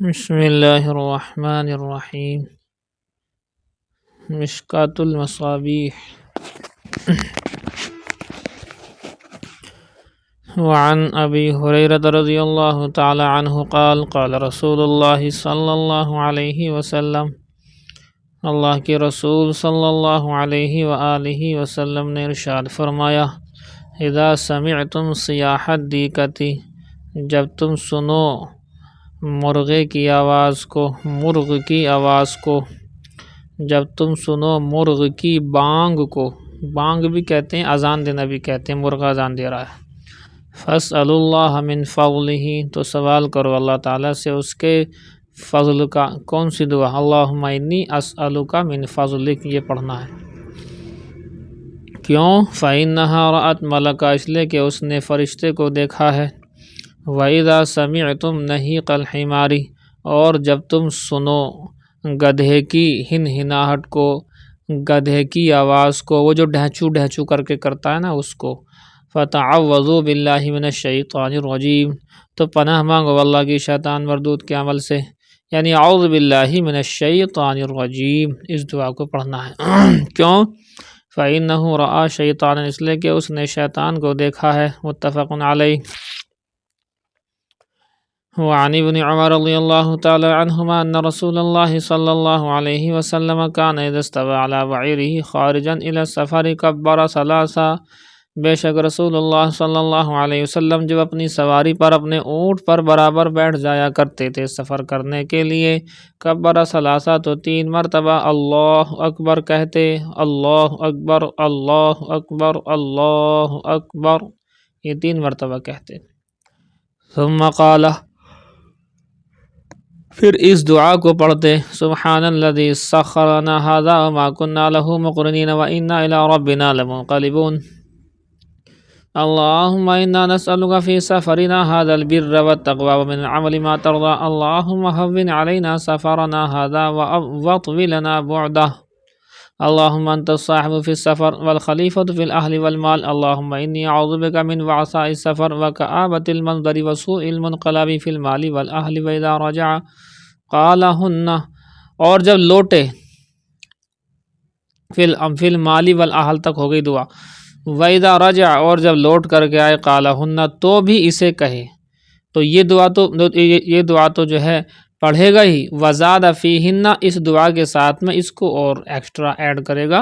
بسم اللہ الرحمن الرحیم۔ مشکاۃ المصابیح۔ وعن ابی ہریرہ رضی اللہ تعالی عنہ قال قال رسول اللہ صلی اللہ علیہ وسلم، اللہ کے رسول صلی اللہ علیہ وآلہ وسلم نے ارشاد فرمایا، اذا سمعتم صیاح الدیکۃ، جب تم سنو مرغے کی آواز کو، مرغ کی آواز کو، جب تم سنو مرغ کی بانگ کو، بانگ بھی کہتے ہیں، اذان دینا بھی کہتے ہیں، مرغ اذان دے رہا ہے، فاسألوا اللہ من فضلہ، تو سوال کرو اللہ تعالیٰ سے اس کے فضل کا۔ کون سی دعا؟ اللہم انی اسألک من فضلک، یہ پڑھنا ہے۔ کیوں؟ فإنہا رأت ملکا، اس لیے کہ اس نے فرشتے کو دیکھا ہے۔ وَإِذَا سَمِعْتُمْ نَحِيقَ الْحِمَارِ، اور جب تم سنو گدھے کی ہنہناہٹ کو، گدھے کی آواز کو، وہ جو ڈھچو ڈھچو کر کے کرتا ہے نا، اس کو، فَتَعَوَّذُوا بِاللَّهِ مِنَ الشَّيْطَانِ الرَّجِيمِ، تو پناہ مانگو اللہ کی شیطان مردود کے عمل سے، یعنی اعوذ باللہ من الشیطان الرجیم، اس دعا کو پڑھنا ہے۔ کیوں؟ فَإِنَّهُ رَأَى شَيْطَانًا، اس لیے کہ اس نے شیطان کو دیکھا ہے۔ متفق علیہ۔ وعن ابن عمر رضی اللہ تعالی عنہما ان رسول اللہ صلی اللہ علیہ وسلم کان اذا استوى على بعیرہ خارجا الى السفر کبر ثلاثا، بے شک رسول اللہ صلی اللہ علیہ وسلم جب اپنی سواری پر، اپنے اونٹ پر برابر بیٹھ جایا کرتے تھے سفر کرنے کے لیے، کبر ثلاثا، تو 3 مرتبہ اللہ اکبر کہتے، اللہ اکبر اللہ اکبر اللہ اکبر، یہ 3 مرتبہ کہتے۔ ثم قال، پھر اس دعا کو پڑھتے، سبحان الذی سخر لنا ھذا وما كنا له مقرنین وانا الی ربنا لمنقلبون، اللهم انا نسألك في سفرنا هذا البر والتقوى ومن العمل ما ترضى، اللهم هون علينا سفرنا هذا واطوي لنا بعده، اللهم انت الصاحب في السفر والخليفة في الأهل والمال، اللهم إني أعوذ بك من وعثاء السفر وكآبة المنظر وسوء المنقلب في المال والأهل، وإذا رجع قالهن، اور جب لوٹے، فی المال والأهل تک ہو گئی دعا، وإذا رجع، اور جب لوٹ کر کے آئے، قالهن، تو بھی اسے کہے، تو یہ دعا تو جو ہے پڑھے گا ہی، وزاد فیہن، اس دعا کے ساتھ میں اس کو اور ایکسٹرا ایڈ کرے گا،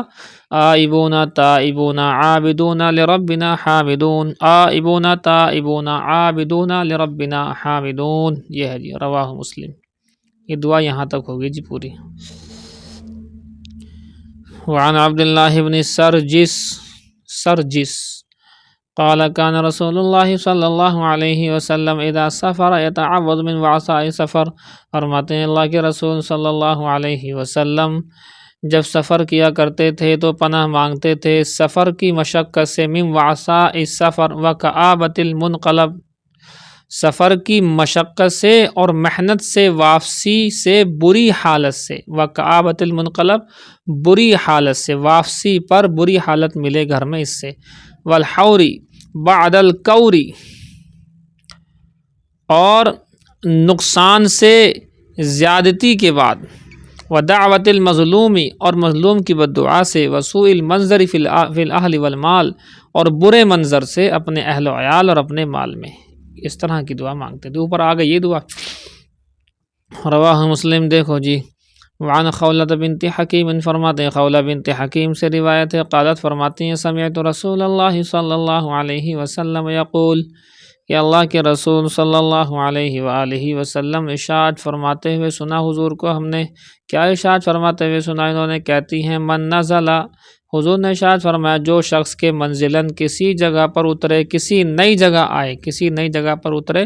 آئبون تائبون عابدون لربنا حامدون، آئبون تائبون عابدون لربنا حامدون، یہ ہے جی، رواہ مسلم۔ یہ دعا یہاں تک ہوگی جی پوری۔ وعن عبداللہ بن سرجس قال كان رسول اللہ صلی اللہ علیہ وسلم اذا سفر يتعوذ من وعثاء سفر، فرماتے ہیں اللہ کے رسول صلی اللہ علیہ وسلم جب سفر کیا کرتے تھے تو پناہ مانگتے تھے سفر کی مشقت سے، من وعثاء السفر وکآبۃ المنقلب، سفر کی مشقت سے اور محنت سے، واپسی سے بری حالت سے، وکآبۃ المنقلب، بری حالت سے، واپسی پر بری حالت ملے گھر میں اس سے، والحوری بعد الکوری، اور نقصان سے زیادتی کے بعد، ودعوت المظلومی، اور مظلوم کی بددعا سے، وسوء المنظر فی الاہل والمال، اور برے منظر سے اپنے اہل و عیال اور اپنے مال میں، اس طرح کی دعا مانگتے تھے۔ اوپر آگے یہ دعا، رواہ مسلم۔ دیکھو جی، وعن خولۃ بنت حکیم، فرماتے ہیں خولہ بنت حکیم سے روایت ہے، قالت، فرماتی ہیں، سمعت رسول اللہ صلی اللہ علیہ وسلم یقول، کہ اللہ کے رسول صلی اللہ علیہ وآلہ وسلم ارشاد فرماتے ہوئے سنا حضور کو ہم نے۔ کیا ارشاد فرماتے ہوئے سنا انہوں نے؟ کہتی ہیں، من نزل، حضور نے ارشاد فرمایا، جو شخص کے منزلاً کسی جگہ پر اترے، کسی نئی جگہ آئے، کسی نئی جگہ پر اترے،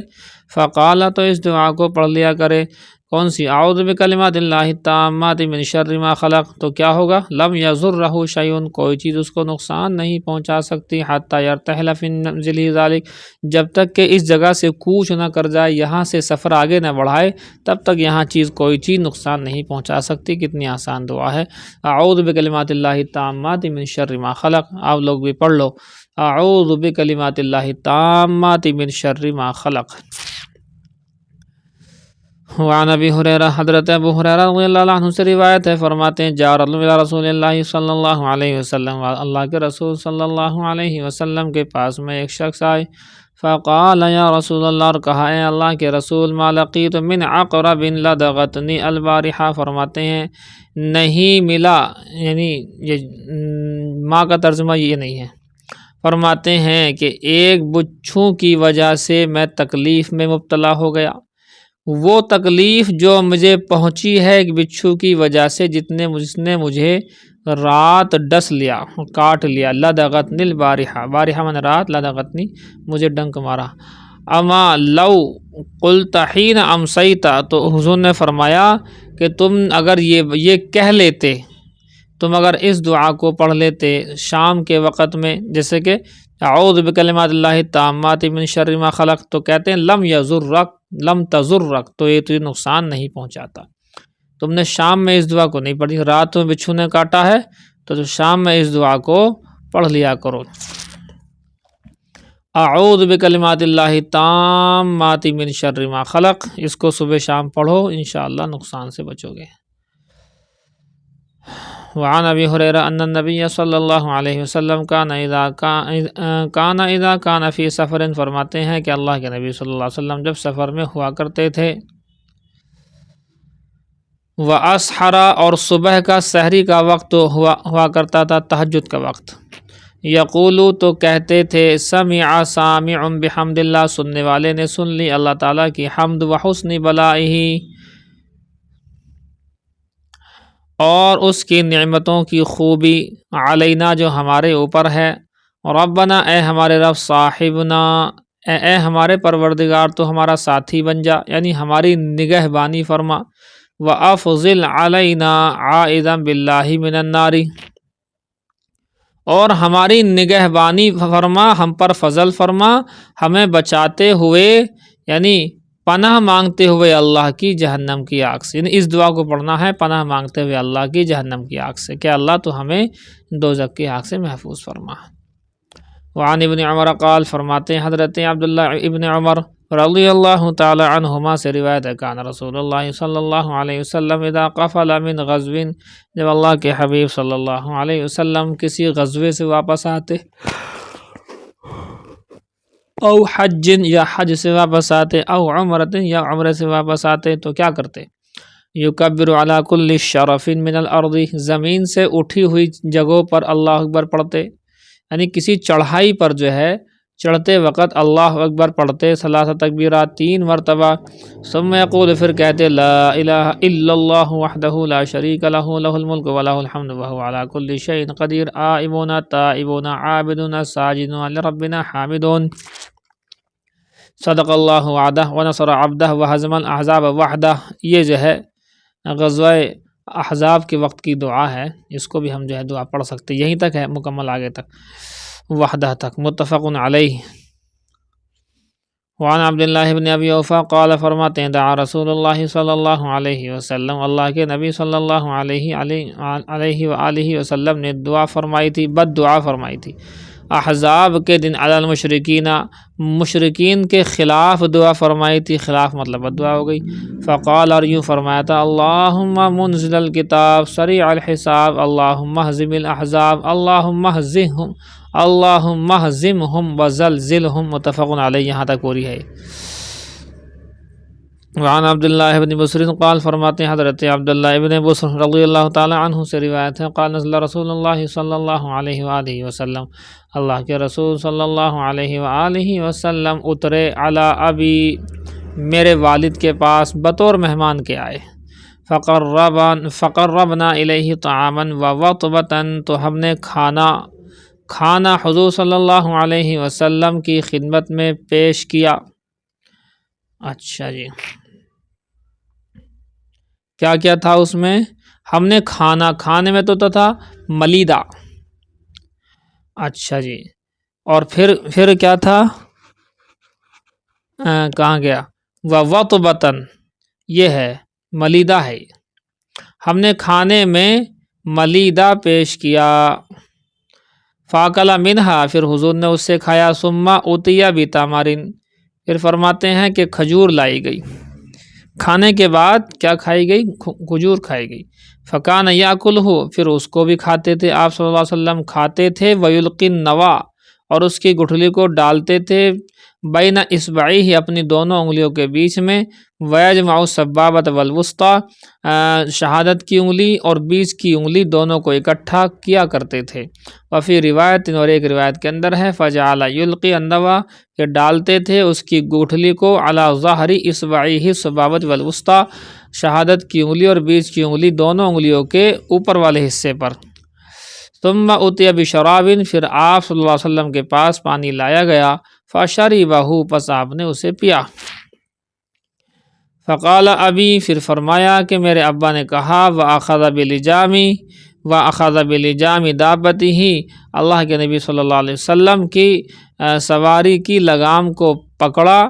فقال، تو اس دعا کو پڑھ لیا کرے، کون سی؟ اعوذ بکلمات اللہ التامات من شر ما خلق، تو کیا ہوگا؟ لم یضرہ شیء، کوئی چیز اس کو نقصان نہیں پہنچا سکتی، حتی یرتحل فی منزلہ ذلک، جب تک کہ اس جگہ سے کوچ نہ کر جائے، یہاں سے سفر آگے نہ بڑھائے، تب تک یہاں کوئی چیز نقصان نہیں پہنچا سکتی۔ کتنی آسان دعا ہے، اعوذ بکلمات اللہ التامات من شر ما خلق۔ آپ لوگ بھی پڑھ لو، اعوذ بکلمات اللہ التامات من شر ما خلق۔ وعن ابی ہریرہ، حضرت ابو ہریرہ رضی اللہ عنہ سے روایت ہے، فرماتے ہیں جاء رجل الی رسول اللہ صلی اللہ علیہ وسلم، اللہ کے رسول صلی اللہ علیہ وسلم کے پاس میں ایک شخص آئے، فقال یا رسول اللہ، اور کہا اے اللہ کے رسول، ما لقیت من عقرب لدغتنی البارحہ، فرماتے ہیں نہیں ملا، یعنی یہ ماں کا ترجمہ یہ نہیں ہے، فرماتے ہیں کہ ایک بچھو کی وجہ سے میں تکلیف میں مبتلا ہو گیا، وہ تکلیف جو مجھے پہنچی ہے ایک بچھو کی وجہ سے جس نے مجھے رات ڈس لیا، کاٹ لیا، لدغتنی البارحہ، بارحہ من رات، لدغتنی مجھے ڈنک مارا، اما لو قلت حین امسیت، تو حضور نے فرمایا کہ تم اگر یہ کہہ لیتے، تم اگر اس دعا کو پڑھ لیتے شام کے وقت میں، جیسے کہ اعوذ بکلمات اللہ التامات من شر ما خلق، تو کہتے ہیں لم تضرک، تو یہ تجھے نقصان نہیں پہنچاتا۔ تم نے شام میں اس دعا کو نہیں پڑھی، رات میں بچھو نے کاٹا ہے تو شام میں اس دعا کو پڑھ لیا کرو، اعوذ بکلمات اللہ التامات من شر ما خلق، اس کو صبح شام پڑھو، انشاءاللہ نقصان سے بچو گے۔ وعن ابی ہریرہ ان النبی صلی اللہ علیہ وسلم کان اذا کان فی سفر، فرماتے ہیں کہ اللہ کے نبی صلی اللہ علیہ وسلم جب سفر میں ہوا کرتے تھے، وَأَسْحَرَ، اور صبح کا سحری کا وقت ہوا کرتا تھا، تہجد کا وقت، یقولو، تو کہتے تھے، سمع سامع بحمد اللہ، سننے والے نے سن لی اللہ تعالیٰ کی حمد، وحسن بلائہ، اور اس کی نعمتوں کی خوبی، علینا، جو ہمارے اوپر ہے، ربنا، اے ہمارے رب، صاحبنا، اے ہمارے پروردگار تو ہمارا ساتھی بن جا، یعنی ہماری نگہبانی فرما، وَأَفْضِلْ عَلَيْنَا عَائِذًا بِاللَّهِ مِنَ النَّارِ، اور ہماری نگہبانی فرما، ہم پر فضل فرما، ہمیں بچاتے ہوئے، یعنی پناہ مانگتے ہوئے اللہ کی جہنم کی آگ سے، یعنی اس دعا کو پڑھنا ہے پناہ مانگتے ہوئے اللہ کی جہنم کی آگ سے، کہ اللہ تو ہمیں دوزخ کی آگ سے محفوظ فرما۔ وعن ابن عمر قال، فرماتے ہیں حضرت عبداللہ ابن عمر رضی اللہ تعالی عنہما سے روایت ہے، کان رسول اللہ صلی اللہ علیہ وسلم اذا قفل من غزو، جب اللہ کے حبیب صلی اللہ علیہ وسلم کسی غزوے سے واپس آتے، او حج، یا حج سے واپس آتے، او عمرۃ، یا عمرے سے واپس آتے، تو کیا کرتے، یکبر علی کل شرف من الارض، زمین سے اٹھی ہوئی جگہوں پر اللہ اکبر پڑھتے، یعنی کسی چڑھائی پر جو ہے چڑھتے وقت اللہ اکبر پڑھتے، ثلاث تکبیرات، 3 مرتبہ، ثم یقول، پھر کہتے، لا الہ الا اللہ وحدہ لا شریک لہ، لہ الملک ولہ الحمد وہو علی کل شیء قدیر، آئبون تائبون عابدون ساجدون لربنا حامدون، صدق اللہ وعدہ ونصر عبدہ وہزم الاحزاب وحدہ۔ یہ جو ہے غزوہ احزاب کے وقت کی دعا ہے، اس کو بھی ہم جو ہے دعا پڑھ سکتے، یہیں تک ہے مکمل، آگے تک وحدہ تک، متفق علیہ۔ وعن عبداللہ بن ابی اوفا قال، فرماتے ہیں دعا رسول اللہ صلی اللہ علیہ وسلم، اللہ کے نبی صلی اللہ علیہ وآلہ وسلم نے دعا فرمائی تھی، بد دعا فرمائی تھی، احزاب کے دن، علی المشرکین، مشرکین کے خلاف دعا فرمائی تھی، خلاف مطلب بد دعا ہو گئی، فقال، اور یوں فرمایا تھا، اللہم منزل الکتاب سریع الحساب، اللہم اہزم الاحزاب، اللہم اہزمہم وزلزلہم، متفق علیہ، یہاں تک پوری ہے۔ وعن عبداللہ بن بصر قال، فرماتے ہیں حضرت عبداللہ ابن بصر رضی اللہ تعالی عنہ سے روایت ہے، قال نزل رسول اللہ صلی اللہ علیہ وآلہ وسلم، اللہ کے رسول صلی اللہ علیہ وآلہ وسلم اترے، علی ابی، میرے والد کے پاس، بطور مہمان کے آئے، فقربنا الیہ طعاما ووطبۃ، تو ہم نے کھانا حضور صلی اللہ علیہ وسلم کی خدمت میں پیش کیا۔ اچھا جی، کیا کیا تھا اس میں، ہم نے کھانے میں تو تھا ملیدہ، اچھا جی، اور پھر کیا تھا، کہاں گیا، ووطبۃ، یہ ہے ملیدہ ہے، ہم نے کھانے میں ملیدہ پیش کیا، فاکل منہا، پھر حضور نے اس سے کھایا، ثم اتیا بتمر، پھر فرماتے ہیں کہ کھجور لائی گئی، کھانے کے بعد کیا کھائی گئی؟ کھجور کھائی گئی۔ فکان یاکلہ، پھر اس کو بھی کھاتے تھے آپ صلی اللہ علیہ وسلم، کھاتے تھے، ویلقی النوا، اور اس کی گٹھلی کو ڈالتے تھے، بین اصبعیہ، اپنی دونوں انگلیوں کے بیچ میں، ویجمع السبابۃ والوسطیٰ، شہادت کی انگلی اور بیچ کی انگلی دونوں کو اکٹھا کیا کرتے تھے۔ وفی روایت، اور ایک روایت کے اندر ہے، فجعل یلقی النوا، کہ ڈالتے تھے اس کی گٹھلی کو، علی ظہر اصبعیہ السبابۃ والوسطیٰ، شہادت کی انگلی اور بیچ کی انگلی دونوں انگلیوں کے اوپر والے حصے پر۔ ثم اتی بشراب، پھر آپ صلی اللہ علیہ وسلم کے پاس پانی لایا گیا، فشربہ، پس آپ نے اسے پیا۔ فقال ابی، پھر فرمایا کہ میرے ابا نے کہا، وَأَخَذَ بِلِجَامِ دَابَّتِهِ، اللہ کے نبی صلی اللہ علیہ وسلم کی سواری کی لگام کو پکڑا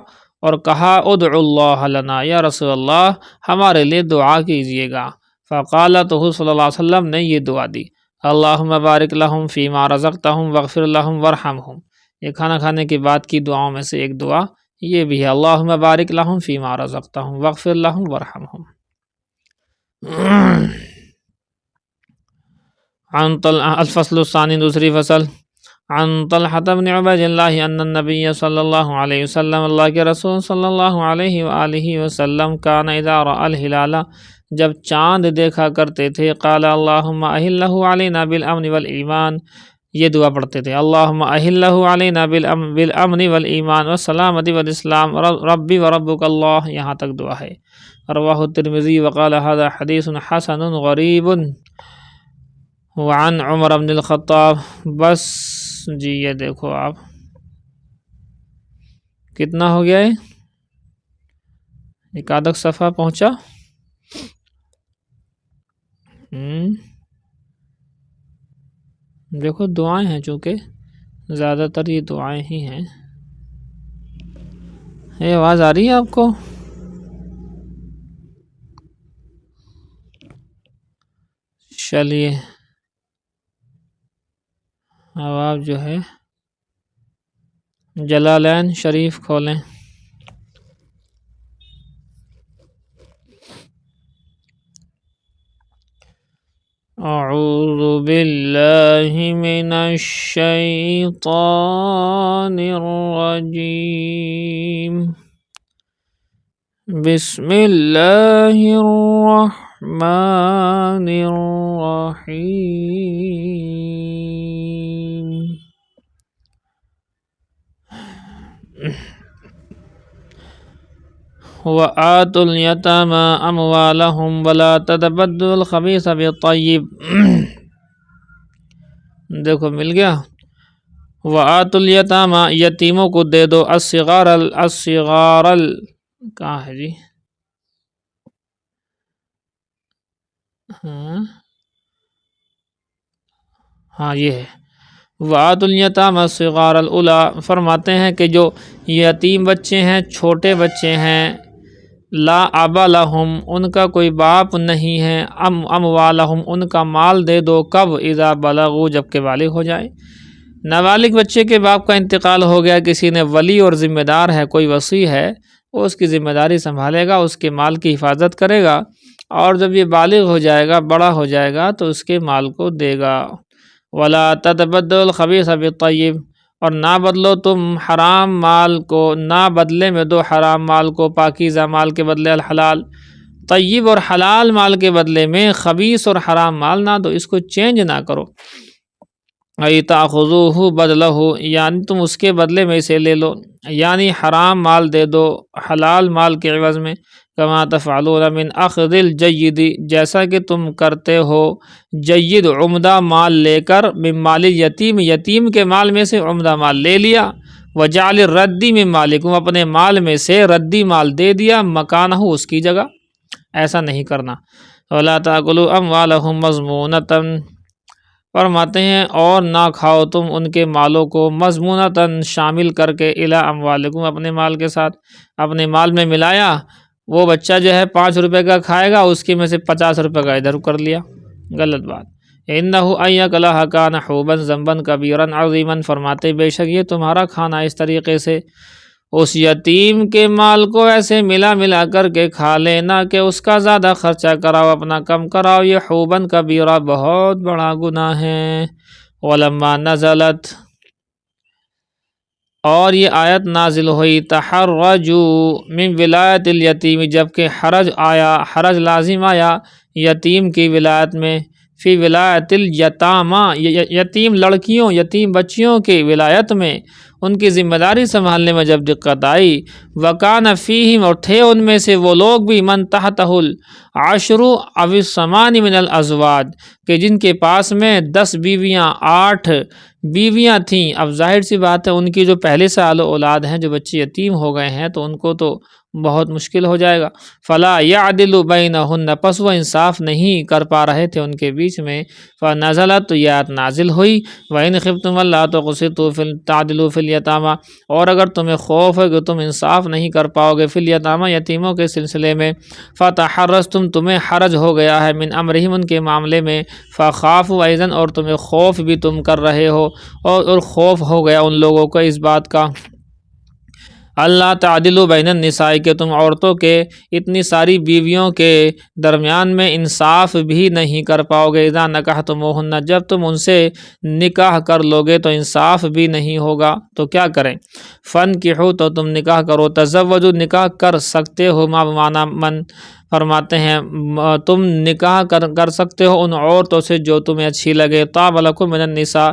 اور کہا، ادعو اللہ لنا، یا رسول اللہ ہمارے لیے دعا کیجیے گا۔ فقال، تو صلی اللہ علیہ وسلم نے یہ دعا دی، اللہم بارک لہم فیما رزقتہم واغفر لہم وارحمہم۔ یہ کھانا کھانے کے بعد کی دعاؤں میں سے ایک دعا یہ بھی ہے، اللہم بارک لہم فیما رزقتہم واغفر لہم وارحمہم۔ الفصل الثانی، دوسری فصل، عن طلحة بن عبید اللہ ان النبی صلی اللہ علیہ وسلم، اللہ کے رسول صلی اللہ علیہ وآلہ وسلم، کان اذا رأى الہلال، جب چاند دیکھا کرتے تھے، قال اللہم اہلہ علینا بالامن والایمان، یہ دعا پڑھتے تھے، اللہم اہلہ علینا بالامن والایمان والسلامت والاسلام ربی وربک اللہ، یہاں تک دعا ہے۔ رواہ الترمذی وقال هذا حدیث حسن غریب۔ وعن عمر بن الخطاب، بس جی یہ دیکھو آپ کتنا ہو گیا ہے، ایک آدھا صفحہ پہنچا۔ دیکھو دعائیں ہیں، چونکہ زیادہ تر یہ دعائیں ہی ہیں۔ یہ آواز آ رہی ہے آپ کو؟ چلیے اب آپ جو ہے جلالین شریف کھولیں۔ اعوذ باللہ من الشیطان الرجیم، بسم اللہ الرحمن الرحیم۔ وَآتُوا الْيَتَامَى أَمْوَالَهُمْ وَلَا تَتَبَدَّلُوا الْخَبِيثَ بِالطَّيِّبِ، دیکھو مل گیا۔ وَآتُوا الْيَتَامَى، یتیموں کو دے دو، الصِّغَارَ کہاں ہے جی؟ ہاں یہ ہے، وَآتُوا الْيَتَامَى الصِّغَارَ الْأُولَىٰ، فرماتے ہیں کہ جو یتیم بچے ہیں، چھوٹے بچے ہیں، لا اب لہم، ان کا کوئی باپ نہیں ہے، اموالہم، ان کا مال دے دو، کب؟ اذا بلغوا، جب کہ بالغ ہو جائے۔ نابالغ بچے کے باپ کا انتقال ہو گیا، کسی نے ولی اور ذمہ دار ہے، کوئی وصی ہے، وہ اس کی ذمہ داری سنبھالے گا، اس کے مال کی حفاظت کرے گا، اور جب یہ بالغ ہو جائے گا، بڑا ہو جائے گا، تو اس کے مال کو دے گا۔ وَلَا تَتَبَدَّلُوا الْخَبِيثَ بِالطَّيِّبِ، اور نہ بدلو تم حرام مال کو، نہ بدلے میں دو حرام مال کو، پاکیزہ مال کے بدلے الحلال، طیب اور حلال مال کے بدلے میں خبیث اور حرام مال نہ دو، اس کو چینج نہ کرو۔ ای تاخذوہ بدلہ، یعنی تم اس کے بدلے میں اسے لے لو، یعنی حرام مال دے دو حلال مال کے عوض میں، کما تفعلون من اخذ الجید، جیسا کہ تم کرتے ہو جید عمدہ مال لے کر، من مال یتیم، یتیم کے مال میں سے عمدہ مال لے لیا، وجعل الردی من مالکم، اپنے مال میں سے ردی مال دے دیا، مکانہ، اس کی جگہ، ایسا نہیں کرنا۔ ولا تاکلوا اموالہم مضمونۃ، فرماتے ہیں اور نہ کھاؤ تم ان کے مالوں کو مضمونتاً، شامل کر کے، الی اموالکم، اپنے مال کے ساتھ، اپنے مال میں ملایا، وہ بچہ جو ہے 5 روپے کا کھائے گا، اس کی میں سے 50 روپے کا ادھر کر لیا، غلط بات۔ انہ ان یاکلہ کان حوبا ذنبا کبیرا عظیما، فرماتے بے شک یہ تمہارا کھانا اس طریقے سے اس یتیم کے مال کو ایسے ملا کر کے کھا لینا کہ اس کا زیادہ خرچہ کراؤ اپنا کم کراؤ، یہ حوباً کبیرہ بہت بڑا گناہ ہے۔ ولما نزلت، اور یہ آیت نازل ہوئی، تحرجوا من ولایت الیتیم، جبکہ حرج لازم آیا یتیم کی ولایت میں، فی ولایت الیتامہ، یتیم لڑکیوں یتیم بچیوں کی ولایت میں، ان کی ذمہ داری سنبھالنے میں جب دقت آئی، وکان فیہم، اور تھے ان میں سے وہ لوگ بھی، من تحتہ العشر او الثمان من الازواج، کہ جن کے پاس میں 10 بیویاں 8 بیویاں تھیں۔ اب ظاہر سی بات ہے ان کی جو پہلے سے اولاد ہیں، جو بچے یتیم ہو گئے ہیں، تو ان کو تو بہت مشکل ہو جائے گا۔ فلا یعدل بینہن، پس وہ انصاف نہیں کر پا رہے تھے ان کے بیچ میں۔ فنزلت، تو یہ آیت نازل ہوئی، وَإِنْ خِفْتُمْ أَلَّا تُقْسِطُوا تَعْدِلُوا فِي الْيَتَامَى، اور اگر تمہیں خوف ہے کہ تم انصاف نہیں کر پاؤ گے، فی الیتامہ، یتیموں کے سلسلے میں، فتحرجتم، تمہیں حرج ہو گیا ہے، من امرہم، ان کے معاملے میں، فخافوا ایضا، اور تمہیں خوف بھی تم کر رہے ہو، اور خوف ہو گیا ان لوگوں کو اس بات کا، اللہ تعدلوا بین النساء، کہ تم عورتوں کے اتنی ساری بیویوں کے درمیان میں انصاف بھی نہیں کر پاؤ گے، اذا نکحتموہن، جب تم ان سے نکاح کر لوگے تو انصاف بھی نہیں ہوگا، تو کیا کریں؟ فنکحوا، تو تم نکاح کرو، تزوجوا، نکاح کر سکتے ہو، ما بمعنی من، فرماتے ہیں تم نکاح کر سکتے ہو ان عورتوں سے جو تمہیں اچھی لگے، طاب لکم من النساء،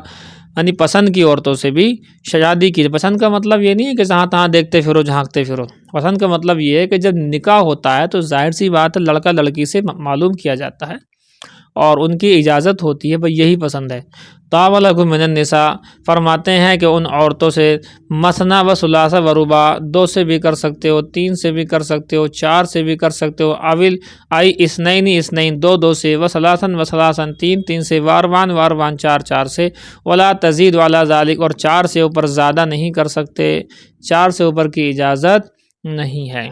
یعنی پسند کی عورتوں سے بھی شادی کی۔ پسند کا مطلب یہ نہیں ہے کہ جہاں تہاں دیکھتے پھرو جھانکتے پھرو، پسند کا مطلب یہ ہے کہ جب نکاح ہوتا ہے تو ظاہر سی بات ہے لڑکا لڑکی سے معلوم کیا جاتا ہے اور ان کی اجازت ہوتی ہے، بھئی یہی پسند ہے۔ طاب لکم من النساء، فرماتے ہیں کہ ان عورتوں سے مثنیٰ و ثلاث و رباع، 2 سے بھی کر سکتے ہو، 3 سے بھی کر سکتے ہو، 4 سے بھی کر سکتے ہو، اول آئی اثنین اثنین، 2 سے، و ثلاثاً 3 سے، واربعاً 4 سے، ولا تزید علی ذالک، اور 4 سے اوپر زیادہ نہیں کر سکتے، 4 سے اوپر کی اجازت نہیں ہے۔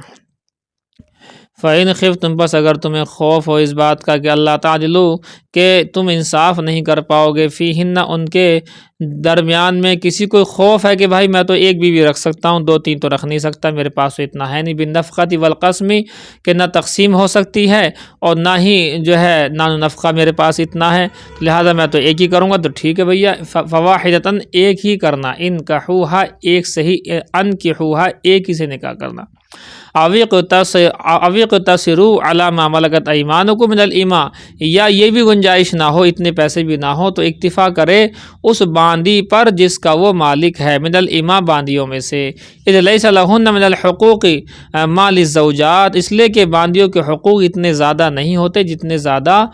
فَإِنْ خِفْتُمْ، بس اگر تمہیں خوف ہو اس بات کا کہ اللہ تعدلوا، کہ تم انصاف نہیں کر پاؤ گے، فیہن، ان کے درمیان میں، کسی کو خوف ہے کہ بھائی میں تو ایک بیوی رکھ سکتا ہوں، 2 3 تو رکھ نہیں سکتا، میرے پاس تو اتنا ہے نہیں، بالنفقۃ والقسم، کہ نہ تقسیم ہو سکتی ہے اور نہ ہی جو ہے نان و نفقہ میرے پاس اتنا ہے، لہذا میں تو ایک ہی کروں گا، تو ٹھیک ہے بھیا، فواحدۃ، ایک ہی کرنا، انکحوہا، ایک سے ہی، انکحوہا، ایک ہی سے نکاح کرنا، اقتصروا علی ما ملکت ایمانکم من الاماء، یا یہ بھی گنجائش نہ ہو، اتنے پیسے بھی نہ ہو، تو اکتفا کرے اس باندی پر جس کا وہ مالک ہے، من الاماء، باندیوں میں سے، اذ لیس لہن من الحقوق ما للزوجات، اس لیے کہ باندیوں کے حقوق اتنے زیادہ نہیں ہوتے جتنے زیادہ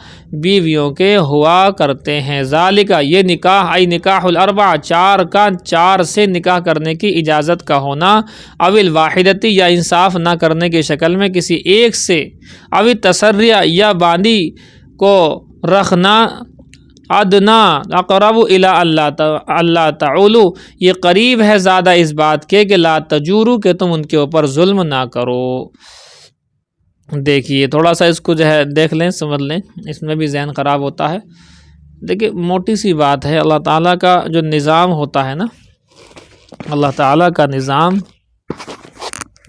بیویوں کے ہوا کرتے ہیں، ذالک، یہ نکاح، ای نکاح الاربع، 4 کا 4 سے نکاح کرنے کی اجازت کا ہونا، او الواحدتی، یا انصاف نہ کرنے کی شکل میں کسی ایک سے، او التسریہ، یا باندی کو رکھنا، ادنا اقرب الی اللہ تعولو، یہ قریب ہے زیادہ اس بات کے کہ لا تجورو، کہ تم ان کے اوپر ظلم نہ کرو۔ دیکھیے تھوڑا سا اس کو جو ہے دیکھ لیں، سمجھ لیں، اس میں بھی ذہن خراب ہوتا ہے۔ دیکھیے موٹی سی بات ہے، اللہ تعالیٰ کا جو نظام ہوتا ہے نا، اللہ تعالیٰ کا نظام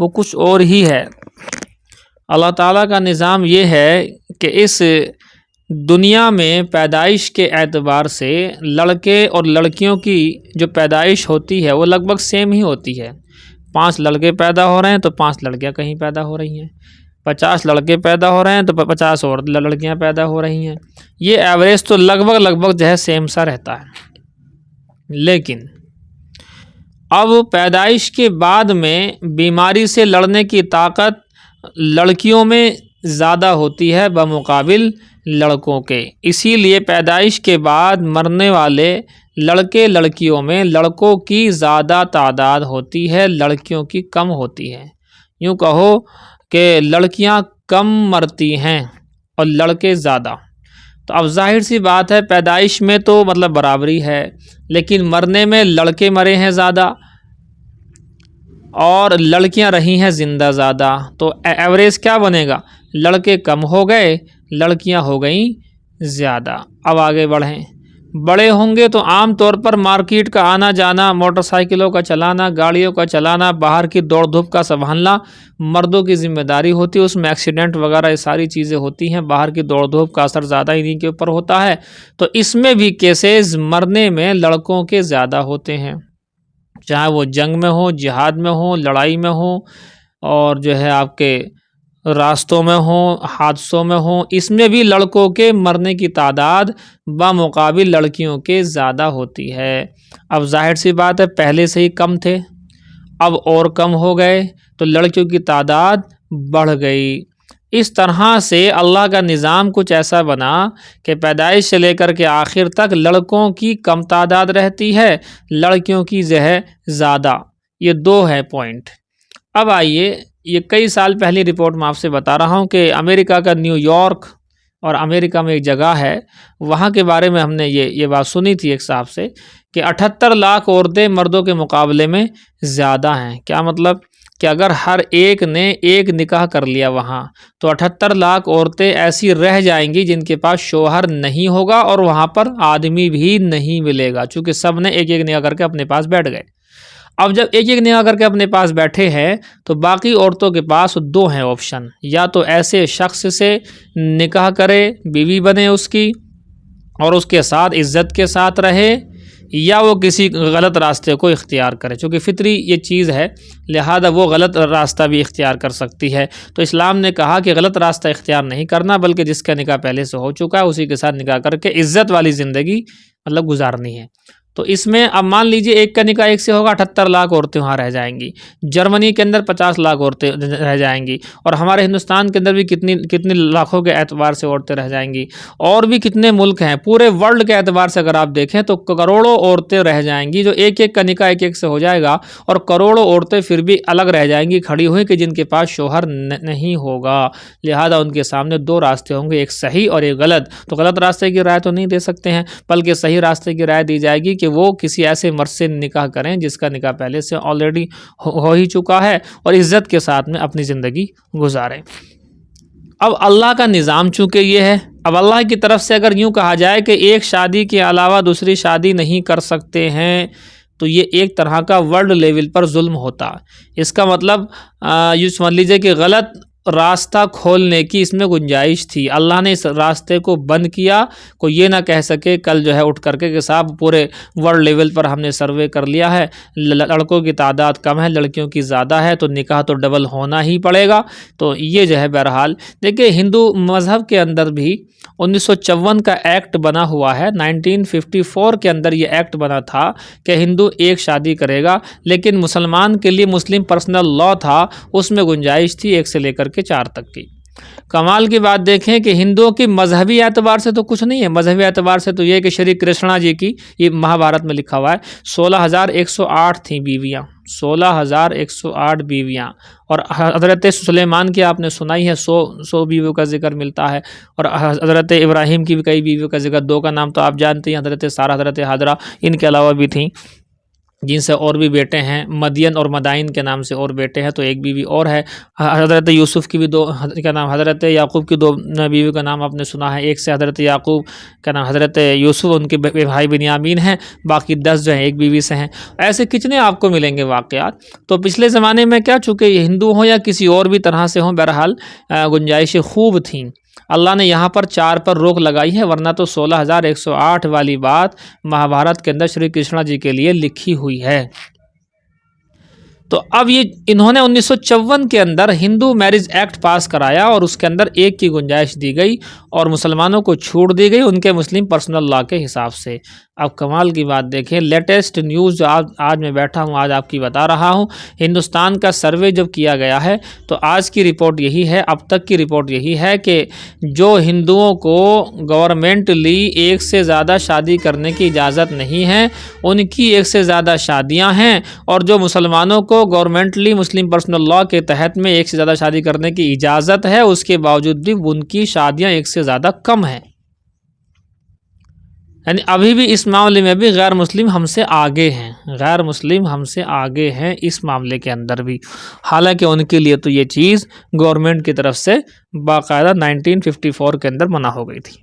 وہ کچھ اور ہی ہے۔ اللہ تعالیٰ کا نظام یہ ہے کہ اس دنیا میں پیدائش کے اعتبار سے لڑکے اور لڑکیوں کی جو پیدائش ہوتی ہے وہ لگ بھگ سیم ہی ہوتی ہے۔ 5 لڑکے پیدا ہو رہے ہیں تو 5 لڑکیاں کہیں پیدا ہو رہی ہیں، 50 لڑکے پیدا ہو رہے ہیں تو 50 اور لڑکیاں پیدا ہو رہی ہیں، یہ ایوریج تو لگ بھگ جو ہے سیم سا رہتا ہے۔ لیکن اب پیدائش کے بعد میں بیماری سے لڑنے کی طاقت لڑکیوں میں زیادہ ہوتی ہے بمقابل لڑکوں کے، اسی لیے پیدائش کے بعد مرنے والے لڑکے لڑکیوں میں لڑکوں کی زیادہ تعداد ہوتی ہے، لڑکیوں کی کم ہوتی ہے۔ یوں کہو کہ لڑکیاں کم مرتی ہیں اور لڑکے زیادہ۔ تو اب ظاہر سی بات ہے پیدائش میں تو مطلب برابری ہے، لیکن مرنے میں لڑکے مرے ہیں زیادہ اور لڑکیاں رہی ہیں زندہ زیادہ، تو ایوریج کیا بنے گا؟ لڑکے کم ہو گئے، لڑکیاں ہو گئیں زیادہ۔ اب آگے بڑھیں، بڑے ہوں گے تو عام طور پر مارکیٹ کا آنا جانا، موٹر سائیکلوں کا چلانا، گاڑیوں کا چلانا، باہر کی دوڑ دھوپ کا سنبھالنا مردوں کی ذمہ داری ہوتی ہے، اس میں ایکسیڈنٹ وغیرہ یہ ساری چیزیں ہوتی ہیں، باہر کی دوڑ دھوپ کا اثر زیادہ انہیں کے اوپر ہوتا ہے، تو اس میں بھی کیسز مرنے میں لڑکوں کے زیادہ ہوتے ہیں، چاہے وہ جنگ میں ہوں، جہاد میں ہوں، لڑائی میں ہوں، اور جو ہے آپ کے راستوں میں ہوں، حادثوں میں ہوں، اس میں بھی لڑکوں کے مرنے کی تعداد بمقابل لڑکیوں کے زیادہ ہوتی ہے۔ اب ظاہر سی بات ہے پہلے سے ہی کم تھے، اب اور کم ہو گئے تو لڑکیوں کی تعداد بڑھ گئی۔ اس طرح سے اللہ کا نظام کچھ ایسا بنا کہ پیدائش سے لے کر کے آخر تک لڑکوں کی کم تعداد رہتی ہے، لڑکیوں کی زیادہ۔ یہ دو ہے پوائنٹ۔ اب آئیے، یہ کئی سال پہلی رپورٹ میں آپ سے بتا رہا ہوں کہ امریکہ کا نیو یارک اور امریکہ میں ایک جگہ ہے، وہاں کے بارے میں ہم نے یہ بات سنی تھی ایک صاحب سے کہ 78 لاکھ عورتیں مردوں کے مقابلے میں زیادہ ہیں۔ کیا مطلب کہ اگر ہر ایک نے ایک نکاح کر لیا وہاں تو 78 لاکھ عورتیں ایسی رہ جائیں گی جن کے پاس شوہر نہیں ہوگا اور وہاں پر آدمی بھی نہیں ملے گا، چونکہ سب نے ایک ایک نکاح کر کے اپنے پاس بیٹھ گئے۔ اب جب ایک ایک نکاح کر کے اپنے پاس بیٹھے ہیں تو باقی عورتوں کے پاس دو ہیں آپشن، یا تو ایسے شخص سے نکاح کرے، بیوی بنے اس کی اور اس کے ساتھ عزت کے ساتھ رہے، یا وہ کسی غلط راستے کو اختیار کرے، چونکہ فطری یہ چیز ہے لہذا وہ غلط راستہ بھی اختیار کر سکتی ہے۔ تو اسلام نے کہا کہ غلط راستہ اختیار نہیں کرنا، بلکہ جس کا نکاح پہلے سے ہو چکا ہے اسی کے ساتھ نکاح کر کے عزت والی زندگی مطلب گزارنی ہے۔ تو اس میں اب مان لیجئے ایک کا نکاح ایک سے ہوگا، 78 لاکھ عورتیں وہاں رہ جائیں گی، جرمنی کے اندر 50 لاکھ عورتیں رہ جائیں گی، اور ہمارے ہندوستان کے اندر بھی کتنی لاکھوں کے اعتبار سے عورتیں رہ جائیں گی، اور بھی کتنے ملک ہیں پورے ورلڈ کے اعتبار سے اگر آپ دیکھیں تو کروڑوں عورتیں رہ جائیں گی، جو ایک ایک کا نکاح ایک ایک سے ہو جائے گا، اور کروڑوں عورتیں پھر بھی الگ رہ جائیں گی کھڑی ہوئی کہ جن کے پاس شوہر نہیں ہوگا، لہذا ان کے سامنے دو راستے ہوں گے، ایک صحیح اور ایک غلط۔ تو غلط راستے کی رائے تو نہیں دے سکتے ہیں، بلکہ صحیح راستے کی رائے دی جائے گی کہ وہ کسی ایسے مرد سے نکاح کریں جس کا نکاح پہلے سے آلریڈی ہو ہی چکا ہے، اور عزت کے ساتھ میں اپنی زندگی گزاریں۔ اب اللہ کا نظام چونکہ یہ ہے، اب اللہ کی طرف سے اگر یوں کہا جائے کہ ایک شادی کے علاوہ دوسری شادی نہیں کر سکتے ہیں تو یہ ایک طرح کا ورلڈ لیول پر ظلم ہوتا۔ اس کا مطلب یہ سمجھ لیجئے کہ غلط راستہ کھولنے کی اس میں گنجائش تھی، اللہ نے اس راستے کو بند کیا، کوئی یہ نہ کہہ سکے کل جو ہے اٹھ کر کے کہ صاحب پورے ورلڈ لیول پر ہم نے سروے کر لیا ہے، لڑکوں کی تعداد کم ہے لڑکیوں کی زیادہ ہے تو نکاح تو ڈبل ہونا ہی پڑے گا۔ تو یہ جو ہے بہرحال دیکھیں ہندو مذہب کے اندر بھی 1954 کا ایکٹ بنا ہوا ہے، 1954 کے اندر یہ ایکٹ بنا تھا کہ ہندو ایک شادی کرے گا، لیکن مسلمان کے لیے مسلم پرسنل لا تھا، اس میں گنجائش تھی ایک سے لے کر کے 4 تک کی۔ کمال کی بات دیکھیں کہ ہندوؤں کی مذہبی اعتبار سے تو کچھ نہیں ہے، مذہبی اعتبار سے تو یہ کہ شری کرشنا جی کی یہ مہابھارت میں لکھا ہوا ہے 16,108 تھیں بیویاں، 16,108 بیویاں، اور حضرت سلیمان کی آپ نے سنائی ہے 100 بیویوں کا ذکر ملتا ہے، اور حضرت ابراہیم کی بھی کئی بیویوں کا ذکر، 2 کا نام تو آپ جانتے ہیں، حضرت سارہ، حضرت ہاجرہ، ان کے علاوہ بھی تھیں جن سے اور بھی بیٹے ہیں، مدین اور مدائن کے نام سے اور بیٹے ہیں، تو ایک بیوی اور ہے، حضرت یوسف کی بھی 2 کا نام، حضرت یعقوب کی 2 بیوی کا نام آپ نے سنا ہے، ایک سے حضرت یعقوب کا نام حضرت یوسف، ان کے بھائی بنیامین ہیں، باقی 10 جو ہیں ایک بیوی سے ہیں۔ ایسے کتنے آپ کو ملیں گے واقعات۔ تو پچھلے زمانے میں کیا چونکہ یہ ہندو ہوں یا کسی اور بھی طرح سے ہوں، بہرحال گنجائشیں خوب تھیں، اللہ نے یہاں پر 4 پر روک لگائی ہے، ورنہ تو 16,108 والی بات مہابھارت کے اندر شری کرشنا جی کے لیے لکھی ہوئی ہے۔ تو اب یہ انہوں نے 1954 کے اندر ہندو میرج ایکٹ پاس کرایا، اور اس کے اندر ایک کی گنجائش دی گئی اور مسلمانوں کو چھوٹ دی گئی ان کے مسلم پرسنل لا کے حساب سے۔ اب کمال کی بات دیکھیں، لیٹسٹ نیوز جو آج میں بیٹھا ہوں، آج آپ کی بتا رہا ہوں، ہندوستان کا سروے جب کیا گیا ہے تو آج کی رپورٹ یہی ہے، اب تک کی رپورٹ یہی ہے کہ جو ہندوؤں کو گورنمنٹلی ایک سے زیادہ شادی کرنے کی اجازت نہیں ہے ان کی 1 سے زیادہ شادیاں ہیں، اور جو مسلمانوں کو گورنمنٹلی مسلم پرسنل لا کے تحت میں 1 سے زیادہ شادی کرنے کی اجازت ہے، اس کے باوجود بھی ان کی شادیاں 1 سے زیادہ کم ہیں۔ یعنی ابھی بھی اس معاملے میں بھی غیر مسلم ہم سے آگے ہیں، غیر مسلم ہم سے آگے ہیں اس معاملے کے اندر بھی، حالانکہ ان کے لیے تو یہ چیز گورنمنٹ کی طرف سے باقاعدہ 1954 کے اندر منع ہو گئی تھی۔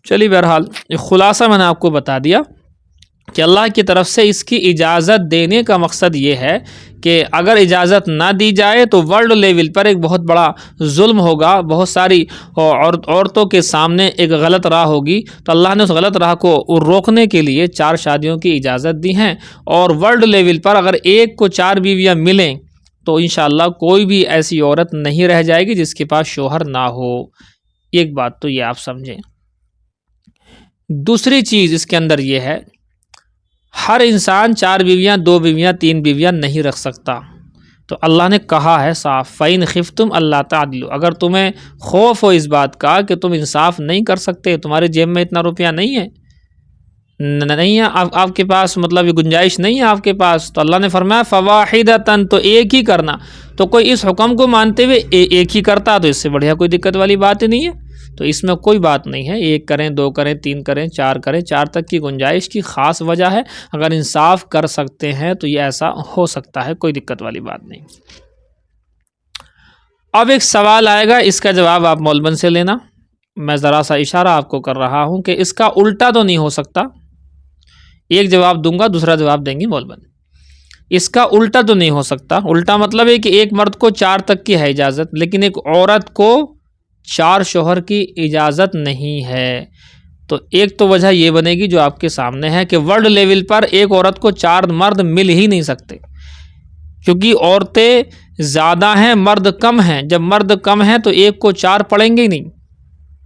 چلیے بہرحال خلاصہ میں نے آپ کو بتا دیا کہ اللہ کی طرف سے اس کی اجازت دینے کا مقصد یہ ہے کہ اگر اجازت نہ دی جائے تو ورلڈ لیول پر ایک بہت بڑا ظلم ہوگا، بہت ساری عورتوں کے سامنے ایک غلط راہ ہوگی، تو اللہ نے اس غلط راہ کو روکنے کے لیے 4 شادیوں کی اجازت دی ہیں، اور ورلڈ لیول پر اگر ایک کو 4 بیویاں ملیں تو انشاءاللہ کوئی بھی ایسی عورت نہیں رہ جائے گی جس کے پاس شوہر نہ ہو۔ ایک بات تو یہ آپ سمجھیں۔ دوسری چیز اس کے اندر یہ ہے، ہر انسان 4 بیویاں، 2 بیویاں، 3 بیویاں نہیں رکھ سکتا، تو اللہ نے کہا ہے صاف فَإِنْ خِفْتُمْ أَلَّا تَعْدِلُوا، اگر تمہیں خوف ہو اس بات کا کہ تم انصاف نہیں کر سکتے، تمہارے جیب میں اتنا روپیہ نہیں ہے، نہیں ہے آپ کے پاس، مطلب یہ گنجائش نہیں ہے آپ کے پاس، تو اللہ نے فرمایا فَوَاحِدَةً، تو ایک ہی کرنا۔ تو کوئی اس حکم کو مانتے ہوئے ایک ہی کرتا تو اس سے بڑھیا کوئی دقت والی بات ہی نہیں ہے، تو اس میں کوئی بات نہیں ہے، 1 کریں، 2 کریں، 3 کریں، 4 کریں، 4 تک کی گنجائش کی خاص وجہ ہے، اگر انصاف کر سکتے ہیں تو یہ ایسا ہو سکتا ہے، کوئی دقت والی بات نہیں۔ اب ایک سوال آئے گا، اس کا جواب آپ مولبن سے لینا، میں ذرا سا اشارہ آپ کو کر رہا ہوں کہ اس کا الٹا تو نہیں ہو سکتا، ایک جواب دوں گا، دوسرا جواب دیں گی مولبن۔ اس کا الٹا تو نہیں ہو سکتا، الٹا مطلب ہے کہ ایک مرد کو 4 تک کی ہے اجازت، لیکن ایک عورت کو 4 شوہر کی اجازت نہیں ہے، تو ایک تو وجہ یہ بنے گی جو آپ کے سامنے ہے کہ ورلڈ لیول پر ایک عورت کو 4 مرد مل ہی نہیں سکتے، کیونکہ عورتیں زیادہ ہیں، مرد کم ہیں، جب مرد کم ہیں تو ایک کو 4 پڑیں گے ہی نہیں،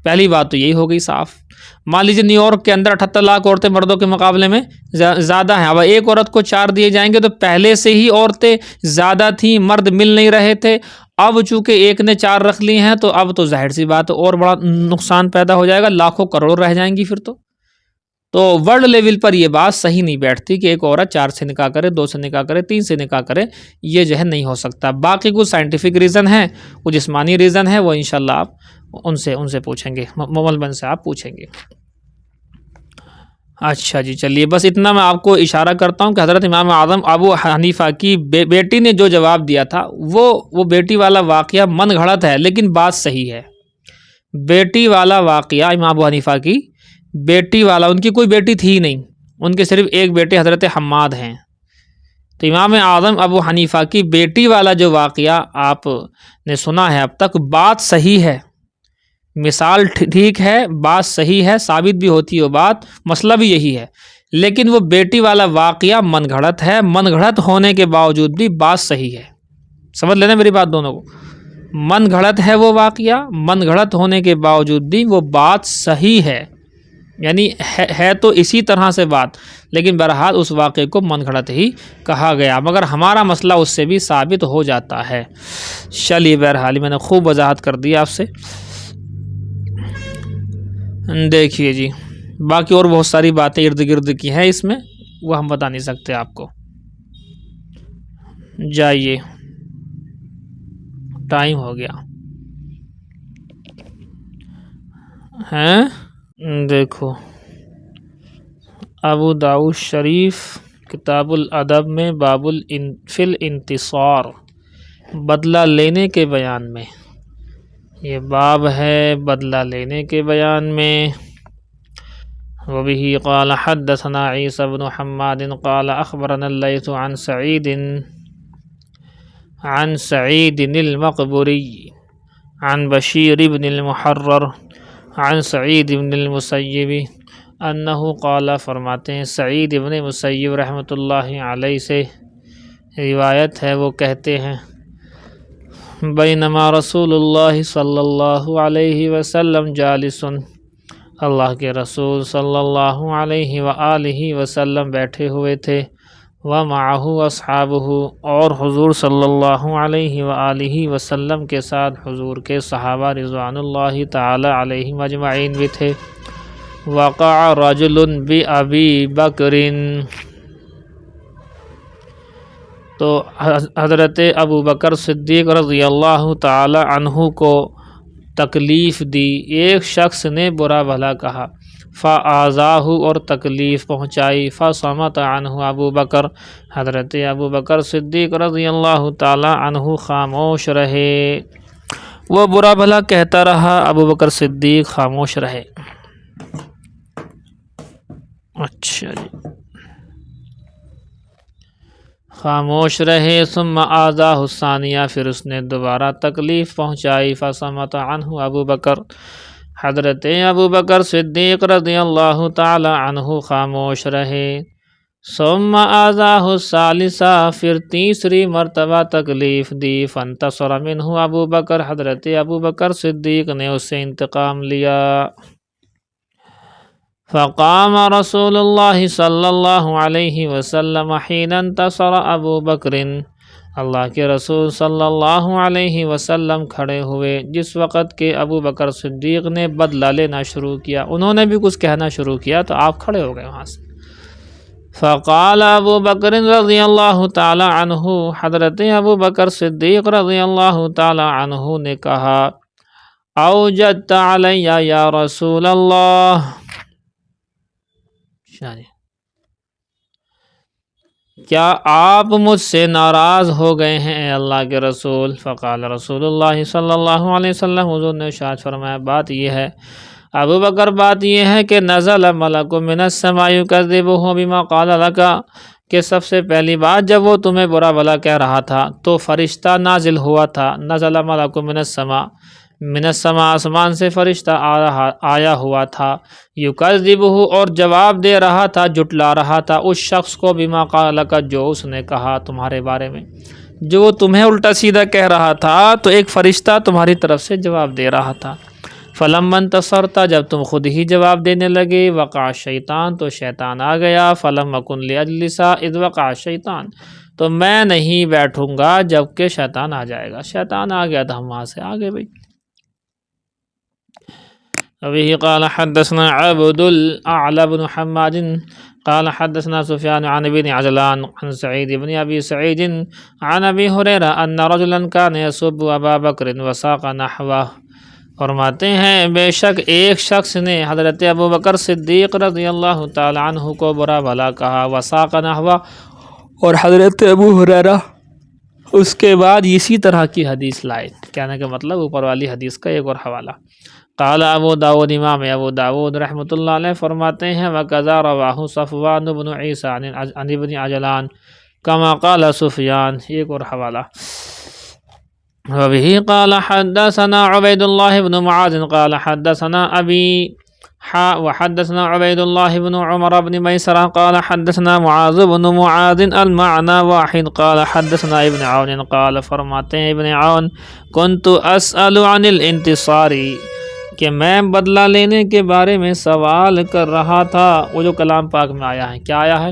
پہلی بات تو یہی ہو گئی صاف۔ مان لیجیے نیو یارک کے اندر 78 لاکھ عورتیں مردوں کے مقابلے میں زیادہ ہیں، اب ایک عورت کو 4 دیے جائیں گے تو پہلے سے ہی عورتیں زیادہ تھیں، مرد مل نہیں رہے تھے، اب چونکہ ایک نے 4 رکھ لی ہیں تو اب تو ظاہر سی بات اور بڑا نقصان پیدا ہو جائے گا، لاکھوں کروڑوں رہ جائیں گی پھر تو ورلڈ لیول پر یہ بات صحیح نہیں بیٹھتی کہ ایک عورت 4 سے نکاح کرے، 2 سے نکاح کرے، 3 سے نکاح کرے، یہ جو ہے نہیں ہو سکتا۔ باقی کچھ سائنٹیفک ریزن ہے، کچھ جسمانی ریزن ہے، وہ انشاءاللہ آپ ان سے پوچھیں گے، مولبن سے آپ پوچھیں گے۔ اچھا جی، چلیے بس اتنا میں آپ کو اشارہ کرتا ہوں کہ حضرت امام اعظم ابو حنیفہ کی بیٹی نے جو جواب دیا تھا وہ بیٹی والا واقعہ من گھڑت ہے، لیکن بات صحیح ہے۔ بیٹی والا واقعہ امام ابو حنیفہ کی بیٹی والا، ان کی کوئی بیٹی تھی ہی نہیں، ان کے صرف ایک بیٹے حضرت حماد ہیں، تو امام اعظم ابو حنیفہ کی بیٹی والا جو واقعہ آپ نے سنا ہے اب تک، بات صحیح ہے، مثال ٹھیک ہے، بات صحیح ہے، ثابت بھی ہوتی ہے وہ بات، مسئلہ بھی یہی ہے، لیکن وہ بیٹی والا واقعہ من گھڑت ہے، من گھڑت ہونے کے باوجود بھی بات صحیح ہے، سمجھ لینا میری بات دونوں کو، من گھڑت ہے وہ واقعہ، من گھڑت ہونے کے باوجود بھی وہ بات صحیح ہے، یعنی ہے تو اسی طرح سے بات، لیکن بہرحال اس واقعے کو من گھڑت ہی کہا گیا، مگر ہمارا مسئلہ اس سے بھی ثابت ہو جاتا ہے۔ چلیے بہرحال میں نے خوب وضاحت کر دی آپ سے۔ دیکھیے جی، باقی اور بہت ساری باتیں ارد گرد کی ہیں اس میں، وہ ہم بتا نہیں سکتے آپ کو۔ جائیے، ٹائم ہو گیا ہیں، دیکھو ابو داؤد شریف کتاب الادب میں باب فی الانتصار، بدلہ لینے کے بیان میں، یہ باب ہے بدلہ لینے کے بیان میں۔ وبه قال حدثنا عيسى بن حماد قال اخبرنا الليث عن سعيد المقبري عن بشير بن المحرر عن سعيد بن المسيب انه قال، فرماتے ہیں سعید بن مسیب رحمۃ اللہ علیہ سے روایت ہے، وہ کہتے ہیں بینما رسول اللہ صلی اللہ علیہ وسلم جالس، اللہ کے رسول صلی اللہ علیہ وآلہ وسلم بیٹھے ہوئے تھے، ومعہ اصحابہ، اور حضور صلی اللہ علیہ وآلہ وسلم کے ساتھ حضور کے صحابہ رضوان اللہ تعالی علیہم اجمعین بھی تھے۔ وقع رجل بأبی بکر، تو حضرت ابو بکر صدیق رضی اللہ تعالی عنہ کو تکلیف دی، ایک شخص نے برا بھلا کہا، فآذاہ اور تکلیف پہنچائی، فصمت عنہ ابو بکر، حضرت ابو بکر صدیق رضی اللہ تعالی عنہ خاموش رہے، وہ برا بھلا کہتا رہا، ابو بکر صدیق خاموش رہے۔ اچھا جی، خاموش رہے۔ ثم آذاہ الثانیہ، پھر اس نے دوبارہ تکلیف پہنچائی، فصمت عنہ ابو بکر، حضرت ابو بکر صدیق رضی اللہ تعالی عنہ خاموش رہے۔ ثم آذاہ الثالثہ، پھر تیسری مرتبہ تکلیف دی، فانتصر منہ ابو بکر، حضرت ابو بکر صدیق نے اس سے انتقام لیا۔ فقام رسول اللہ صلی اللہ علیہ وسلم حین انتصر ابو بکر، اللہ کے رسول صلی اللہ علیہ وسلم کھڑے ہوئے جس وقت کہ ابو بکر صدیق نے بدلہ لینا شروع کیا، انہوں نے بھی کچھ کہنا شروع کیا تو آپ کھڑے ہو گئے وہاں سے۔ فقال ابو بکر رضی اللہ تعالی عنہ، حضرت ابو بکر صدیق رضی اللہ تعالی عنہ نے کہا، اوجدت علی یا رسول اللہ، کیا آپ مجھ سے ناراض ہو گئے ہیں اے اللہ کے رسول؟ فقال رسول اللہ صلی اللہ علیہ وسلم، حضور نے ارشاد فرمایا، بات یہ ہے ابو بکر، بات یہ ہے کہ نزل ملک من السماء یکذبہ بما قال لک، کہ سب سے پہلی بات جب وہ تمہیں برا بھلا کہہ رہا تھا تو فرشتہ نازل ہوا تھا، نزل ملک من السماء، من السماء آسمان سے فرشتہ آیا ہوا تھا، یکذبہ اور جواب دے رہا تھا، جھٹلا رہا تھا اس شخص کو، بما قال لک، جو اس نے کہا تمہارے بارے میں، جو وہ تمہیں الٹا سیدھا کہہ رہا تھا تو ایک فرشتہ تمہاری طرف سے جواب دے رہا تھا۔ فلما انتصرت، جب تم خود ہی جواب دینے لگے، وقع شیطان، تو شیطان آ گیا، فلم اکن لاجلس اذ وقع شیطان، تو میں نہیں بیٹھوں گا جب کہ شیطان آ جائے گا، شیطان آ گیا تو ہم وہاں سے آگے بھائی۔ وبه قال حدثنا عبد الأعلى بن حماد قال حدثنا سفيان عن ابن عجلان عن سعيد بن أبي سعيد عن أبي هريرة أن رجلا كان يسب أبا بكر وساق نحوه، فرماتے ہیں بے شک ایک شخص نے حضرت ابو بکر صدیق رضی اللہ تعالی عنہ کو برا بھلا کہا، وساق نحوه، اور حضرت ابو ہریرہ اس کے بعد اسی طرح کی حدیث لائے، کہنے کا مطلب اوپر والی حدیث کا ایک اور حوالہ۔ قال ابو داود، امام ابو داود رحمۃ اللہ علیہ فرماتے ہیں، وَكَذَا رَوَاهُ صَفْوَانُ بْنُ عِيسَىٰ عن ابن عجلان كما قال سفیان، ایک اور حوالہ۔ وبه قال حدثنا عبید اللہ بن معاذ قال حدثنا ابی وحدثنا عبید اللہ بن عمر بن میسرہ قال حدثنا معاذ بن معاذ المعنى واحد قال حدثنا ابن عون، قال فرماتے ہیں ابن عون، كنت اسأل عن الانتصار، کہ میں بدلہ لینے کے بارے میں سوال کر رہا تھا، وہ جو کلام پاک میں آیا ہے، کیا آیا ہے؟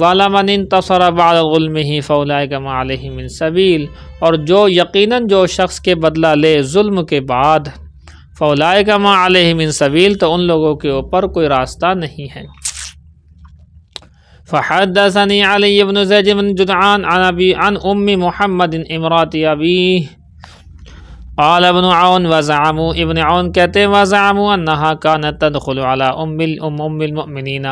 وَلَمَنِ انتصر بعد ظلمه فَأُولَئِكَ مَا عَلَيْهِم مِّن سَبِيلٍ، اور جو یقیناً جو شخص کے بدلہ لے ظلم کے بعد، فَأُولَئِكَ مَا عَلَيْهِم مِّن سَبِيلٍ، تو ان لوگوں کے اوپر کوئی راستہ نہیں ہے۔ فحدثني علي بن زيد بن جدعان عن ام محمد امرات ابيه قال ابن عون وزعموا، ابن عون کہتے ہیں وزعموا انها كانت تدخل على ام المؤمنین،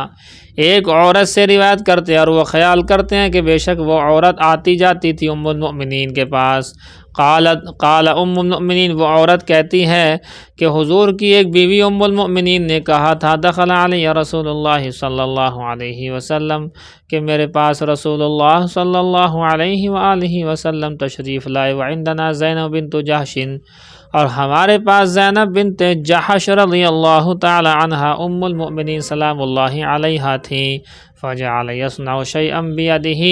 ایک عورت سے روایت کرتے ہیں اور وہ خیال کرتے ہیں کہ بے شک وہ عورت آتی جاتی تھی ام المؤمنین کے پاس۔ قال ام المؤمنین، وہ عورت کہتی ہے کہ حضور کی ایک بیوی ام المؤمنین نے کہا تھا، دخل علی رسول اللہ صلی اللہ علیہ وسلم، کہ میرے پاس رسول اللہ صلی اللہ علیہ وآلہ وسلم تشریف لائے، وعندنا زینب بنت جحش، اور ہمارے پاس زینب بنت جحش رضی اللہ تعالی عنہا ام المؤمنین سلام اللہ علیہا تھیں، فجعل یصنع شیئا بیدہ،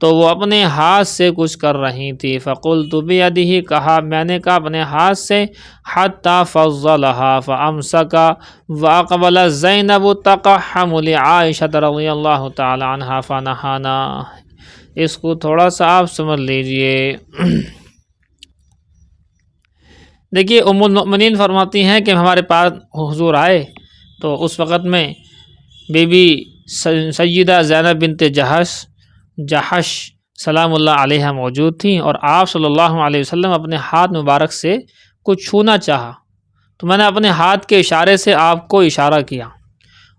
تو وہ اپنے ہاتھ سے کچھ کر رہی تھی، فقلت بیدہ، کہا میں نے کہا اپنے ہاتھ سے، حتی فضلها فامسک، واقبل زینب تقحم لعائشہ رضی اللہ تعالی عنہا فنہانا۔ اس کو تھوڑا سا آپ سمجھ لیجئے۔ دیکھیے ام المؤمنین فرماتی ہیں کہ ہمارے پاس حضور آئے تو اس وقت میں بی بی سیدہ زینب بنت جحش سلام اللہ علیہ موجود تھیں، اور آپ صلی اللہ علیہ وسلم اپنے ہاتھ مبارک سے کچھ چھونا چاہا، تو میں نے اپنے ہاتھ کے اشارے سے آپ کو اشارہ کیا،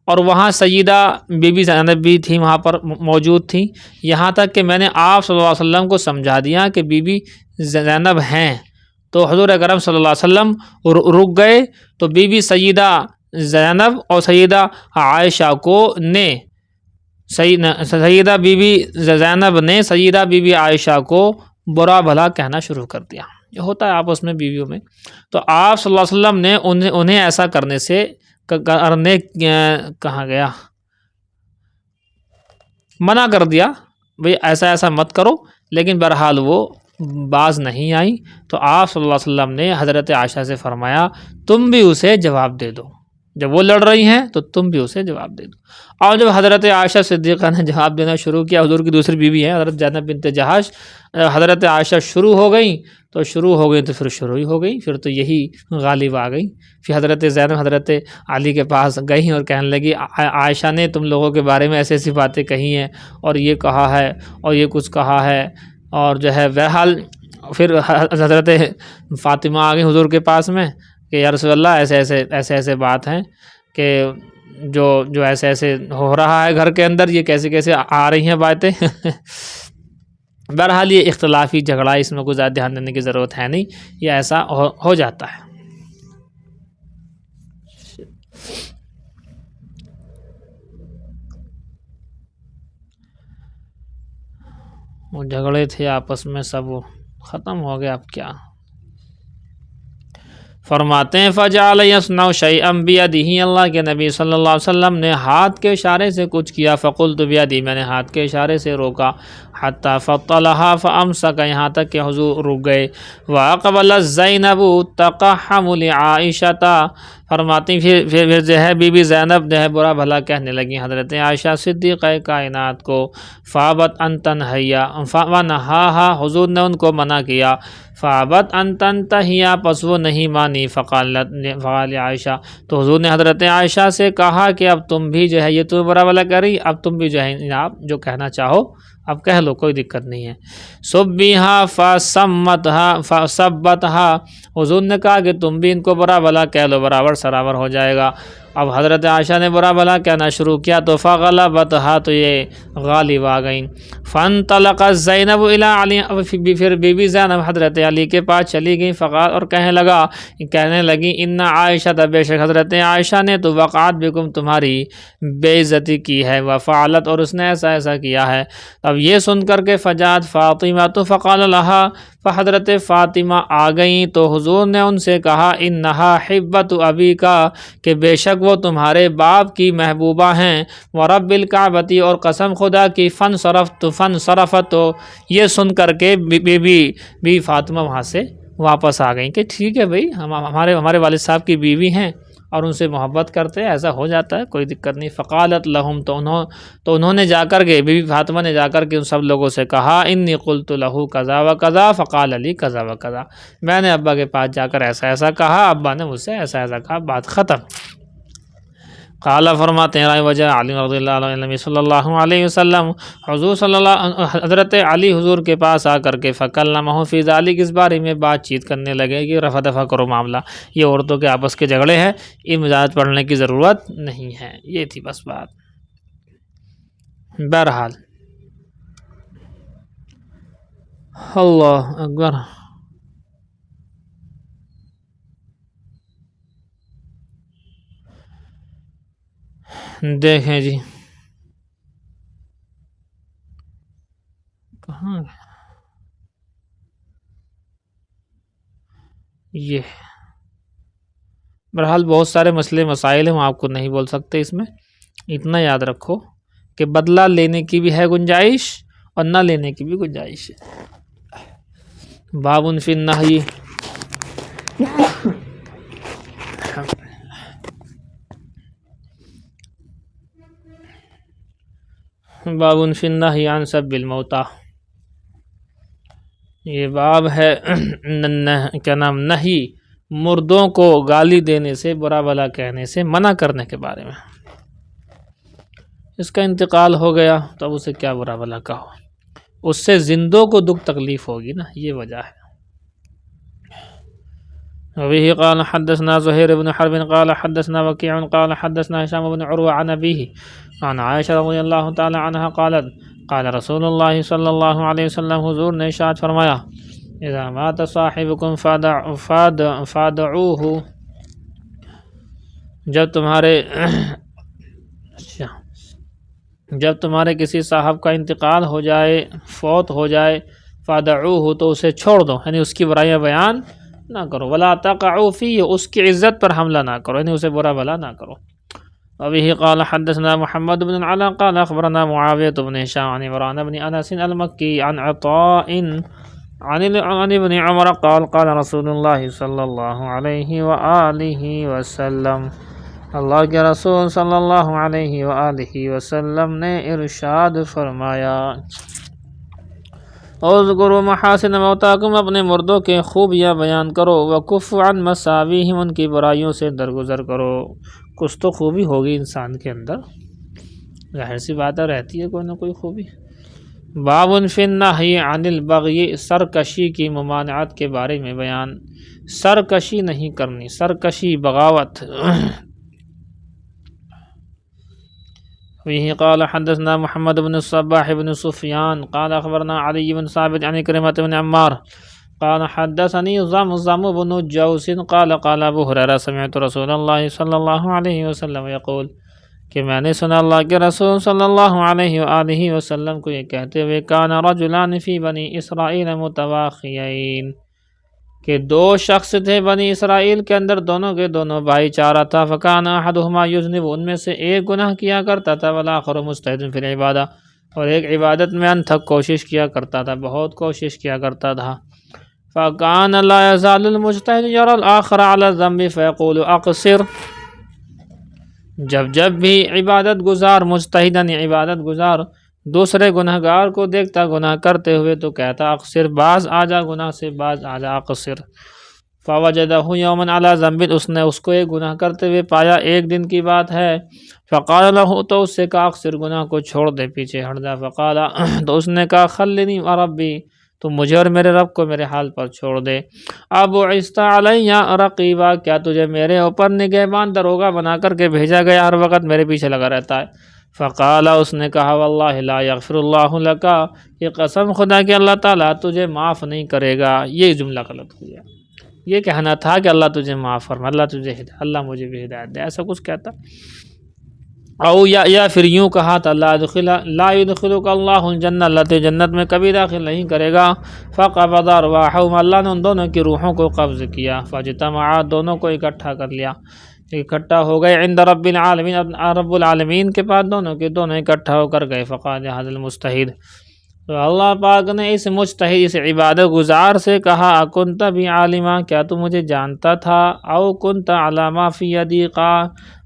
اور وہاں سیدہ بی بی زینب بھی تھی، وہاں پر موجود تھیں، یہاں تک کہ میں نے آپ صلی اللہ علیہ وسلم کو سمجھا دیا کہ بی بی زینب ہیں، تو حضور اکرم صلی اللہ علیہ وسلم رک گئے، تو بی بی سیدہ زینب اور سیدہ عائشہ کو نے سیدہ بی بی زینب نے سیدہ بی بی عائشہ کو برا بھلا کہنا شروع کر دیا۔ یہ ہوتا ہے آپس میں بیویوں میں۔ تو آپ صلی اللہ علیہ وسلم نے انہیں ایسا کرنے سے کہا گیا، منع کر دیا، بھئی ایسا مت کرو، لیکن بہرحال وہ باز نہیں آئی، تو آپ صلی اللہ علیہ وسلم نے حضرت عائشہ سے فرمایا تم بھی اسے جواب دے دو، جب وہ لڑ رہی ہیں تو تم بھی اسے جواب دے دو۔ اور جب حضرت عائشہ صدیقہ نے جواب دینا شروع کیا، حضور کی دوسری بیوی ہیں حضرت زینب بنت جہش، حضرت عائشہ شروع ہو گئیں تو پھر شروع ہی ہو گئی، پھر تو یہی غالب آ گئی۔ پھر حضرت زینب حضرت علی کے پاس گئیں اور کہنے لگی عائشہ نے تم لوگوں کے بارے میں ایسی باتیں کہی ہیں، اور یہ کہا ہے اور یہ کچھ کہا ہے، اور جو ہے بہرحال پھر حضرت فاطمہ آ گئی حضور کے پاس میں کہ یا رسول اللہ ایسے بات ہیں کہ جو ایسے ہو رہا ہے گھر کے اندر، یہ کیسے آ رہی ہیں باتیں۔ بہرحال یہ اختلافی جھگڑا، اس میں کوئی زیادہ دھیان دینے کی ضرورت ہے نہیں، یہ ایسا ہو جاتا ہے۔ وہ جھگڑے تھے آپس میں، سب وہ ختم ہو گیا، اب کیا فرماتے ہیں فجعل یصنع شیئا بیدہ، اللہ کے نبی صلی اللہ علیہ وسلم نے ہاتھ کے اشارے سے کچھ کیا، فقلت بیدی، میں نے ہاتھ کے اشارے سے روکا، حتی فطلھا فامسک، یہاں تک کہ حضور رک گئے، واقبلت زینب تقحم لعائشہ، فرماتی پھر جو ہے بی بی زینب جو ہے برا بھلا کہنے لگی حضرت عائشہ صدیقہ کائنات کو، فابت ان تنہیا ونہاہا، حضور نے ان کو منع کیا، فابت ان تنتہیا، پس وہ نہیں مانی، فقال عائشہ، تو حضور نے حضرت عائشہ سے کہا کہ اب تم بھی جو ہے یہ تو برا بھلا کر رہی، اب تم بھی جو ہے آپ جو کہنا چاہو اب کہہ لو، کوئی دقت نہیں ہے۔ سبیہا فثبتہا، حضور نے کہا کہ تم بھی ان کو برا بھلا کہہ لو، برابر سرابر ہو جائے گا۔ اب حضرت عائشہ نے برا بھلا کہنا شروع کیا تو فغلبتہا، تو یہ غالب آ گئیں، فانطلقت زینب الی علی، پھر بی بی زینب حضرت علی کے پاس چلی گئیں، فقال، اور کہنے لگی ان عائشہ، بے شک حضرت عائشہ نے تو وقعت بکم، تمہاری بے عزتی کی ہے، وفعلت، اور اس نے ایسا کیا ہے۔ اب یہ سن کر کے فجاعت فاطمہ تو فقال لہا، فحضرت فاطمہ آ گئیں تو حضور نے ان سے کہا انہا حبت ابی کا، کہ بے شک وہ تمہارے باپ کی محبوبہ ہیں، ورب الکعبتی، اور قسم خدا کی، فنصرفت، تو یہ سن کر کے بی فاطمہ وہاں سے واپس آ گئیں کہ ٹھیک ہے بھائی، ہمارے والد صاحب کی بیوی ہیں اور ان سے محبت کرتے ہیں، ایسا ہو جاتا ہے، کوئی دقت نہیں۔ فقالت لہم، تو انہوں نے جا کر کے، بی بی فاطمہ نے جا کر کے ان سب لوگوں سے کہا انی قلت لہ کذا و کذا فقال علی کذا و کذا، میں نے ابا کے پاس جا کر ایسا کہا، ابا نے مجھ سے ایسا کہا، بات ختم۔ قال، فرماتے ہیں وجہ علی رضی اللہ عنہ نبی صلی اللہ علیہ وسلم، حضرت علی حضور کے پاس آ کر کے فکلمہ فی ذلک، اس بارے میں بات چیت کرنے لگے کہ رفع دفع کرو معاملہ، یہ عورتوں کے آپس کے جھگڑے ہیں، یہ مجاہد پڑھنے کی ضرورت نہیں ہے، یہ تھی بس بات۔ بہرحال اللہ اکبر۔ دیکھیں جی کہاں یہ، بہرحال بہت سارے مسئلے مسائل ہیں، ہم آپ کو نہیں بول سکتے، اس میں اتنا یاد رکھو کہ بدلہ لینے کی بھی ہے گنجائش اور نہ لینے کی بھی گنجائش ہے۔ باب فی النہی، باب فی النہی عن سب الموتى، یہ باب ہے کیا نام، نہی، مردوں کو گالی دینے سے، برا بھلا کہنے سے منع کرنے کے بارے میں۔ اس کا انتقال ہو گیا تو اب اسے کیا برا بھلا کہو، اس سے زندوں کو دکھ تکلیف ہوگی نا، یہ وجہ ہے۔ وبه قال حدثنا زهير بن حرب قال حدثنا وكيع قال حدثنا هشام بن عروة عن أبيه عن عائشة رضی اللہ تعالی عنہ قالت قال رسول اللہ صلی اللہ علیہ وسلم، حضور نے ارشاد فرمایا، اذا مات صاحبکم فادعوه، جب تمہارے کسی صاحب کا انتقال ہو جائے، فوت ہو جائے، فادعوه تو اسے چھوڑ دو، یعنی اس کی برائیاں بیان نہ کرو، ولا تقعوا فیہ، اس کی عزت پر حملہ نہ کرو، یعنی اسے برا بھلا نہ کرو۔ وبه قال حدثنا محمد بن العلاء قال اخبرنا معاوية بن هشام عن عمران بن انس المكي عن عطاء عن ابن عمر قال قال رسول الله صلی اللہ علیہ وآلہ وسلم، اللہ کے رسول صلی اللہ علیہ وآلہ وسلم نے ارشاد فرمایا، اذکروا محاسن موتاکم، اپنے مردوں کے خوبیاں بیان کرو، وکف عن مساویہم، ان کی برائیوں سے درگزر کرو۔ کچھ تو خوبی ہوگی انسان کے اندر، ظاہر سی بات ہے، رہتی ہے کوئی نہ کوئی خوبی۔ باب فی النہی عن البغی، سرکشی کی ممانعت کے بارے میں بیان، سرکشی نہیں کرنی، سرکشی بغاوت۔ وبه قال حدثنا محمد بن الصباح بن سفيان قال أخبرنا علي بن ثابت عن كريمة بن عمار قال حدثني زمزم بن جوس قال قال ابو هريرة سمعت رسول الله صلی اللہ علیہ وسلم يقول، کہ میں نے سنا اللہ کے رسول صلی اللہ علیہ وآلہ وسلم کو یہ کہتے ہوئے، کان رجلان فی بنی اسرائیل متواخیین، کہ دو شخص تھے بنی اسرائیل کے اندر، دونوں کے دونوں بھائی چارہ تھا، فکان احدہما یذنب، ان میں سے ایک گناہ کیا کرتا تھا، والآخر مجتہد فی العبادہ، اور ایک عبادت میں انتھک کوشش کیا کرتا تھا، بہت کوشش کیا کرتا تھا۔ فکان لا یزال المجتہد یری الآخر علی الذنب فیقول اقصر، جب بھی عبادت گزار، مجتہدن عبادت گزار دوسرے گنہگار کو دیکھتا گناہ کرتے ہوئے تو کہتا اقصر، باز آ جا گناہ سے، باز آ جا، اقصر۔ فوجدہ یوما علی ذنب، اس نے اس کو ایک گناہ کرتے ہوئے پایا، ایک دن کی بات ہے، فقال له، تو اس سے کہا اقصر، گناہ کو چھوڑ دے، پیچھے ہٹ جا، فقال، تو اس نے کہا خلنی وربی، تو مجھے اور میرے رب کو میرے حال پر چھوڑ دے۔ ابعثت علی رقیبا، کیا تجھے میرے اوپر نگہبان دروغہ بنا کر کے بھیجا گیا، ہر وقت میرے پیچھے لگا رہتا ہے۔ فقال، اس نے کہا واللہ لا یغفر اللہ لک، یہ قسم خدا کہ اللہ تعالیٰ تجھے معاف نہیں کرے گا۔ یہ جملہ غلط ہو گیا، یہ کہنا تھا کہ اللہ تجھے معاف فرما، اللہ تجھے ہدایت، اللہ مجھے بھی ہدایت دے، ایسا کچھ کہتا۔ او یا پھر یوں کہا تھا لا يدخلک اللہ الجنہ، اللہ تجھے جنت میں کبھی داخل نہیں کرے گا۔ فقبض ارواحہم، اللہ نے ان دونوں کی روحوں کو قبض کیا، فاجتمعا، دونوں کو اکٹھا کر لیا، اکٹھا ہو گئے، عند رب العالمین، رب العالمین کے پاس دونوں کے دونوں اکٹھا ہو کر گئے۔ فقال ھذا المجتہد، تو اللہ پاک نے اس مجتہد، اس عبادت گزار سے کہا، اکنت بعالما، کیا تو مجھے جانتا تھا، او کنت علی ما فی یدی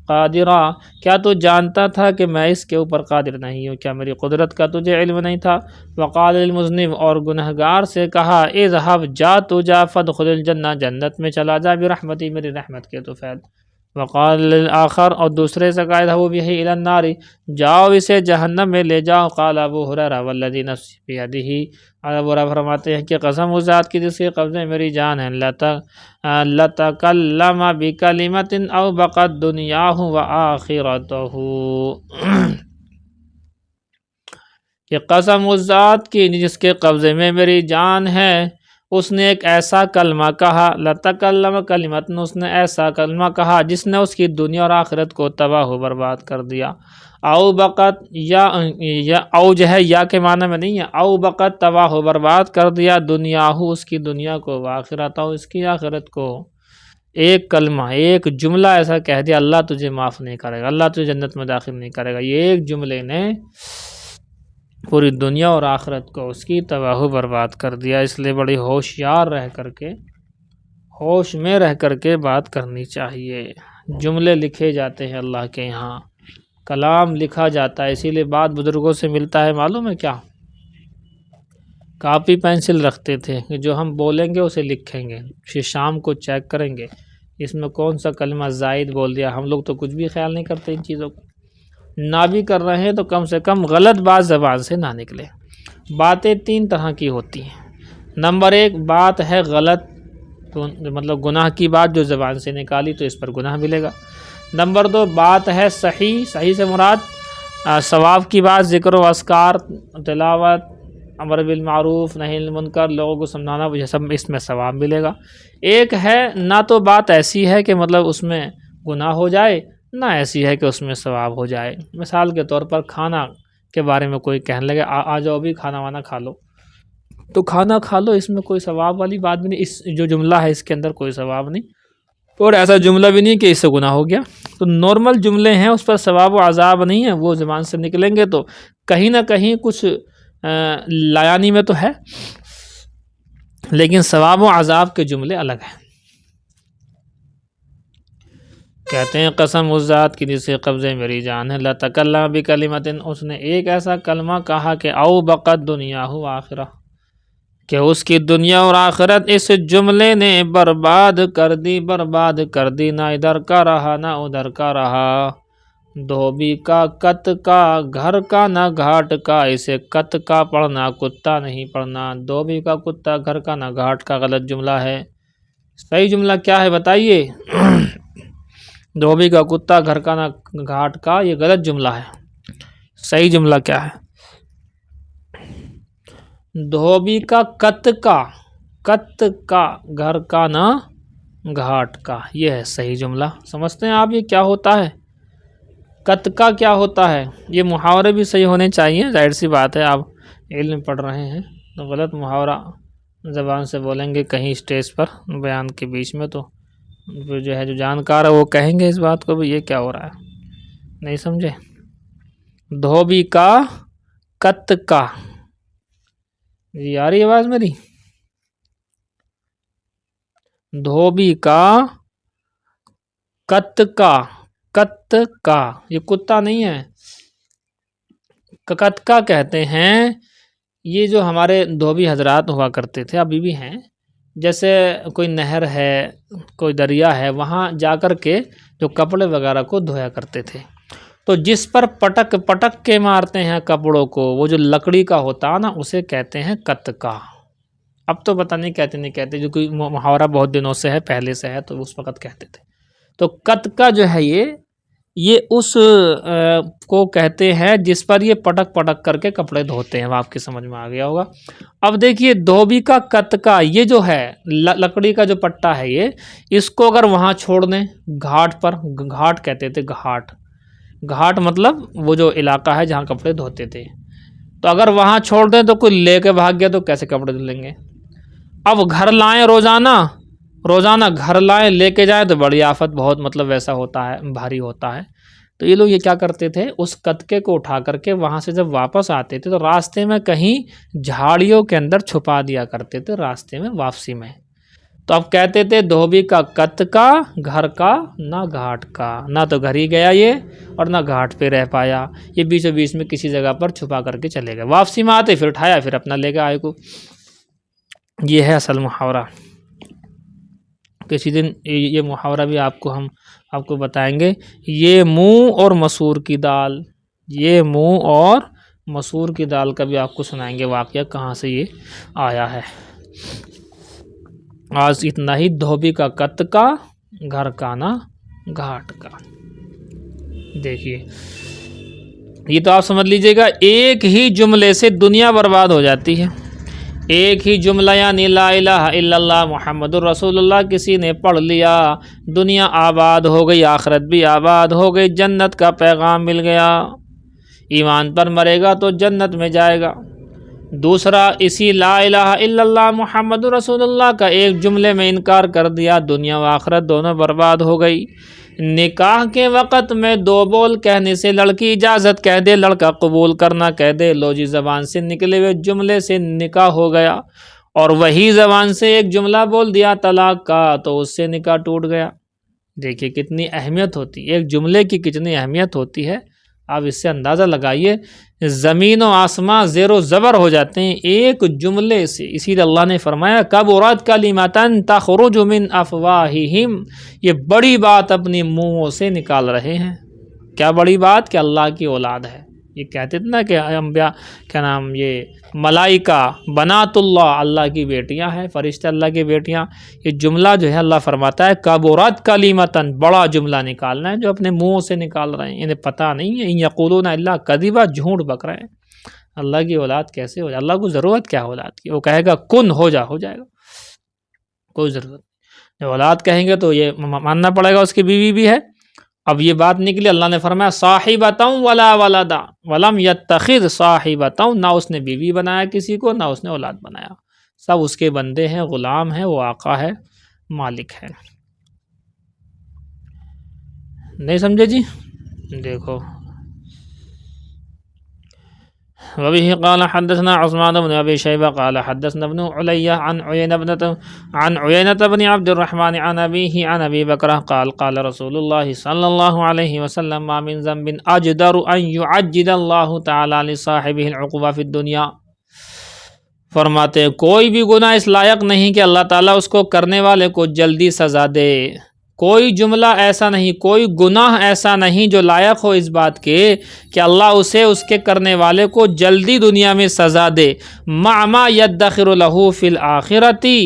قادرا، کیا تو جانتا تھا کہ میں اس کے اوپر قادر نہیں ہوں، کیا میری قدرت کا تجھے علم نہیں تھا۔ وقال للمذنب، اور گنہگار سے کہا، اذهب، جا تو جا، فادخل الجنہ، جنت میں چلا جا، برحمتی، میری رحمت کے تو فیض۔ وقال للآخر، اور دوسرے سے کہا، اذهبوا به الى النار، جاؤ اسے جہنم میں لے جاؤ۔ قال ابو ہریرہ والذی نفسی بیدہ، ابو ہریرہ فرماتے ہیں کہ قسم اس ذات کی جس کے قبضے میری جان ہے، لتکلم بکلمۃ او بقت دنیاہ وآخرتہ، کہ قسم اس ذات کی جس کے قبضے میں میری جان ہے، اس نے ایک ایسا کلمہ کہا، لتکلم کلمۃ، اس نے ایسا کلمہ کہا جس نے اس کی دنیا اور آخرت کو تباہ و برباد کر دیا۔ او بقت، یا او جو ہے یا کے معنی میں نہیں ہے، او بقت، تباہ و برباد کر دیا، دنیا ہو، اس کی دنیا کو، وآخرتہ، اس کی آخرت کو۔ ایک کلمہ، ایک جملہ ایسا کہہ دیا، اللہ تجھے معاف نہیں کرے گا، اللہ تجھے جنت میں داخل نہیں کرے گا، یہ ایک جملے نے پوری دنیا اور آخرت کو اس کی تباہ و برباد کر دیا۔ اس لیے بڑی ہوشیار رہ کر کے، ہوش میں رہ کر کے بات کرنی چاہیے۔ جملے لکھے جاتے ہیں اللہ کے یہاں، کلام لکھا جاتا ہے، اسی لیے بات بزرگوں سے ملتا ہے، معلوم ہے کیا؟ کاپی پینسل رکھتے تھے کہ جو ہم بولیں گے اسے لکھیں گے، پھر شام کو چیک کریں گے اس میں کون سا کلمہ زائد بول دیا۔ ہم لوگ تو کچھ بھی خیال نہیں کرتے ان چیزوں کو، نہ بھی کر رہے ہیں تو کم سے کم غلط بات زبان سے نہ نکلے۔ باتیں تین طرح کی ہوتی ہیں۔ نمبر ایک، بات ہے غلط، تو مطلب گناہ کی بات جو زبان سے نکالی تو اس پر گناہ ملے گا۔ نمبر 2 بات ہے صحیح، صحیح سے مراد ثواب کی بات، ذکر و اذکار، تلاوت، امر بالمعروف نہی عن المنکر، لوگوں کو سمجھانا، یہ سب اس میں ثواب ملے گا۔ ایک ہے نہ تو بات ایسی ہے کہ مطلب اس میں گناہ ہو جائے، نہ ایسی ہے کہ اس میں ثواب ہو جائے۔ مثال کے طور پر کھانا کے بارے میں کوئی کہنے لگے آ جاؤ بھی کھانا وانا کھا لو، تو کھانا کھا لو، اس میں کوئی ثواب والی بات بھی نہیں، اس جو جملہ ہے اس کے اندر کوئی ثواب نہیں، اور ایسا جملہ بھی نہیں کہ اس سے گناہ ہو گیا۔ تو نارمل جملے ہیں، اس پر ثواب و عذاب نہیں ہے، وہ زبان سے نکلیں گے تو کہیں نہ کہیں کچھ لایانی میں تو ہے، لیکن ثواب و عذاب کے جملے الگ ہیں۔ کہتے ہیں قسم اس ذات کی جس سے قبضے میری جان ہے، لَتَكَلَّمَ بِكَلِمَةٍ، اس نے ایک ایسا کلمہ کہا کہ او بقت دنیا ہو آخرہ، کہ اس کی دنیا اور آخرت اس جملے نے برباد کر دی، برباد کر دی، نہ ادھر کا رہا نہ ادھر کا رہا۔ دھوبی کا کت کا گھر کا نہ گھاٹ کا، اسے کت کا پڑھنا کتا نہیں پڑھنا، دھوبی کا کتا گھر کا نہ گھاٹ کا غلط جملہ ہے۔ صحیح جملہ کیا ہے بتائیے؟ دھوبی کا کتا گھر کا نہ گھاٹ کا، یہ غلط جملہ ہے۔ صحیح جملہ کیا ہے؟ دھوبی کا کت کا گھر کا نہ گھاٹ کا، یہ ہے صحیح جملہ۔ سمجھتے ہیں آپ یہ کیا ہوتا ہے؟ کت کا کیا ہوتا ہے؟ یہ محاورے بھی صحیح ہونے چاہیے، ظاہر سی بات ہے آپ علم پڑھ رہے ہیں تو غلط محاورہ زبان سے بولیں گے کہیں اسٹیج پر بیان کے بیچ میں، تو پھر جو ہے جو جانکار ہے وہ کہیں گے اس بات کو بھی یہ کیا ہو رہا ہے، نہیں سمجھے؟ دھوبی کا کت کا، جی آ رہی آواز میری؟ دھوبی کا کت کا، یہ کتا نہیں ہے، کت کا کہتے ہیں۔ یہ جو ہمارے دھوبی حضرات ہوا کرتے تھے، ابھی بھی ہیں، جیسے کوئی نہر ہے، کوئی دریا ہے، وہاں جا کر کے جو کپڑے وغیرہ کو دھویا کرتے تھے، تو جس پر پٹک کے مارتے ہیں کپڑوں کو، وہ جو لکڑی کا ہوتا ہے نا، اسے کہتے ہیں کت کا۔ اب تو پتہ نہیں کہتے نہیں کہتے، جو کوئی محاورہ بہت دنوں سے ہے، پہلے سے ہے، تو اس وقت کہتے تھے۔ تو کت کا جو ہے یہ اس کو کہتے ہیں جس پر یہ پٹک کر کے کپڑے دھوتے ہیں، وہ آپ کی سمجھ میں آ گیا ہوگا۔ اب دیکھیے دھوبی کا کت کا، یہ جو ہے لکڑی کا جو پٹا ہے، یہ اس کو اگر وہاں چھوڑ دیں گھاٹ پر، گھاٹ کہتے تھے، گھاٹ مطلب وہ جو علاقہ ہے جہاں کپڑے دھوتے تھے، تو اگر وہاں چھوڑ دیں تو کوئی لے کے بھاگ گیا تو کیسے کپڑے دھلیں گے؟ اب گھر لائیں روزانہ گھر لائیں، لے کے جائیں تو بڑی آفت، بہت مطلب ویسا ہوتا ہے، بھاری ہوتا ہے۔ تو یہ لوگ یہ کیا کرتے تھے، اس کتکے کو اٹھا کر کے وہاں سے جب واپس آتے تھے تو راستے میں کہیں جھاڑیوں کے اندر چھپا دیا کرتے تھے، راستے میں واپسی میں۔ تو اب کہتے تھے دھوبی کا کت کا گھر کا نہ گھاٹ کا، نہ تو گھر ہی گیا یہ اور نہ گھاٹ پہ رہ پایا، یہ بیچوں بیچ میں کسی جگہ پر چھپا کر کے چلے گئے، واپسی میں آتے پھر اٹھایا، پھر اپنا لے کے آئے کو۔ یہ ہے اصل محاورہ۔ کسی دن یہ محاورہ بھی آپ کو بتائیں گے۔ یہ منہ اور مسور کی دال، یہ منہ اور مسور کی دال کا بھی آپ کو سنائیں گے واقعہ، کہاں سے یہ آیا ہے۔ آج اتنا ہی، دھوبی کا کت کا گھر کا نہ گھاٹ کا۔ دیکھیے یہ تو آپ سمجھ لیجئے گا، ایک ہی جملے سے دنیا برباد ہو جاتی ہے۔ ایک ہی جملہ یعنی لا الہ الا اللہ محمد الرسول اللہ کسی نے پڑھ لیا، دنیا آباد ہو گئی، آخرت بھی آباد ہو گئی، جنت کا پیغام مل گیا، ایمان پر مرے گا تو جنت میں جائے گا۔ دوسرا، اسی لا الہ الا اللہ محمد رسول اللہ کا ایک جملے میں انکار کر دیا، دنیا و آخرت دونوں برباد ہو گئی۔ نکاح کے وقت میں دو بول کہنے سے لڑکی اجازت کہہ دے، لڑکا قبول کرنا کہہ دے، لو جی زبان سے نکلے ہوئے جملے سے نکاح ہو گیا، اور وہی زبان سے ایک جملہ بول دیا طلاق کا تو اس سے نکاح ٹوٹ گیا۔ دیکھیے کتنی اہمیت ہوتی ہے، ایک جملے کی کتنی اہمیت ہوتی ہے، آپ اس سے اندازہ لگائیے، زمین و آسمان زیر و زبر ہو جاتے ہیں ایک جملے سے۔ اسی لیے اللہ نے فرمایا کبرت کلمۃ تخرج من افواہہم، یہ بڑی بات اپنی منہوں سے نکال رہے ہیں۔ کیا بڑی بات؟ کہ اللہ کی اولاد ہے، یہ کہتے تھے نا کہ انبیاء کیا نام یہ ملائکہ بنات اللہ، اللہ کی بیٹیاں ہیں، فرشتے اللہ کی بیٹیاں. یہ جملہ جو ہے اللہ فرماتا ہے کبرت کلمۃ، بڑا جملہ نکالنا ہے جو اپنے منہ سے نکال رہے ہیں، انہیں پتہ نہیں ہے. ان یقولون الا کذبا، جھوٹ بک رہے ہیں. اللہ کی اولاد کیسے ہو جائے؟ اللہ کو ضرورت کیا ہے اولاد کی؟ وہ کہے گا کن ہو جائے گا، کوئی ضرورت نہیں. جب اولاد کہیں گے تو یہ ماننا پڑے گا اس کی بیوی بھی ہے. اب یہ بات نکلی، اللہ نے فرمایا صاحبۃ ولا ولدا ولم یتخذ صاحبۃ، نہ اس نے بیوی بنایا کسی کو، نہ اس نے اولاد بنایا. سب اس کے بندے ہیں، غلام ہیں، وہ آقا ہے، مالک ہے. نہیں سمجھے جی؟ دیکھو وبه قال حدثنا عثمان بن ابي شيبه قال حدثنا ابن علي عن عيينة بن عبد الرحمن عن ابيه عن ابي بكر قال قال رسول الله صلى الله عليه وسلم ما من ذنب اجدر ان يعجل الله تعالى لصاحبه العقوبة في الدنيا. فرماتے ہیں کوئی بھی گناہ اس لائق نہیں کہ اللہ تعالیٰ اس کو کرنے والے کو جلدی سزا دے. کوئی جملہ ایسا نہیں، کوئی گناہ ایسا نہیں جو لائق ہو اس بات کے کہ اللہ اسے اس کے کرنے والے کو جلدی دنیا میں سزا دے. مع ما یدخر له فی الآخرتی،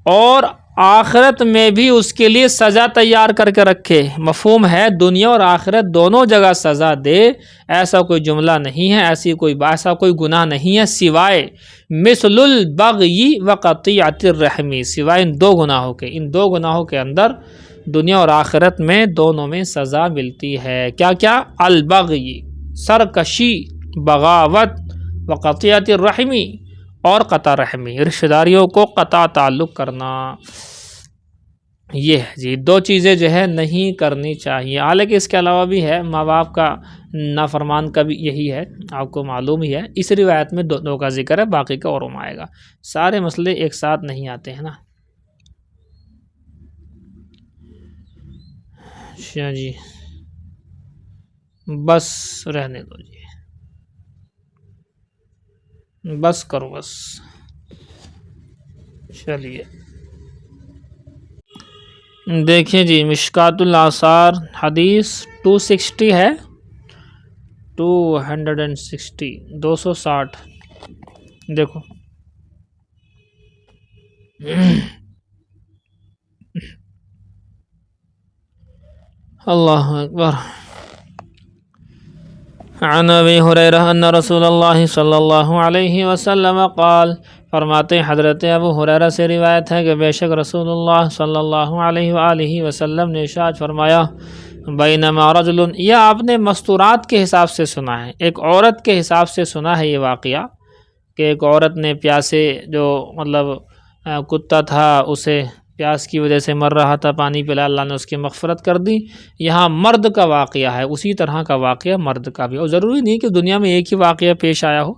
اور آخرت میں بھی اس کے لیے سزا تیار کر کے رکھے. مفہوم ہے دنیا اور آخرت دونوں جگہ سزا دے. ایسا کوئی جملہ نہیں ہے، ایسا کوئی گناہ نہیں ہے سوائے مثل البغی و قطیعۃ الرحم، سوائے ان دو گناہوں کے. ان دو گناہوں کے اندر دنیا اور آخرت میں دونوں میں سزا ملتی ہے. کیا کیا؟ البغی سرکشی، بغاوت، و قطیعۃ الرحم اور قطع رحمی، رشتہ داریوں کو قطع تعلق کرنا. یہ ہے جی دو چیزیں جو ہے نہیں کرنی چاہیے. حالانکہ اس کے علاوہ بھی ہے، ماں باپ کا نافرمان کا بھی یہی ہے، آپ کو معلوم ہی ہے. اس روایت میں دو کا ذکر ہے، باقی کا اور آئے گا. سارے مسئلے ایک ساتھ نہیں آتے ہیں نا. اچھا جی بس رہنے دو جی، بس کرو بس. چلیے دیکھیں جی مشکات الآثار حدیث 260 ہے، 260 260. دیکھو اللہ اکبر. عن ابی ہریرہ ان رسول اللہ صلی اللہ علیہ وسلم قال، فرماتے ہیں حضرت ابو ہریرہ سے روایت ہے کہ بے شک رسول اللہ صلی اللہ علیہ وآلہ وسلم نے ارشاد فرمایا بینما رجل، یہ آپ نے مستورات کے حساب سے سنا ہے، ایک عورت کے حساب سے سنا ہے یہ واقعہ کہ ایک عورت نے پیاسے جو مطلب کتا تھا اسے پیاس کی وجہ سے مر رہا تھا، پانی پلا، اللہ نے اس کی مغفرت کر دی. یہاں مرد کا واقعہ ہے، اسی طرح کا واقعہ مرد کا بھی. اور ضروری نہیں کہ دنیا میں ایک ہی واقعہ پیش آیا ہو،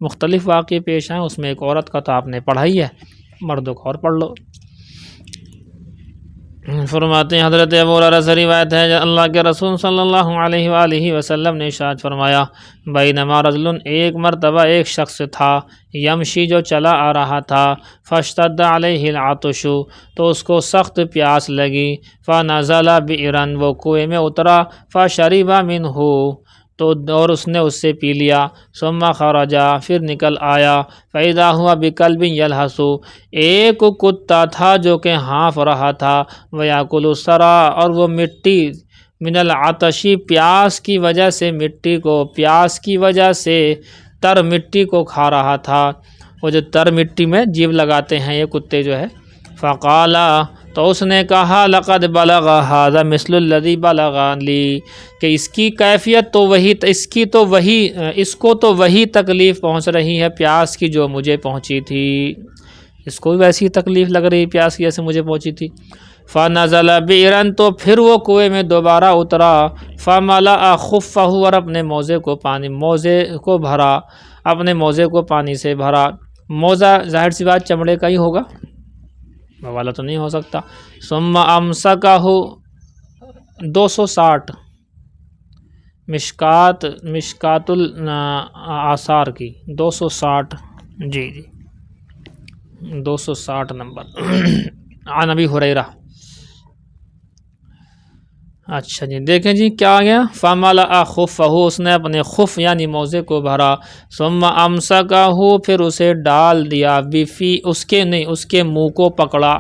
مختلف واقعے پیش آئیں. اس میں ایک عورت کا تو آپ نے پڑھا ہی ہے، مردوں کو اور پڑھ لو. فرماتے ہیں حضرت ابو ہریرہ سے روایت ہے اللہ کے رسول صلی اللہ علیہ وآلہ وسلم نے ارشاد فرمایا بینما رجل، ایک مرتبہ ایک شخص تھا، یمشی جو چلا آ رہا تھا، فاشتد علیہ العطش، تو اس کو سخت پیاس لگی، فنزل بئرا، وہ کنویں میں اترا، فشرب منہ، تو اور اس نے اس سے پی لیا، ثم خرجا، پھر نکل آیا، فاذا ہوا بکلب یلہث، ایک کتا تھا جو کہ ہانف رہا تھا، ویاکل الثری، اور وہ مٹی، من العطشی، پیاس کی وجہ سے مٹی کو، پیاس کی وجہ سے تر مٹی کو کھا رہا تھا. وہ جو تر مٹی میں جیب لگاتے ہیں یہ کتے جو ہے. فقال، تو اس نے کہا لقد بلغ ھذا مثل الذی بلغ لی، کہ اس کی کیفیت تو وہی، اس کو تو وہی تکلیف پہنچ رہی ہے پیاس کی جو مجھے پہنچی تھی. اس کو ویسی تکلیف لگ رہی پیاس کی جیسے مجھے پہنچی تھی. فنزل بئرا، تو پھر وہ کنویں میں دوبارہ اترا، فملأ خفہ، اور اپنے موزے کو بھرا، اپنے موزے کو پانی سے بھرا. موزہ ظاہر سی بات چمڑے کا ہی ہوگا، والا تو نہیں ہو سکتا. ثم امسکہ، 260 مشکات الآثار کی 260 جی 260 نمبر. عن ابی ہریرہ، اچھا جی دیکھیں جی کیا آ گیا، فَمَلَأَ خُفَّهُ، اس نے اپنے خف یعنی موزے کو بھرا، ثُمَّ أَمْسَكَهُ، پھر اسے ڈال دیا، بِفِي، اس کے نہیں، اس کے منہ کو پکڑا،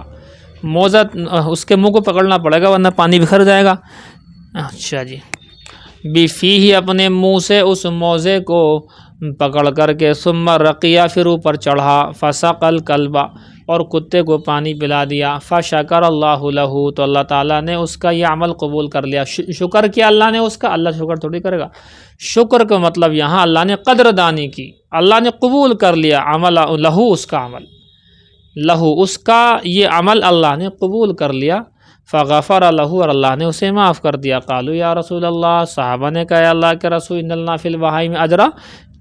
موزہ اس کے منہ کو پکڑنا پڑے گا ورنہ پانی بکھر جائے گا۔ اچھا جی، بِفِيهِ، اپنے منہ سے اس موزے کو پکڑ کر کے، ثُمَّ رَقِيَ، پھر اوپر چڑھا، فَسَقَى الْكَلْبَ، اور کتے کو پانی پلا دیا، فَشَكَرَ اللَّهُ لَهُ، تو اللہ تعالیٰ نے اس کا یہ عمل قبول کر لیا۔ شکر کیا اللہ نے اس کا، اللہ شکر تھوڑی کرے گا، شکر کا مطلب یہاں اللہ نے قدر دانی کی، اللہ نے قبول کر لیا عمل لہو، اس کا عمل لہو، اس کا یہ عمل اللہ نے قبول کر لیا، فغفر لہو، اور اللہ نے اسے معاف کر دیا۔ قالوا یا رسول اللہ، صحابہ نے کہا اللہ کے رسول، ان لنا فی البہائم اجرا،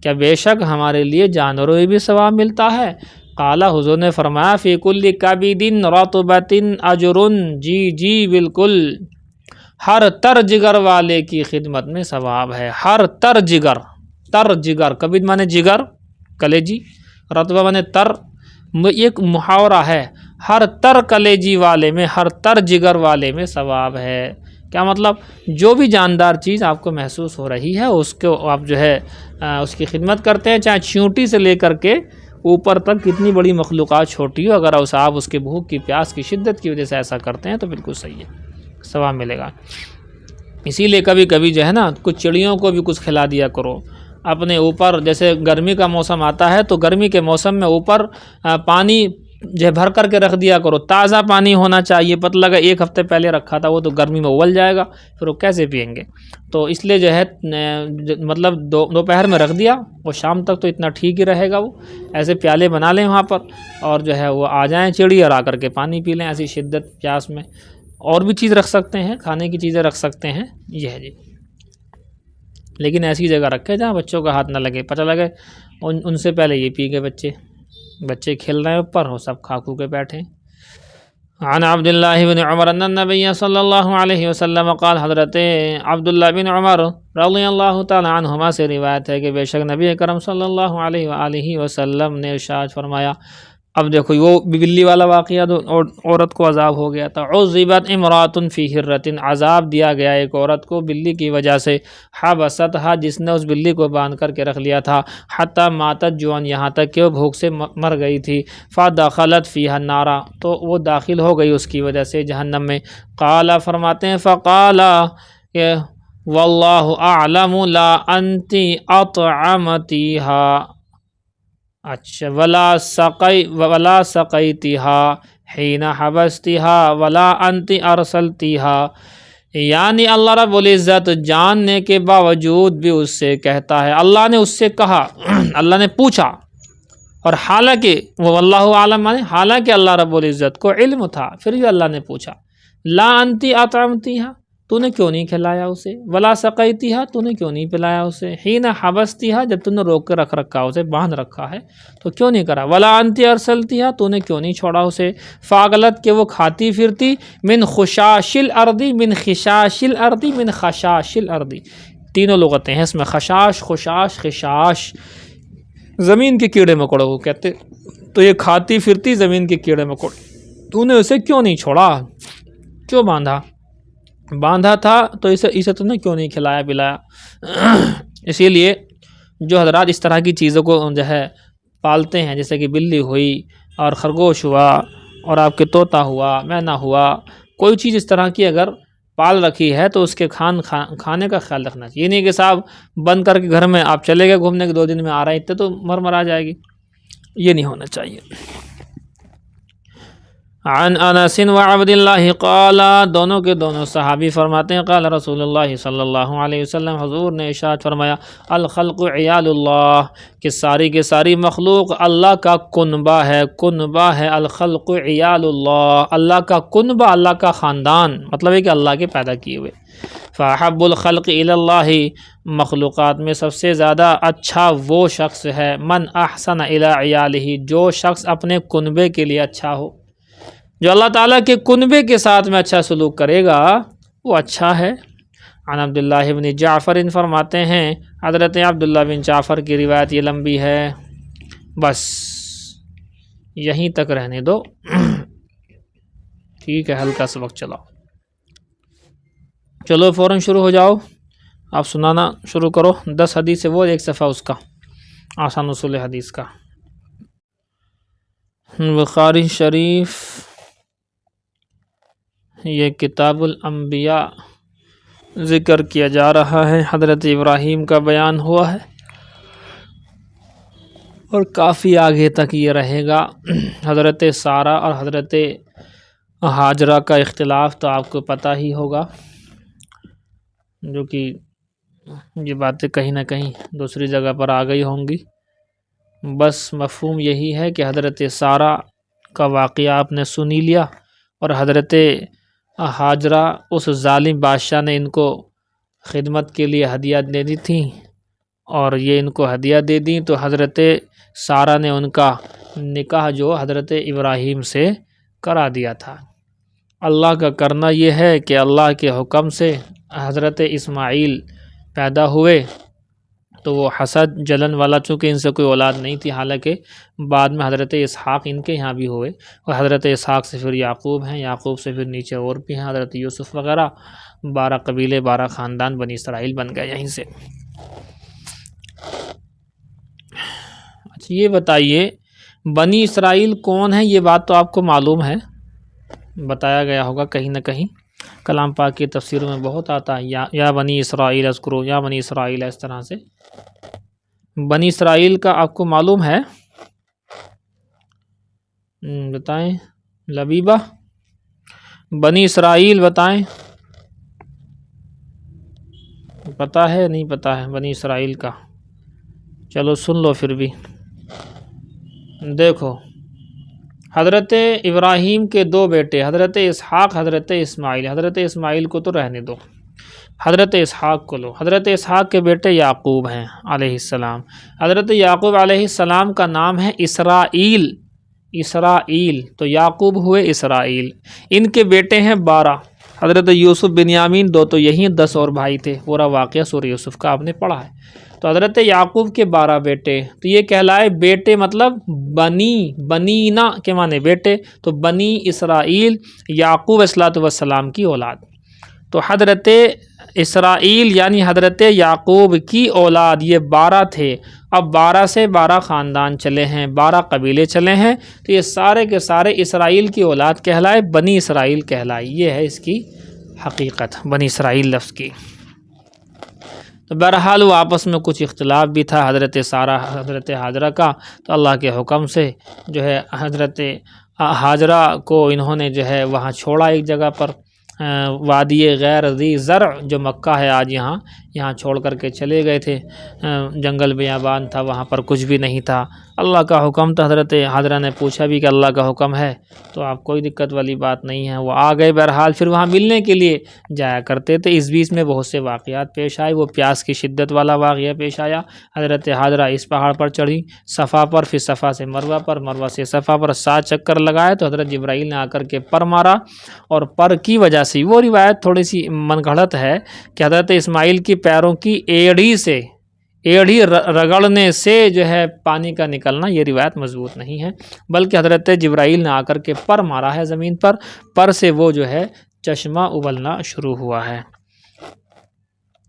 کیا بے شک ہمارے لیے جانوروں میں بھی ثواب ملتا ہے؟ قال، حضور نے فرمایا فی کل کبد رطبۃ اجر، جی جی بالکل، ہر تر جگر والے کی خدمت میں ثواب ہے، ہر تر جگر، تر جگر، کبد مانے جگر کلیجی، رطبہ مانے تر، ایک محاورہ ہے، ہر تر کلیجی والے میں، ہر تر جگر والے میں ثواب ہے۔ کیا مطلب، جو بھی جاندار چیز آپ کو محسوس ہو رہی ہے اس کو آپ جو ہے اس کی خدمت کرتے ہیں، چاہے چیونٹی سے لے کر کے اوپر تک کتنی بڑی مخلوقات چھوٹی ہو، اگر آپ اس کے بھوک کی پیاس کی شدت کی وجہ سے ایسا کرتے ہیں تو بالکل صحیح ہے، ثواب ملے گا۔ اسی لیے کبھی کبھی جو ہے نا کچھ چڑیوں کو بھی کچھ کھلا دیا کرو اپنے اوپر، جیسے گرمی کا موسم آتا ہے تو گرمی کے موسم میں اوپر پانی جو ہے بھر کر کے رکھ دیا کرو، تازہ پانی ہونا چاہیے، پتہ لگا ایک ہفتے پہلے رکھا تھا وہ تو گرمی میں اول جائے گا، پھر وہ کیسے پئیں گے؟ تو اس لیے جو ہے مطلب دوپہر میں رکھ دیا، وہ شام تک تو اتنا ٹھیک ہی رہے گا، وہ ایسے پیالے بنا لیں وہاں پر، اور جو ہے وہ آ جائیں چڑی اور آ کر کے پانی پی لیں ایسی شدت پیاس میں۔ اور بھی چیز رکھ سکتے ہیں، کھانے کی چیزیں رکھ سکتے ہیں، یہ ہے جی، لیکن ایسی جگہ رکھے جہاں بچوں کا ہاتھ نہ لگے، پتہ لگے ان سے پہلے یہ پی گئے بچے کھیل رہے ہیں اوپر، وہ سب کھا کھو کے بیٹھے۔ عن عبداللہ بن عمر ان النبی صلی اللہ علیہ وسلم قال، حضرت عبداللہ بن عمر رضی اللہ تعالی عنہما سے روایت ہے کہ بے شک نبی کرم صلی اللہ علیہ وآلہ وسلم نے ارشاد فرمایا، اب دیکھو وہ بلی والا واقعہ، تو عورت کو عذاب ہو گیا تھا، عذبت امرأۃ فی حرۃ، عذاب دیا گیا ایک عورت کو بلی کی وجہ سے، حبستھا، جس نے اس بلی کو باندھ کر کے رکھ لیا تھا، حتی ماتت جوعا، یہاں تک کہ وہ بھوک سے مر گئی تھی، فدخلت فیہا النار، تو وہ داخل ہو گئی اس کی وجہ سے جہنم میں۔ قال، فرماتے ہیں فقال واللہ اعلم لا انت اطعمتیہا، اچھا، ولا سقیتها حین حبستها ولا انت ارسلتها، یعنی اللہ رب العزت جاننے کے باوجود بھی اس سے کہتا ہے، اللہ نے اس سے کہا اللہ نے پوچھا، اور حالانکہ وہ واللہ عالم مانے حالانکہ اللہ رب العزت کو علم تھا، پھر بھی اللہ نے پوچھا، لا انت اطعمتها، تو نے کیوں نہیں کھلایا اسے، ولا سقیتها، تو نے کیوں نہیں پلایا اسے، حین حبستها، جب تو نے روک کے رکھ رکھا اسے، باندھ رکھا ہے تو کیوں نہیں کرا، ولا انت ارسلتها، تو نے کیوں نہیں چھوڑا اسے، فاغلت، کہ وہ کھاتی پھرتی، من خشاش الارض، من خشاش الارض، من خشاش الارض، تینوں لغتیں ہیں اس میں، خشاش، خشاش، خشاش، زمین کے کیڑے مکوڑے کو کہتے، تو یہ کھاتی پھرتی زمین کے کیڑے مکوڑے، تو نے اسے کیوں نہیں چھوڑا، کیوں باندھا تھا تو اسے تو نے کیوں نہیں کھلایا پلایا۔ اسی لیے جو حضرات اس طرح کی چیزوں کو جو ہے پالتے ہیں، جیسے کہ بلی ہوئی اور خرگوش ہوا اور آپ کے طوطا ہوا، مینا ہوا، کوئی چیز اس طرح کی اگر پال رکھی ہے تو اس کے کھانے کا خیال رکھنا چاہیے، یہ نہیں کہ صاحب بند کر کے گھر میں آپ چلے گئے گھومنے کے 2 دن میں آ رہے ہیں اتنے تو مر آ جائے گی، یہ نہیں ہونا چاہیے۔ عن انس و عبد اللہ قال، دونوں کے دونوں صحابی فرماتے ہیں، قال رسول اللہ صلی اللہ علیہ وسلم، حضور نے ارشاد فرمایا، الخلق عیال اللہ، کہ ساری کے ساری مخلوق اللہ کا کنبہ ہے، الخلق عیال اللہ، اللہ کا کنبہ، اللہ کا خاندان، مطلب ہے کہ اللہ کے پیدا کیے ہوئے۔ فاحب الخلق الی اللہ، مخلوقات میں سب سے زیادہ اچھا وہ شخص ہے، من احسن الی عیالہ، جو شخص اپنے کنبے کے لیے اچھا ہو، جو اللہ تعالیٰ کے کنبے کے ساتھ میں اچھا سلوک کرے گا وہ اچھا ہے۔ عن عبداللہ بن جعفر فرماتے ہیں، حضرت عبداللہ بن جعفر کی روایت یہ لمبی ہے، بس یہیں تک رہنے دو، ٹھیک ہے، ہلکا سا وقت چلاؤ۔ چلو فوراً شروع ہو جاؤ، آپ سنانا شروع کرو۔ 10 حدیث ہے وہ، ایک صفحہ اس کا آسان اصول حدیث کا۔ بخاری شریف یہ کتاب الانبیاء ذکر کیا جا رہا ہے، حضرت ابراہیم کا بیان ہوا ہے اور کافی آگے تک یہ رہے گا۔ حضرت سارہ اور حضرت ہاجرہ کا اختلاف تو آپ کو پتہ ہی ہوگا، جو کہ یہ باتیں کہیں نہ کہیں دوسری جگہ پر آ گئی ہوں گی۔ بس مفہوم یہی ہے کہ حضرت سارہ کا واقعہ آپ نے سنی لیا، اور حضرت ہاجرہ اس ظالم بادشاہ نے ان کو خدمت کے لیے ہدیہ دے دی تھیں، اور یہ ان کو ہدیہ دے دیں، تو حضرت سارہ نے ان کا نکاح جو حضرت ابراہیم سے کرا دیا تھا۔ اللہ کا کرنا یہ ہے کہ اللہ کے حکم سے حضرت اسماعیل پیدا ہوئے، تو وہ حسد جلن والا، چونکہ ان سے کوئی اولاد نہیں تھی، حالانکہ بعد میں حضرت اسحاق ان کے یہاں بھی ہوئے، اور حضرت اسحاق سے پھر یعقوب ہیں، یعقوب سے پھر نیچے اور بھی ہیں، حضرت یوسف وغیرہ، 12 قبیلے 12 خاندان بنی اسرائیل بن گئے یہیں سے۔ اچھا یہ بتائیے بنی اسرائیل کون ہے؟ یہ بات تو آپ کو معلوم ہے، بتایا گیا ہوگا کہیں نہ کہیں، کلام پاک کی تفسیروں میں بہت آتا ہے، یا بنی اسرائیل اذکروا، یا بنی اسرائیل، اس طرح سے۔ بنی اسرائیل کا آپ کو معلوم ہے؟ بتائیں لبیبہ، بنی اسرائیل بتائیں، پتہ ہے نہیں پتہ ہے بنی اسرائیل کا؟ چلو سن لو پھر بھی۔ دیکھو حضرت ابراہیم کے 2 بیٹے، حضرت اسحاق، حضرت اسماعیل۔ حضرت اسماعیل کو تو رہنے دو، حضرت اسحاق کو لو۔ حضرت اسحاق کے بیٹے یعقوب ہیں علیہ السلام۔ حضرت یعقوب علیہ السلام کا نام ہے اسرائیل، اسرائیل، تو یعقوب ہوئے اسرائیل۔ ان کے بیٹے ہیں 12، حضرت یوسف بنیامین 2، تو یہی 10 اور بھائی تھے، پورا واقعہ سورہ یوسف کا آپ نے پڑھا ہے۔ تو حضرت یعقوب کے 12 بیٹے، تو یہ کہلائے بیٹے مطلب بنی، بنینا کے معنی بیٹے، تو بنی اسرائیل یعقوب علیہ السلام کی اولاد۔ تو حضرت اسرائیل یعنی حضرت یعقوب کی اولاد یہ 12 تھے۔ اب 12 سے 12 خاندان چلے ہیں، 12 قبیلے چلے ہیں، تو یہ سارے کے سارے اسرائیل کی اولاد کہلائے، بنی اسرائیل کہلائے۔ یہ ہے اس کی حقیقت بنی اسرائیل لفظ کی۔ تو بہرحال وہ آپس میں کچھ اختلاف بھی تھا حضرت سارہ حضرت ہاجرہ کا، تو اللہ کے حکم سے جو ہے حضرت ہاجرہ کو انہوں نے جو ہے وہاں چھوڑا ایک جگہ پر، وادی غیر ذی زرع جو مکہ ہے آج، یہاں چھوڑ کر کے چلے گئے تھے۔ جنگل بیابان تھا، وہاں پر کچھ بھی نہیں تھا، اللہ کا حکم تھا۔ حضرت ہاجرہ نے پوچھا بھی کہ اللہ کا حکم ہے تو آپ کوئی دقت والی بات نہیں ہے، وہ آ گئے۔ بہرحال پھر وہاں ملنے کے لیے جایا کرتے تھے۔ اس بیچ میں بہت سے واقعات پیش آئے، وہ پیاس کی شدت والا واقعہ پیش آیا۔ حضرت ہاجرہ اس پہاڑ پر چڑھی صفا پر، پھر صفا سے مروہ پر، مروہ سے صفا پر 7 چکر لگائے، تو حضرت جبرائیل نے آ کر کے پر مارا، اور پر کی وجہ سے، وہ روایت تھوڑی سی من گھڑت ہے کہ حضرت اسماعیل کی پیروں کی ایڑھی رگڑنے سے جو ہے پانی کا نکلنا، یہ روایت مضبوط نہیں ہے، بلکہ حضرت جبرائیل نے آ کر کے پر مارا ہے زمین پر، پر سے وہ جو ہے چشمہ ابلنا شروع ہوا ہے۔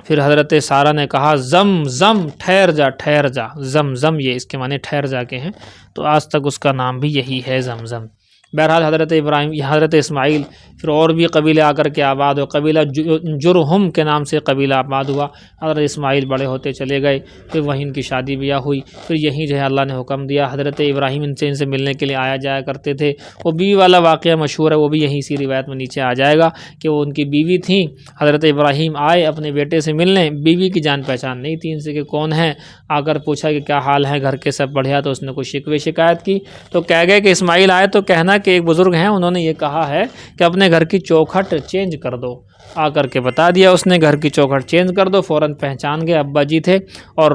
پھر حضرت سارہ نے کہا زم زم، ٹھہر جا ٹھہر جا، زم زم یہ اس کے معنی ٹھہر جا کے ہیں، تو آج تک اس کا نام بھی یہی ہے، زم زم۔ بہرحال حضرت ابراہیم، حضرت اسماعیل، پھر اور بھی قبیلے آ کر کے آباد ہوئے، قبیلہ جرہم کے نام سے قبیلہ آباد ہوا۔ حضرت اسماعیل بڑے ہوتے چلے گئے، پھر وہیں ان کی شادی بیاہ ہوئی، پھر یہیں جو ہے اللہ نے حکم دیا۔ حضرت ابراہیم ان سے ملنے کے لیے آیا جایا کرتے تھے۔ وہ بیوی والا واقعہ مشہور ہے، وہ بھی یہیں اسی روایت میں نیچے آ جائے گا کہ وہ ان کی بیوی تھیں۔ حضرت ابراہیم آئے اپنے بیٹے سے ملنے، بیوی کی جان پہچان نہیں تھی ان سے کہ کون ہے، آ کر پوچھا کہ کیا حال ہے، گھر کے سب بڑھیا؟ تو اس نے کوئی شکوے شکایت کی، تو کہہ گئے کہ اسماعیل آئے تو کہنا کہ ایک بزرگ ہیں، انہوں نے یہ کہا ہے کہ اپنے گھر کی چوکھٹ چینج کر دو۔ آ کر کے بتا دیا اس نے، گھر کی چوکھٹ چینج کر دو۔ فوراً پہچان گئے، ابا جی تھے، اور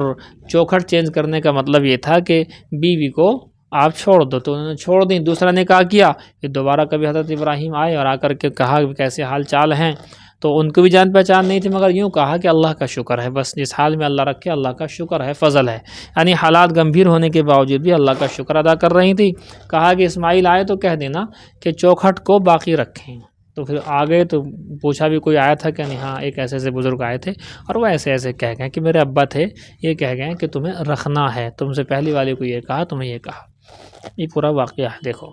چوکھٹ چینج کرنے کا مطلب یہ تھا کہ بیوی کو آپ چھوڑ دو، تو انہوں نے چھوڑ دیں۔ دوسرا نے کہا کیا کہ دوبارہ کبھی حضرت ابراہیم آئے اور آ کر کے کہا کہ کیسے حال چال ہیں، تو ان کو بھی جان پہچان نہیں تھی، مگر یوں کہا کہ اللہ کا شکر ہے، بس جس حال میں اللہ رکھے اللہ کا شکر ہے، فضل ہے، یعنی حالات گمبھیر ہونے کے باوجود بھی اللہ کا شکر ادا کر رہی تھی۔ کہا کہ اسماعیل آئے تو کہہ دینا کہ چوکھٹ کو باقی رکھیں، تو پھر آگے تو پوچھا بھی کوئی آیا تھا کہ نہیں؟ ہاں ایک ایسے ایسے بزرگ آئے تھے اور وہ ایسے ایسے کہہ گئے کہ میرے ابا تھے، یہ کہہ گئے کہ تمہیں رکھنا ہے، تم سے پہلی والی کو یہ کہا، تمہیں یہ کہا۔ یہ پورا واقعہ ہے، دیکھو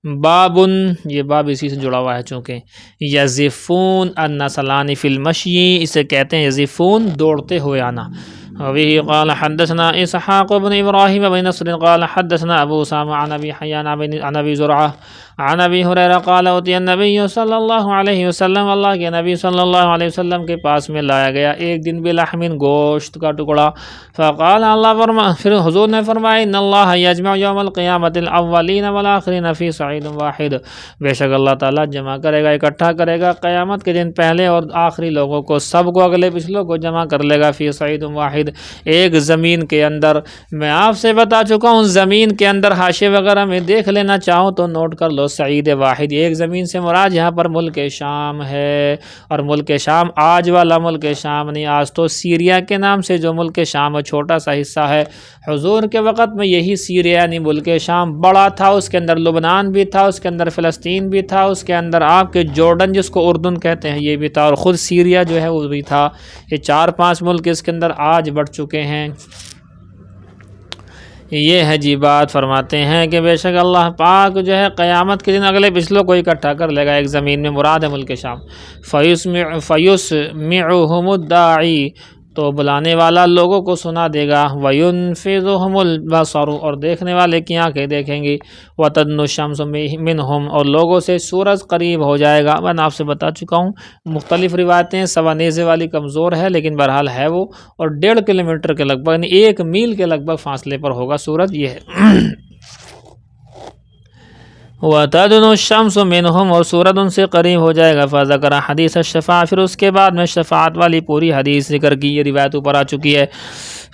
بابن، یہ باب اسی سے جڑا ہوا ہے چونکہ یزفون النسلان فی المشی، اسے کہتے ہیں یزفون، دوڑتے ہوئے آنا۔ وبه قال حدثنا اسحاق بن ابراہیم بن نصر قال حدثنا ابو اسامہ عن ابی حیان عن ابی زرعہ عن ابی ہریرہ قال اتي النبی صلی اللہ علیہ وسلم، اللہ کے نبی صلی اللہ علیہ وسلم کے پاس میں لایا گیا ایک دن بلحم، گوشت کا ٹکڑا۔ فقال، اللہ پھر حضور نے فرمایا، ان اللہ یجمع یوم القیامت الاولین والآخرین فی صعید واحد، بے شک اللہ تعالیٰ جمع کرے گا، اکٹھا کرے گا قیامت کے دن پہلے اور آخری لوگوں کو، سب کو، اگلے پچھلوں کو جمع کر لے گا، فی صعید واحد، ایک زمین کے اندر۔ میں آپ سے بتا چکا ہوں، زمین کے اندر حاشیے وغیرہ میں دیکھ لینا چاہوں تو نوٹ کر لو، سعید واحد ایک زمین سے مراد یہاں پر ملک شام ہے، اور ملک شام آج والا ملک شام نہیں، آج تو سیریا کے نام سے جو ملک شام چھوٹا سا حصہ ہے، حضور کے وقت میں یہی سیریا یعنی ملک شام بڑا تھا، اس کے اندر لبنان بھی تھا، اس کے اندر فلسطین بھی تھا، اس کے اندر آپ کے جورڈن جس کو اردن کہتے ہیں یہ بھی تھا، اور خود سیریا جو ہے وہ بھی تھا۔ یہ 4-5 ملک اس کے اندر آج بڑھ چکے ہیں۔ یہ ہے جی بات، فرماتے ہیں کہ بے شک اللہ پاک جو ہے قیامت کے دن اگلے پچھلوں کو اکٹھا کر لے گا ایک زمین میں، مراد ہے ملک شام۔ فیسمعہم الداعی، تو بلانے والا لوگوں کو سنا دے گا، وینفذہم البصر، اور دیکھنے والے کی آنکھیں دیکھیں گی، وتدنو الشمس منہم، اور لوگوں سے سورج قریب ہو جائے گا۔ میں آپ سے بتا چکا ہوں مختلف روایتیں، سوا نیزے والی کمزور ہے لیکن بہرحال ہے وہ، اور 1.5 کلومیٹر کے لگ بھگ یعنی 1 میل کے لگ بھگ فاصلے پر ہوگا سورج، یہ ہے۔ وَتَدْنُو الشَّمْسُ مِنْهُمْ، اور سورج ان سے قریب ہو جائے گا۔ فَذَكَرَ حدیث الشفاعہ، پھر اس کے بعد میں شفاعت والی پوری حدیث ذکر کی، یہ روایت اوپر آ چکی ہے۔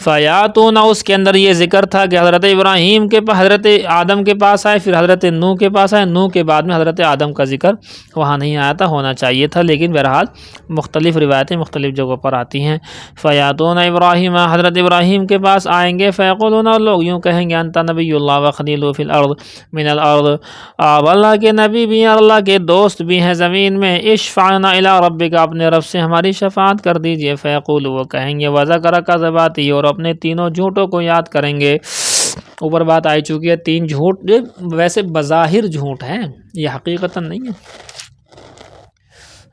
فَيَاتُونَ، اس کے اندر یہ ذکر تھا کہ حضرت ابراہیم کے پاس، حضرت آدم کے پاس آئے، پھر حضرت نوح کے پاس آئے، نوح کے بعد میں حضرت آدم کا ذکر وہاں نہیں آیا تھا، ہونا چاہیے تھا، لیکن بہرحال مختلف روایتیں مختلف جگہوں پر آتی ہیں۔ فَيَاتُونَ ابراہیم، حضرت ابراہیم کے پاس آئیں گے، فَيَقُولُونَ، اور لوگ یوں کہیں گے، أَنْتَ نَبِيُّ اللَّهِ وَخَلِيلُهُ فِي الْأَرْضِ مِنَ الْأَرْضِ، آپ اللہ کے نبی بھی ہیں، اللہ کے دوست بھی ہیں زمین میں، اشفعنا الی ربک، اپنے رب سے ہماری شفاعت کر دیجئے۔ فیقول، وہ کہیں گے، وذکر کذباتی، اور اپنے تینوں جھوٹوں کو یاد کریں گے۔ اوپر بات آئی چکی ہے، 3 جھوٹ ویسے بظاہر جھوٹ ہیں، یہ حقیقتاً نہیں ہے۔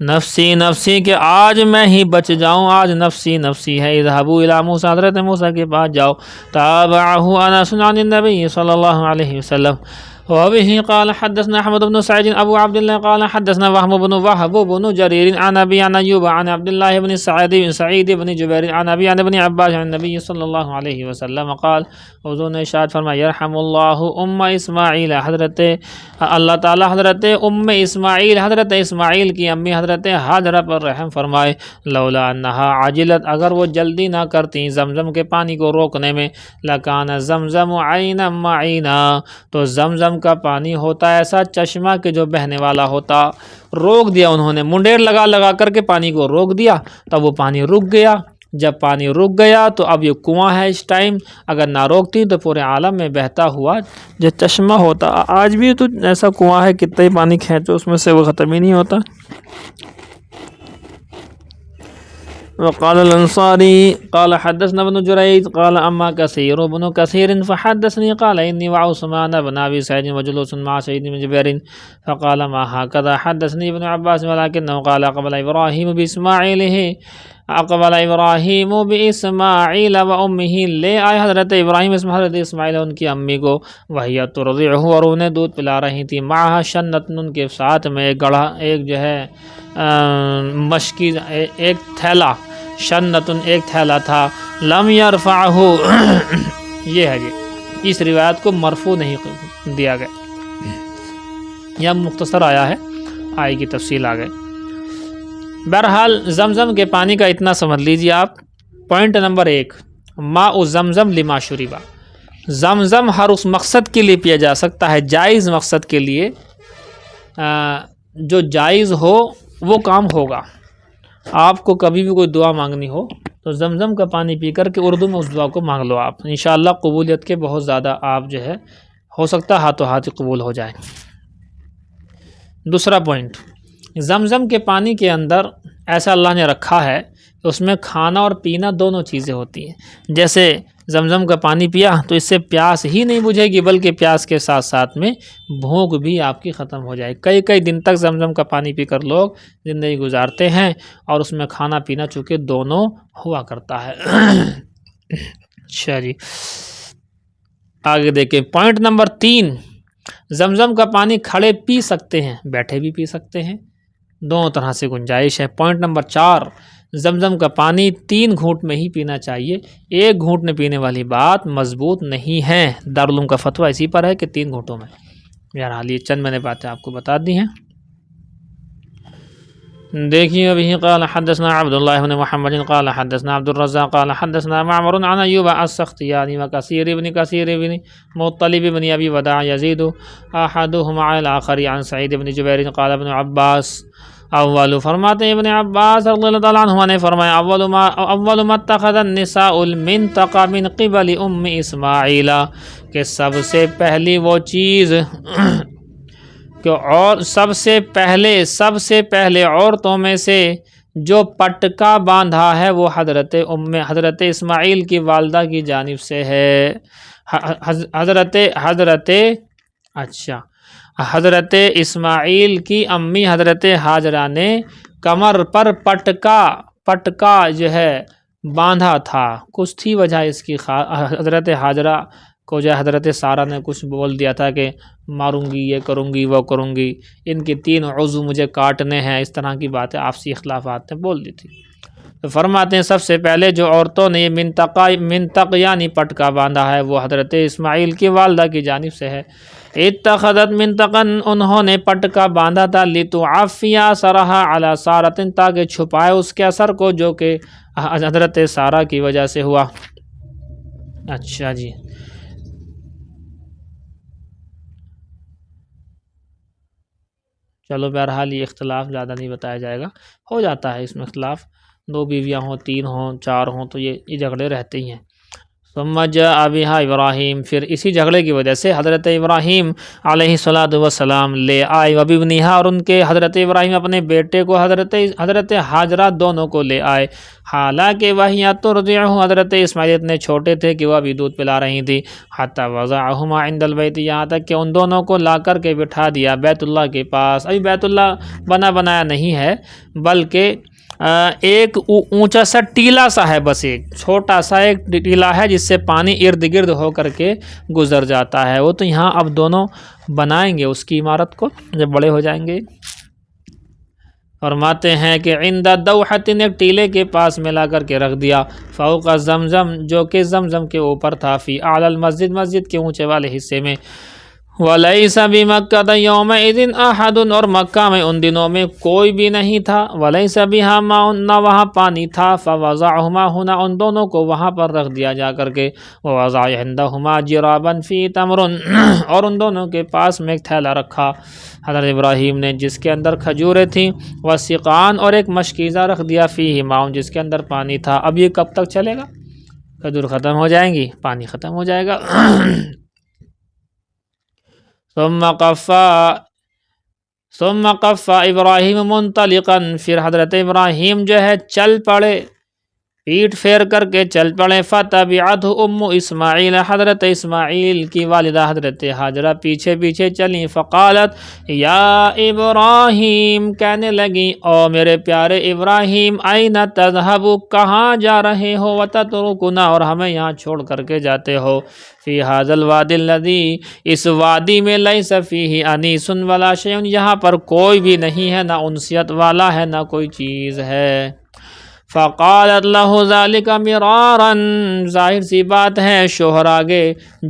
نفسی نفسی، کہ آج میں ہی بچ جاؤں، آج نفسی نفسی ہے۔ اذهبوا الی موسیٰ، حضرت موسیٰ کے پاس جاؤ۔ تابعہ انس عن النبی صلی اللہ علیہ وسلم۔ وبه قال حدثنا احمد بن سعيد ابو عبد الله قال حدثنا وهب بن جرير عن ابي عن ايوب عن عبد الله بن سعيد بن جبير عن ابي عن ابن عباس عن النبي صلی اللہ علیہ وسلم قال، حضور نے ارشاد فرمایا، یرحم اللہ ام اسماعیل، حضرت اللہ تعالی حضرت ام اسماعیل، حضرت اسماعیل کی امی حضرت ہاجرہ پر رحم فرمائے۔ لولا انها عجلت، اگر وہ جلدی نہ کرتی زمزم کے پانی کو روکنے میں، لکان زمزم عینا معینا، تو زمزم کا پانی ہوتا ایسا چشمہ کہ جو بہنے والا ہوتا۔ روک دیا انہوں نے، منڈیر لگا لگا کر کے پانی کو روک دیا، تب وہ پانی رک گیا۔ جب پانی رک گیا تو اب یہ کنواں ہے اس ٹائم، اگر نہ روکتی تو پورے عالم میں بہتا ہوا جو چشمہ ہوتا۔ آج بھی تو ایسا کنواں ہے، کتنا ہی پانی کھینچو اس میں سے وہ ختم ہی نہیں ہوتا۔ وقال الانصاری قال حدثنا ابن جريج قال اما كثير بن كثير فحدثني قال اني وعثمان بن ابي سعيد وجلوس مع سعيد بن جبير فقال ما هكذا حدثني ابن عباس ولكنه قال اقبل ابراهيم باسماعیل و امه، لے آئے حضرت ابراہیم حضرت اسماعیل ان کی امی کو، وہی ترضعہ، اور انہیں دودھ پلا رہی تھی، معها شنۃ، ان کے ساتھ میں ایک گڑھا، ایک جو ہے مشکی، ایک تھیلا، شنۃ ایک تھیلا تھا، لم یرفعہ یہ ہے جی، اس روایت کو مرفوع نہیں دیا گیا، یا مختصر آیا ہے، آئے کی تفصیل آ گئی۔ بہرحال زمزم کے پانی کا اتنا سمجھ لیجیے آپ۔ پوائنٹ نمبر 1، ماء زمزم لما شربا، زمزم ہر اس مقصد کے لیے پیا جا سکتا ہے، جائز مقصد کے لیے، جو جائز ہو وہ کام ہوگا۔ آپ کو کبھی بھی کوئی دعا مانگنی ہو تو زمزم کا پانی پی کر کے اردو میں اس دعا کو مانگ لو، آپ انشاءاللہ قبولیت کے بہت زیادہ آپ جو ہے ہو سکتا ہے ہاتھوں ہاتھ قبول ہو جائے۔ دوسرا پوائنٹ، زمزم کے پانی کے اندر ایسا اللہ نے رکھا ہے کہ اس میں کھانا اور پینا دونوں چیزیں ہوتی ہیں۔ جیسے زمزم کا پانی پیا تو اس سے پیاس ہی نہیں بجھے گی، بلکہ پیاس کے ساتھ ساتھ میں بھوک بھی آپ کی ختم ہو جائے۔ کئی کئی دن تک زمزم کا پانی پی کر لوگ زندگی گزارتے ہیں، اور اس میں کھانا پینا چونکہ دونوں ہوا کرتا ہے۔ اچھا جی، آگے دیکھیں پوائنٹ نمبر 3، زمزم کا پانی کھڑے پی سکتے ہیں، بیٹھے بھی پی سکتے ہیں، دونوں طرح سے گنجائش ہے۔ پوائنٹ نمبر 4، زمزم کا پانی 3 گھونٹ میں ہی پینا چاہیے، 1 گھونٹ میں پینے والی بات مضبوط نہیں ہے۔ دارالعلوم کا فتویٰ اسی پر ہے کہ 3 گھونٹوں میں۔ بہرحال یہ چند میں نے باتیں آپ کو بتا دی ہیں۔ دیکھیے ابھی قال حدثنا عبد الله بن محمد قال حدثنا عبد الرزاق قال حدثنا معمر عن ايوب السختياني وكثير بن مطلب بن ابي وداع يزيد احدهما على الاخر عن سعيد بن جبير قال ابن عباس اول، فرماتے ہیں ابن عباس رضی اللہ تعالیٰ عنہما نے فرمایا اول ما اتخذ النساء المنطقہ من قبل ام اسماعیل، کہ سب سے پہلی وہ چیز کہ اور سب سے پہلے عورتوں میں سے جو پٹکا باندھا ہے وہ حضرت اسماعیل کی والدہ کی جانب سے ہے۔ حضرت اسماعیل کی امی حضرت حاجرہ نے کمر پر پٹکا جو ہے باندھا تھا۔ کچھ تھی وجہ اس کی، حضرت حاجرہ کو جو حضرت سارہ نے کچھ بول دیا تھا کہ ماروں گی، یہ کروں گی، وہ کروں گی، ان کے 3 عضو مجھے کاٹنے ہیں، اس طرح کی باتیں آپسی اختلافات نے بول دی تھی۔ تو فرماتے ہیں سب سے پہلے جو عورتوں نے یہ منطق یعنی پٹکا باندھا ہے وہ حضرت اسماعیل کی والدہ کی جانب سے ہے۔ اتخذت منطقا، انہوں نے پٹکا باندھا تھا، لتعفی اثرها علی سارۃ، تاکہ چھپائے اس کے اثر کو جو کہ حضرت سارہ کی وجہ سے ہوا۔ اچھا جی، چلو بہرحال یہ اختلاف زیادہ نہیں بتایا جائے گا، ہو جاتا ہے اس میں اختلاف، 2 بیویاں ہوں، 3 ہوں، 4 ہوں، تو یہ جھگڑے رہتے ہی ہیں۔ ثم جاء بها ابراہیم، پھر اسی جھگڑے کی وجہ سے حضرت ابراہیم علیہ السلام لے آئے، وبابنہا، اور ان کے حضرت ابراہیم اپنے بیٹے کو حضرت حاجرہ دونوں کو لے آئے، حالانکہ وہی ترضعہ، حضرت اسماعیل اتنے چھوٹے تھے کہ وہ ابھی دودھ پلا رہی تھی، حتی وضعہما عند البیت، یہاں تک کہ ان دونوں کو لا کر کے بٹھا دیا بیت اللہ کے پاس۔ ابھی بیت اللہ بنایا نہیں ہے، بلکہ ایک اونچا سا ٹیلا سا ہے، بس ایک چھوٹا سا ایک ٹیلا ہے جس سے پانی ارد گرد ہو کر کے گزر جاتا ہے۔ وہ تو یہاں اب دونوں بنائیں گے اس کی عمارت کو جب بڑے ہو جائیں گے۔ فرماتے ہیں کہ عند دوحۃ، ایک ٹیلے کے پاس میں لا کر کے رکھ دیا، فوق زمزم، جو کہ زمزم کے اوپر تھا، فی اعلی المسجد، مسجد کے اونچے والے حصے میں، وَلَيْسَ بِمَكَّةَ يَوْمَئِذٍ أَحَدٌ، اور مکہ میں ان دنوں میں کوئی بھی نہیں تھا، وَلَيْسَ بِهَا مَاءٌ، نہ وہاں پانی تھا، فَوَضَعَهُمَا هُنَا، ان دونوں کو وہاں پر رکھ دیا جا کر کے، وَوَضَعَ عِنْدَهُمَا جِرَابًا فِيهِ تَمْرٌ، اور ان دونوں کے پاس میں ایک تھیلا رکھا حضرت ابراہیم نے جس کے اندر کھجوریں تھیں، وَسِقَان، اور ایک مشکیزہ رکھ دیا، فِيهِ مَاءٌ، جس کے اندر پانی تھا۔ اب یہ کب تک چلے گا؟ کھجور ختم ہو جائیں گی، پانی ختم ہو جائے گا۔ ثم قفا ابراہیم منطلقا، پھر حضرت ابراہیم جو ہے چل پڑے، پیٹ پھیر کر کے چل پڑے، فتبعتہ ام اسماعیل، حضرت اسماعیل کی والدہ حضرت حاجرہ پیچھے پیچھے چلیں، فقالت یا ابراہیم، کہنے لگیں او میرے پیارے ابراہیم، این تذهب، کہاں جا رہے ہو، وتترکنا، اور ہمیں یہاں چھوڑ کر کے جاتے ہو، فی ھذا الوادی الذی، اس وادی میں، لیس فیہ انیس ولا شیء، یہاں پر کوئی بھی نہیں ہے، نہ انسیت والا ہے، نہ کوئی چیز ہے۔ فقالت له ذلك مرارا، ظاہر سی بات ہے شوہر آگے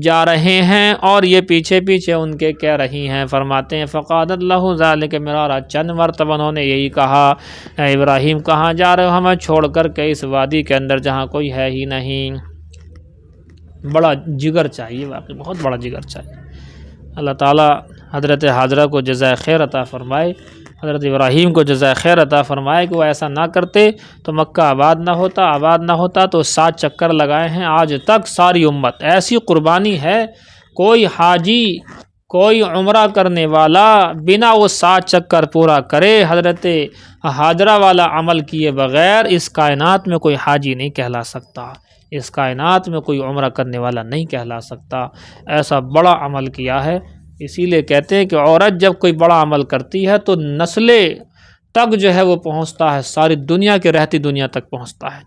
جا رہے ہیں اور یہ پیچھے پیچھے ان کے کہہ رہی ہیں۔ فرماتے ہیں فقالت له ذلك مرارا، چند مرتبہ انہوں نے یہی کہا، اے ابراہیم کہاں جا رہے ہو ہمیں چھوڑ کر کے اس وادی کے اندر جہاں کوئی ہے ہی نہیں۔ بڑا جگر چاہیے، واقعی بہت بڑا جگر چاہیے۔ اللہ تعالیٰ حضرت حاجرہ کو جزائے خیر عطا فرمائے، حضرت ابراہیم کو جزائے خیر عطا فرمائے کہ وہ ایسا نہ کرتے تو مکہ آباد نہ ہوتا تو 7 چکر لگائے ہیں آج تک ساری امت، ایسی قربانی ہے، کوئی حاجی کوئی عمرہ کرنے والا بنا وہ 7 چکر پورا کرے حضرت حاجرہ والا عمل کیے بغیر اس کائنات میں کوئی حاجی نہیں کہلا سکتا، اس کائنات میں کوئی عمرہ کرنے والا نہیں کہلا سکتا، ایسا بڑا عمل کیا ہے۔ اسی لیے کہتے ہیں کہ عورت جب کوئی بڑا عمل کرتی ہے تو نسلیں تک جو ہے وہ پہنچتا ہے، ساری دنیا کے رہتی دنیا تک پہنچتا ہے،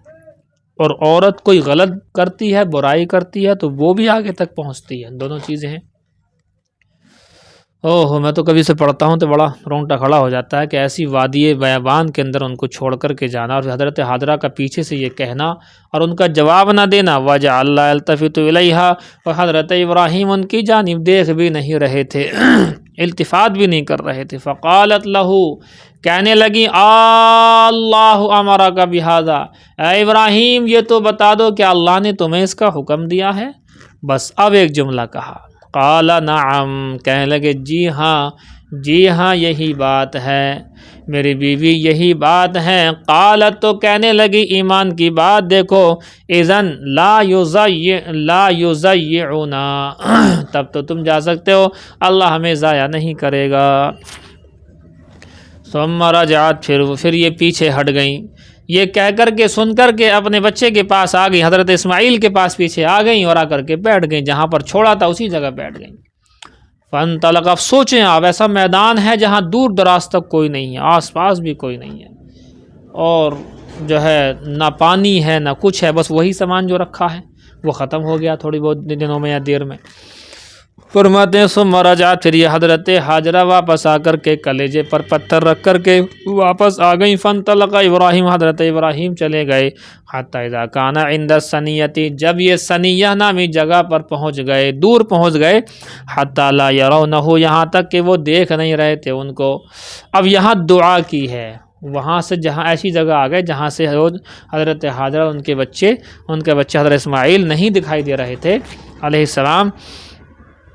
اور عورت کوئی غلط کرتی ہے، برائی کرتی ہے تو وہ بھی آگے تک پہنچتی ہے، دونوں چیزیں ہیں۔ میں تو کبھی سے پڑھتا ہوں تو بڑا رونگٹا کھڑا ہو جاتا ہے کہ ایسی وادی بیابان کے اندر ان کو چھوڑ کر کے جانا، اور حضرت حاجرہ کا پیچھے سے یہ کہنا اور ان کا جواب نہ دینا، وَجَعَلَ لَا يَلْتَفِتُ إِلَيْهَا، اور حضرت ابراہیم ان کی جانب دیکھ بھی نہیں رہے تھے، التفات بھی نہیں کر رہے تھے۔ فقالت لَهُ، کہنے لگی اللہ امرک بہذا، اے ابراہیم یہ تو بتا دو کہ اللہ نے تمہیں اس کا حکم دیا ہے؟ بس اب ایک جملہ کہا، قال نعم، کہنے لگے جی ہاں یہی بات ہے میری بیوی، یہی بات ہے۔ قالت، تو کہنے لگی ایمان کی بات دیکھو، اذن لا یضیعنا، تب تو تم جا سکتے ہو، اللہ ہمیں ضائع نہیں کرے گا۔ ثم رجعت، پھر یہ پیچھے ہٹ گئیں، یہ کہہ کر کے سن کر کے اپنے بچے کے پاس آ گئی، حضرت اسماعیل کے پاس پیچھے آ گئیں اور آ کر کے بیٹھ گئیں، جہاں پر چھوڑا تھا اسی جگہ بیٹھ گئیں۔ فانطلق، اب سوچیں آپ، ایسا میدان ہے جہاں دور دراز تک کوئی نہیں ہے، آس پاس بھی کوئی نہیں ہے، اور جو ہے نہ پانی ہے نہ کچھ ہے، بس وہی سامان جو رکھا ہے وہ ختم ہو گیا تھوڑی بہت دنوں میں یا دیر میں۔ فرماتے ہیں ثم رجعت، پھر یہ حضرت حاجرہ واپس آ کر کے کلیجے پر پتھر رکھ کر کے واپس آ گئیں۔ فانطلق ابراہیم، حضرت ابراہیم چلے گئے، حتی اذا کان عند الثنیۃ، جب یہ ثنیہ نامی جگہ پر پہنچ گئے، دور پہنچ گئے، حتی لا یرونہ، یہاں تک کہ وہ دیکھ نہیں رہے تھے ان کو۔ اب یہاں دعا کی ہے، وہاں سے جہاں ایسی جگہ آ گئے جہاں سے حضرت حاجرہ ان کے بچے حضرت اسماعیل نہیں دکھائی دے رہے تھے علیہ السلام،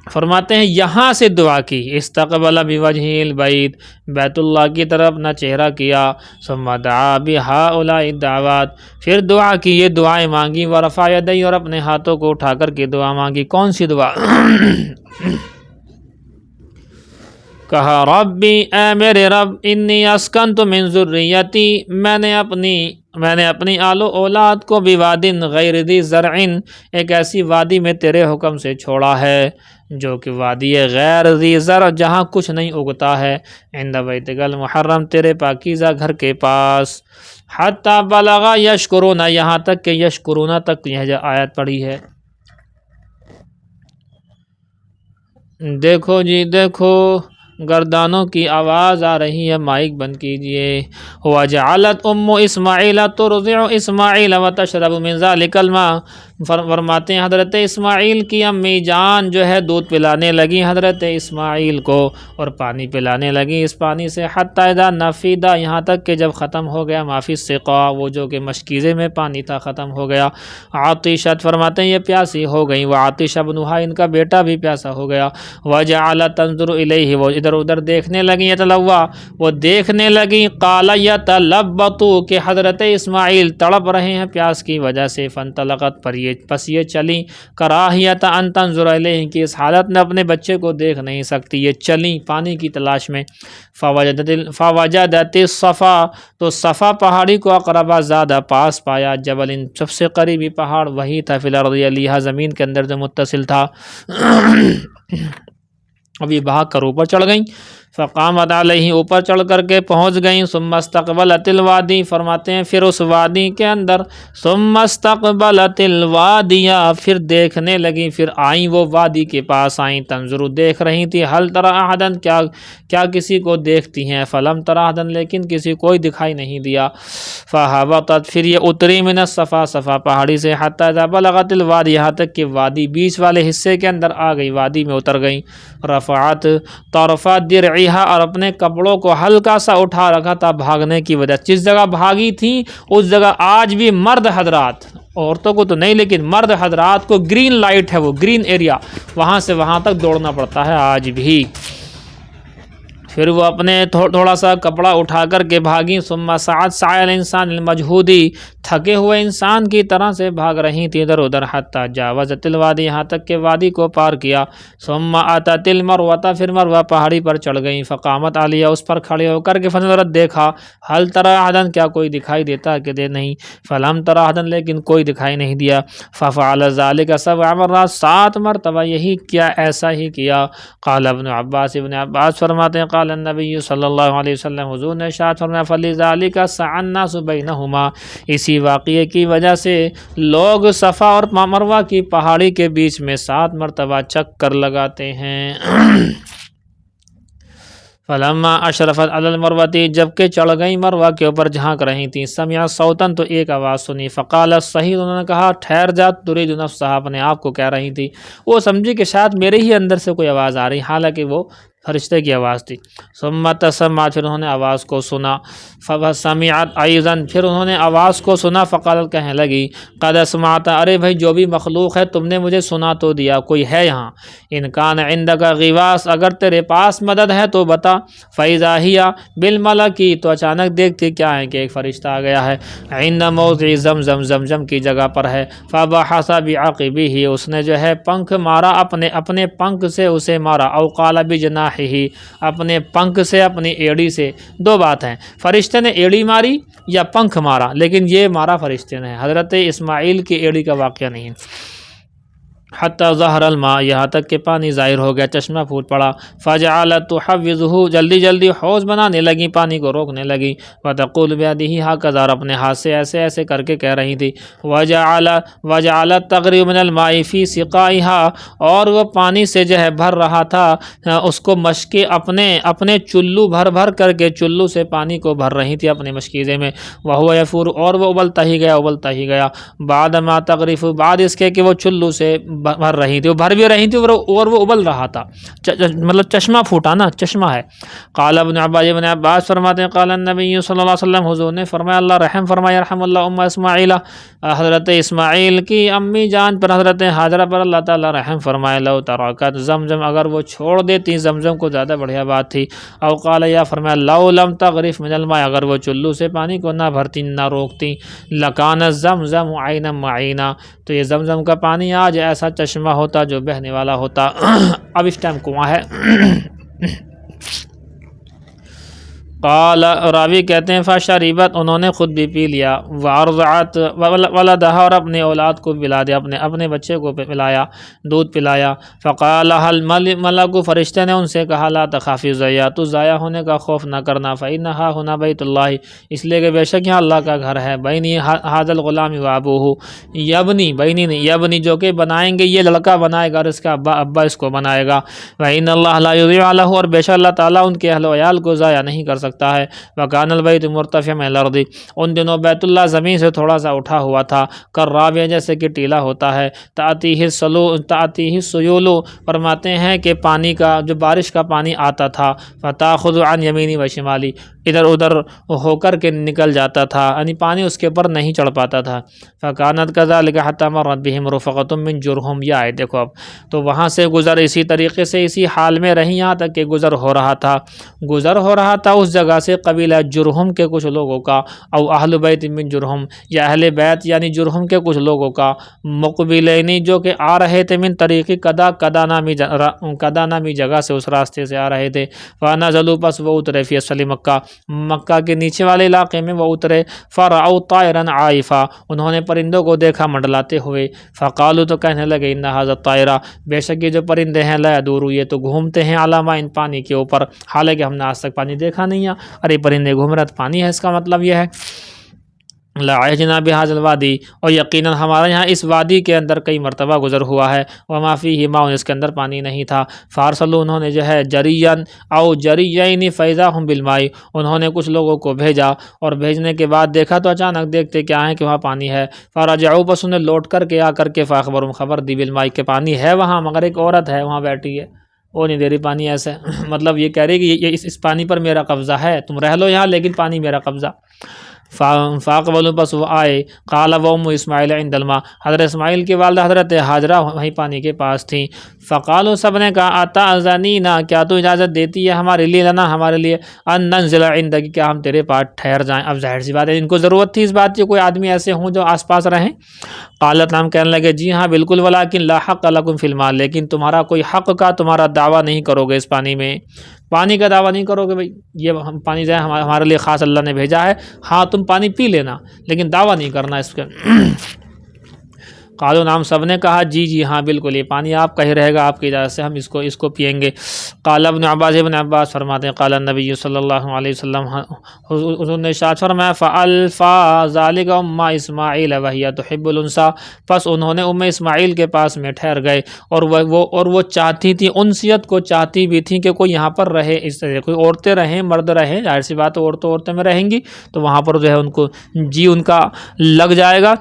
فرماتے ہیں یہاں سے دعا کی، استقبل بوجہ البیت، بیت اللہ کی طرف نہ چہرہ کیا، ثم دعا بہؤلاء الدعوات، پھر دعا کی، یہ دعائیں مانگی، ورفع یدیہ، اور اپنے ہاتھوں کو اٹھا کر کے دعا مانگی۔ کون سی دعا؟ کہا ربی، اے میرے رب، انی اسکنت من ذریتی، میں نے اپنی آل و اولاد کو بوادٍ غیر ذی زرع، ایک ایسی وادی میں تیرے حکم سے چھوڑا ہے جو کہ وادی غیر ذی زرع، جہاں کچھ نہیں اگتا ہے، عند بیتک المحرم، تیرے پاکیزہ گھر کے پاس، حتی بلغ یشکرون، یہاں تک کہ یشکرون تک یہ آیت پڑھی ہے۔ دیکھو جی دیکھو، گردانوں کی آواز آ رہی ہے، مائک بند کیجئے۔ وَجَعَلَتْ أُمُّ إِسْمَاعِيلَ تُرْضِعُ إِسْمَاعِيلَ وَتَشْرَبُ مِنْ ذَلِكَ الْمَاءِ، فرماتے ہیں حضرت اسماعیل کی امی جان جو ہے دودھ پلانے لگی حضرت اسماعیل کو، اور پانی پلانے لگی اس پانی سے، حتی اذا نفد، یہاں تک کہ جب ختم ہو گیا، ما فی السقا، وہ جو کہ مشکیزے میں پانی تھا ختم ہو گیا، عطشت، فرماتے ہیں یہ پیاسی ہو گئی، وعطش ابنھا، ان کا بیٹا بھی پیاسا ہو گیا، وجعلت تنظر الیہ، وہ ادھر ادھر دیکھنے لگی، یتلوہ، وہ دیکھنے لگی، قال یتلبط، کہ حضرت اسماعیل تڑپ رہے ہیں پیاس کی وجہ سے، فانطلقت، پس یہ چلی، کراہیت ان تنظر الیہ، کہ اس حالت میں اپنے بچے کو دیکھ نہیں سکتی، یہ چلی پانی کی تلاش میں، فوجدت الصفا، تو صفا پہاڑی کو اقربا، زیادہ پاس پایا، جبل، سب سے قریبی پہاڑ وہی تھا، فی الارض علیہا، زمین کے اندر جو متصل تھا۔ اب یہ بھاگ کر اوپر چڑھ گئیں، فقامت علیہ، اوپر چڑھ کر کے پہنچ گئیں، ثم استقبلت الوادی، فرماتے ہیں پھر اس وادی کے اندر، ثم استقبلت الوادی، پھر دیکھنے لگیں، پھر آئیں وہ وادی کے پاس آئیں، تنظر، دیکھ رہی تھی، حل تری احدا، کیا کسی کو دیکھتی ہیں، فلم تری احدا، لیکن کسی کوئی دکھائی نہیں دیا، فہبطت، پھر یہ اتری من الصفا، صفا پہاڑی سے، حتی اذا بلغت الوادی، یہاں تک کہ وادی بیچ والے حصے کے اندر آ گئی، وادی میں اتر گئیں، رفعت طرف درعها، اور اپنے کپڑوں کو ہلکا سا اٹھا رکھا تھا بھاگنے کی وجہ، جس جگہ بھاگی تھی اس جگہ آج بھی مرد حضرات، عورتوں کو تو نہیں لیکن مرد حضرات کو گرین لائٹ ہے، وہ گرین ایریا، وہاں سے وہاں تک دوڑنا پڑتا ہے آج بھی۔ پھر وہ اپنے تھوڑا سا کپڑا اٹھا کر کے بھاگیں، ثم سعت سعی الانسان المجہودی، تھکے ہوئے انسان کی طرح سے بھاگ رہی تھی ادھر ادھر، حتی جاوزت الوادی، یہاں تک کہ وادی کو پار کیا، ثم اتت المروۃ، پھر مروہ پہاڑی پر چڑھ گئیں، فقامت علیہ، اس پر کھڑے ہو کر کے فنظرت، دیکھا، حل تری احدا، کیا کوئی دکھائی دیتا ہے کہ دے نہیں، فلم تری احدا، لیکن کوئی دکھائی نہیں دیا، ففعل ذلک 7 مرات، 7 مرتبہ یہی کیا، ایسا ہی کیا۔ قال ابن عباس، ابن عباس فرماتے ہیں قال النبی صلی اللہ علیہ وسلم، حضور نے ارشاد فرمایا فلذلک سعی الناس بینہما، اسی واقعے کی وجہ سے لوگ صفا اور مروہ کی پہاڑی کے بیچ میں 7 مرتبہ چکر لگاتے ہیں۔ فلما اشرفت علی المروۃ، جب کہ چڑھ گئیں مروہ کے اوپر، جھانک رہی تھیں، سمع صوتا، تو ایک آواز سنی، فقالت صحیح، انہوں نے کہا ٹھہر جا، ترید نفسہا، اپنے آپ کو کہہ رہی تھی، وہ سمجھی کہ شاید میرے ہی اندر سے کوئی آواز آ رہی، حالانکہ وہ فرشتے کی آواز تھی۔ ثم تسمعت، پھر انہوں نے آواز کو سنا، فسمعت ایضا، پھر انہوں نے آواز کو سنا، فقالت، کہنے لگی، قد اسمعت، ارے بھائی جو بھی مخلوق ہے تم نے مجھے سنا تو دیا، کوئی ہے یہاں، ان کان عندک غواث، اگر تیرے پاس مدد ہے تو بتا، فاذا ہی بالملک، تو اچانک دیکھتی کیا ہے کہ ایک فرشتہ آ گیا ہے، عند موضع زمزم، زمزم کی جگہ پر ہے، فبحث بعقبہ، اس نے جو ہے پنکھ مارا، اپنے پنکھ سے اسے مارا، او قال بجناحہ، اپنے پنکھ سے، اپنی ایڑی سے، دو بات ہیں، فرشتے نے ایڑی ماری یا پنکھ مارا، لیکن یہ مارا فرشتے نے، حضرت اسماعیل کی ایڑی کا واقعہ نہیں ہے۔ حتی ظہر الماء، یہاں تک کہ پانی ظاہر ہو گیا، چشمہ پھوٹ پڑا، فجعلت تحوزہ، جلدی جلدی حوض بنانے لگی، پانی کو روکنے لگی، وتقول بیدہ ہکذا، اپنے ہاتھ سے ایسے ایسے کر کے کہہ رہی تھی، وجعلت تغرف من الماء فی سقائہا، اور وہ پانی سے جو ہے بھر رہا تھا اس کو مشکے، اپنے چلو بھر بھر کر کے، چلو سے پانی کو بھر رہی تھی اپنے مشکیزے میں، وہو یفور، اور وہ ابلتا ہی گیا، بعد ما تغرف، بعد اس کے کہ وہ چلو سے بھر رہی تھی، وہ بھر بھی رہی تھی اور وہ ابل رہا تھا، مطلب چشمہ پھوٹا نا، چشمہ ہے۔ قال ابن عباس فرماتے ہیں قال النبی صلی اللہ علیہ وسلم، حضور نے فرمایا اللہ رحم فرمائے، رحم اللہ ام اسماعیل، حضرت اسماعیل کی امی جان پر، حضرت حاجرہ پر اللہ تعالی رحم فرمائے، لو ترکت زمزم، اگر وہ چھوڑ دیتی زمزم کو، زیادہ بڑھیا بات تھی، او قال، یا فرمایا لو لم تغرف من الماء، اگر وہ چلو سے پانی کو نہ بھرتی نہ روکتی، لکان زمزم عینا معینا، تو یہ زمزم کا پانی آج ایسا چشمہ ہوتا جو بہنے والا ہوتا، اب اس ٹائم کنواں ہے۔ قال، راوی کہتے ہیں فشربت، انہوں نے خود بھی پی لیا، وارضعت ولدها، اور اپنے اولاد کو پلا دیا، اپنے بچے کو پلایا، دودھ پلایا، فقال هل ملک، فرشتے نے ان سے کہا لا تخافی ضیاء، تو ضائع ہونے کا خوف نہ کرنا، فإنها هنا بیت اللہ، اس لیے کہ بے شک یہاں اللہ کا گھر ہے، بینی هذا الغلام وابوہ، یبنی، بینی نہیں یبنی، جو کہ بنائیں گے، یہ لڑکا بنائے گا اور اس کا ابا اس کو بنائے گا، وإن اللہ لا یضيع له، اور بے شک اللہ تعالیٰ ان کے اہل و عیال کو ضائع نہیں کر سکتا ہے، وکان البیت مرتفع من الارض، ان دنوں بیت اللہ زمین سے تھوڑا سا اٹھا ہوا تھا، کررابع، جیسے کہ ٹیلا ہوتا ہے، تأتیہ السیول، فرماتے ہیں کہ پانی کا، جو بارش کا پانی آتا تھا، فتاخذ عن یمینی و شمالی، ادھر ادھر ہو کر کے نکل جاتا تھا، یعنی پانی اس کے اوپر نہیں چڑھ پاتا تھا، فکانت کذلک حتی مرت بہم رفقۃ من جرہم، یہ آئے دیکھو اب، تو وہاں سے گزر اسی طریقے سے، اسی حال میں رہی، یہاں تک کہ گزر ہو رہا تھا اس جگہ سے قبیلہ جرہم کے کچھ لوگوں کا، او اہل بیت من جرہم، یا اہل بیت یعنی جرہم کے کچھ لوگوں کا، مقبلینی، جو کہ آ رہے تھے، من طریق کدا نامی جگہ سے، اس راستے سے آ رہے تھے، فنزلوا، پس وہ اترے، فی اصل مکہ کے نیچے والے علاقے میں وہ اترے، فرعوا طائرا عائفا، انہوں نے پرندوں کو دیکھا منڈلاتے ہوئے، فقالوا، تو کہنے لگے، ان ھذا الطائر، بے شک یہ جو پرندے ہیں، لا یدور، یہ تو گھومتے ہیں، علامہ، ان پانی کے اوپر، حالانکہ ہم نے آج تک پانی دیکھا نہیں ہے، ارے پرندے گھوم رہے، پانی ہے، اس کا مطلب یہ ہے، لعجنا بهذا الوادی، اور یقیناً ہمارے یہاں اس وادی کے اندر کئی مرتبہ گزر ہوا ہے، وما فیہ ماء، اس کے اندر پانی نہیں تھا، فارسلوا، انہوں نے جو ہے جریان او جریین فاذا هم بالماء، انہوں نے کچھ لوگوں کو بھیجا، اور بھیجنے کے بعد دیکھا تو اچانک دیکھتے کیا ہے کہ وہاں پانی ہے، فرجعوا، بس انہیں لوٹ کر کے آ کر کے، فاخبرهم، خبر دی، بالماء، کہ پانی ہے وہاں، مگر ایک عورت ہے وہاں بیٹھی ہے، وہ نہیں دے رہی پانی، ایسے مطلب یہ کہہ رہی کہ اس پانی پر میرا قبضہ ہے، تم رہ لو یہاں، لیکن پانی میرا قبضہ، فاقبلوا بس وہ آئے، قال و ام اسماعیل عند الماء، حضرت اسماعیل کی والدہ حضرت ہاجرہ وہیں پانی کے پاس تھیں۔ فقالوا سب نے کہا اتأذنینا، کیا تو اجازت دیتی ہے ہمارے لیے، لنا ہمارے لیے، ان ننزل عندک، کیا ہم تیرے پاس ٹھہر جائیں۔ اب ظاہر سی بات ہے ان کو ضرورت تھی اس بات کی، کوئی آدمی ایسے ہوں جو آس پاس رہیں۔ قالت ہم کہنے لگے جی ہاں بالکل، ولکن لا حق لکم فی الماء، لیکن تمہارا کوئی حق کا تمہارا دعویٰ نہیں کرو گے اس پانی میں، پانی کا دعویٰ نہیں کرو گے بھائی یہ ہم پانی جو ہے ہمارے لیے خاص اللہ نے بھیجا ہے، ہاں تم پانی پی لینا لیکن دعویٰ نہیں کرنا اس کے۔ قالوا نام سب نے کہا جی جی ہاں بالکل یہ پانی آپ کا ہی رہے گا، آپ کی اجازت سے ہم اس کو پئیں گے۔ قال ابن عباس فرماتے ہیں قال النبی صلی اللہ علیہ وسلم، حضور نے ارشاد فرمایا فالفا ذالک ام اسماعیل وہی تحب الانسا، پس انہوں نے ام اسماعیل کے پاس میں ٹھہر گئے اور وہ چاہتی تھی، انسیت کو چاہتی بھی تھیں کہ کوئی یہاں پر رہے، اس طرح کوئی عورتیں رہیں مرد رہیں، ظاہر سی بات عورتیں میں رہیں گی تو وہاں پر جو ہے ان کو جی ان کا لگ جائے گا۔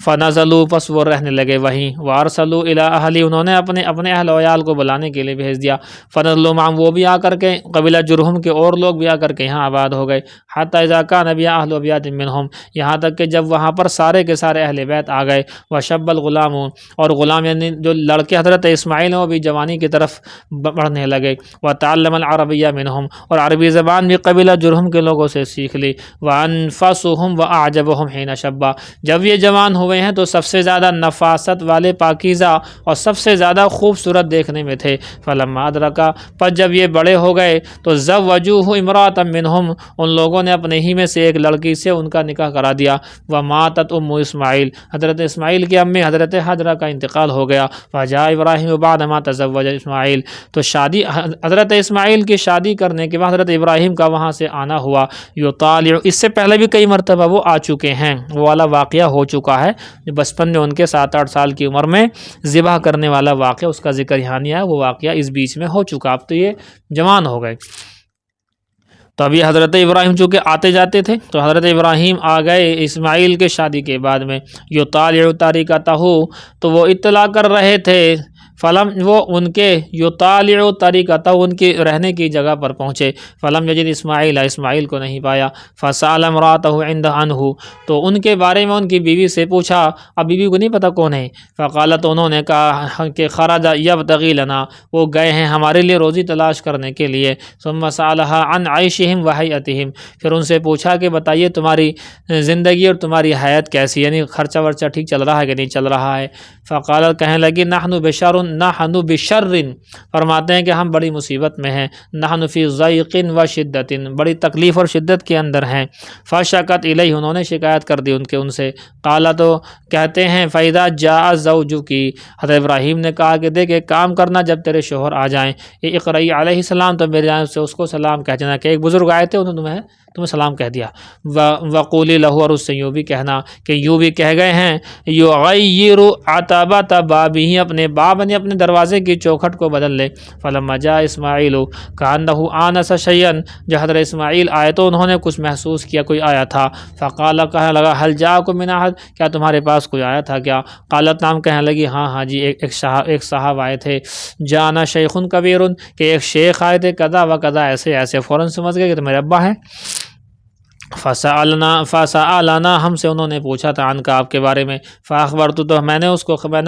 فنزلوا، پس وہ رہنے لگے وہیں، وارسلوا الی اہلی، انہوں نے اپنے اہل و عیال کو بلانے کے لیے بھیج دیا۔ فنزلوا معهم، وہ بھی آ کر کے قبیلہ جرہم کے اور لوگ بھی آ کر کے یہاں آباد ہو گئے۔ حتی اذا کان بیا اہل بیت منہم، یہاں تک کہ جب وہاں پر سارے کے سارے اہل بیت آ گئے۔ وشب الغلام، اور غلام یعنی جو لڑکے حضرت اسماعیل ہیں وہ بھی جوانی کی طرف بڑھنے لگے۔ وتعلم العربیہ منہم، اور عربی زبان بھی قبیلہ جرہم کے لوگوں سے سیکھ لی۔ وانفسهم واعجبهم حين شبا، جب یہ جوان ہوئے ہیں تو سب سے زیادہ نفاست والے، پاکیزہ اور سب سے زیادہ خوبصورت دیکھنے میں تھے۔ فلما ادرکا، پر جب یہ بڑے ہو گئے تو زوجوہ امرأۃ منہم، ان لوگوں نے اپنے ہی میں سے ایک لڑکی سے ان کا نکاح کرا دیا۔ وماتت ام اسماعیل، حضرت اسماعیل کی امی حضرت ہاجرہ کا انتقال ہو گیا۔ فجاء ابراہیم بعد ما تزوج اسماعیل، تو شادی حضرت اسماعیل کی شادی کرنے کے بعد حضرت ابراہیم کا وہاں سے آنا ہوا۔ یطالع، اس سے پہلے بھی کئی مرتبہ وہ آ چکے ہیں، وہ والا واقعہ ہو چکا ہے، بچپن میں ان کے 7-8 سال کی عمر میں ذبح کرنے والا واقعہ، اس کا ذکر یہاں نہیں آیا، وہ واقعہ اس بیچ میں ہو چکا، اب تو یہ جوان ہو گئے۔ تو ابھی حضرت ابراہیم چونکہ آتے جاتے تھے تو حضرت ابراہیم آ گئے اسماعیل کے شادی کے بعد میں۔ یطالع طریقتہ، تو وہ اطلاع کر رہے تھے، فلم، وہ ان کے یطالع طریقتہ، ان کے رہنے کی جگہ پر پہنچے۔ فلم یجد اسماعیل، اسماعیل کو نہیں پایا۔ فسأل امرأتہ عند عنہ، تو ان کے بارے میں ان کی بیوی سے پوچھا، اب بیوی کو نہیں پتہ کون ہے۔ فقالت، انہوں نے کہا کہ خرج یبتغی لنا، وہ گئے ہیں ہمارے لیے روزی تلاش کرنے کے لیے۔ ثم سألها عن عیشہم وحیاتہم، پھر ان سے پوچھا کہ بتائیے تمہاری زندگی اور تمہاری حیات کیسی، یعنی خرچہ ورچہ ٹھیک چل رہا ہے کہ نہیں چل رہا ہے۔ فقالت، کہنے لگی نحن بشر، فرماتے ہیں کہ ہم بڑی مصیبت میں ہیں، نحن فی ضیق و شدت، بڑی تکلیف اور شدت کے اندر ہیں۔ فشکت الیہ، انہوں نے شکایت کر دی ان سے۔ قال، تو کہتے ہیں فاذا جاء زوجک، حضرت ابراہیم نے کہا کہ دیکھ ایک کام کرنا، جب تیرے شوہر آ جائیں، اقرئی علیہ السلام، تو میری جانب سے اس کو سلام کہہ دینا، کہ ایک بزرگ آئے تھے انہوں نے تمہیں سلام کہہ دیا۔ وقولی لہو، اور اس سے یوں بھی کہنا کہ یوں بھی کہہ گئے ہیں، یغیر عتبۃ بابہ، اپنے باب نے اپنے دروازے کی چوکھٹ کو بدل لے۔ فلما جاء اسماعیل کانہ آنس شیئا، جب حضرت اسماعیل آئے تو انہوں نے کچھ محسوس کیا، کوئی آیا تھا۔ فقال، کہنے لگا حل جاءکم من احد، کیا تمہارے پاس کوئی آیا تھا کیا؟ قالت نعم، کہنے لگی ہاں جی، ایک صاحب آئے تھے، جانا شیخ کبیر، کہ ایک شیخ آئے تھے، کذا و کذا، ایسے فوراً سمجھ گئے کہ تو میرے ابا ہیں۔ فسألنا، ہم سے انہوں نے پوچھا تھا عن کا، آپ کے بارے میں۔ فاخبرت، تو میں نے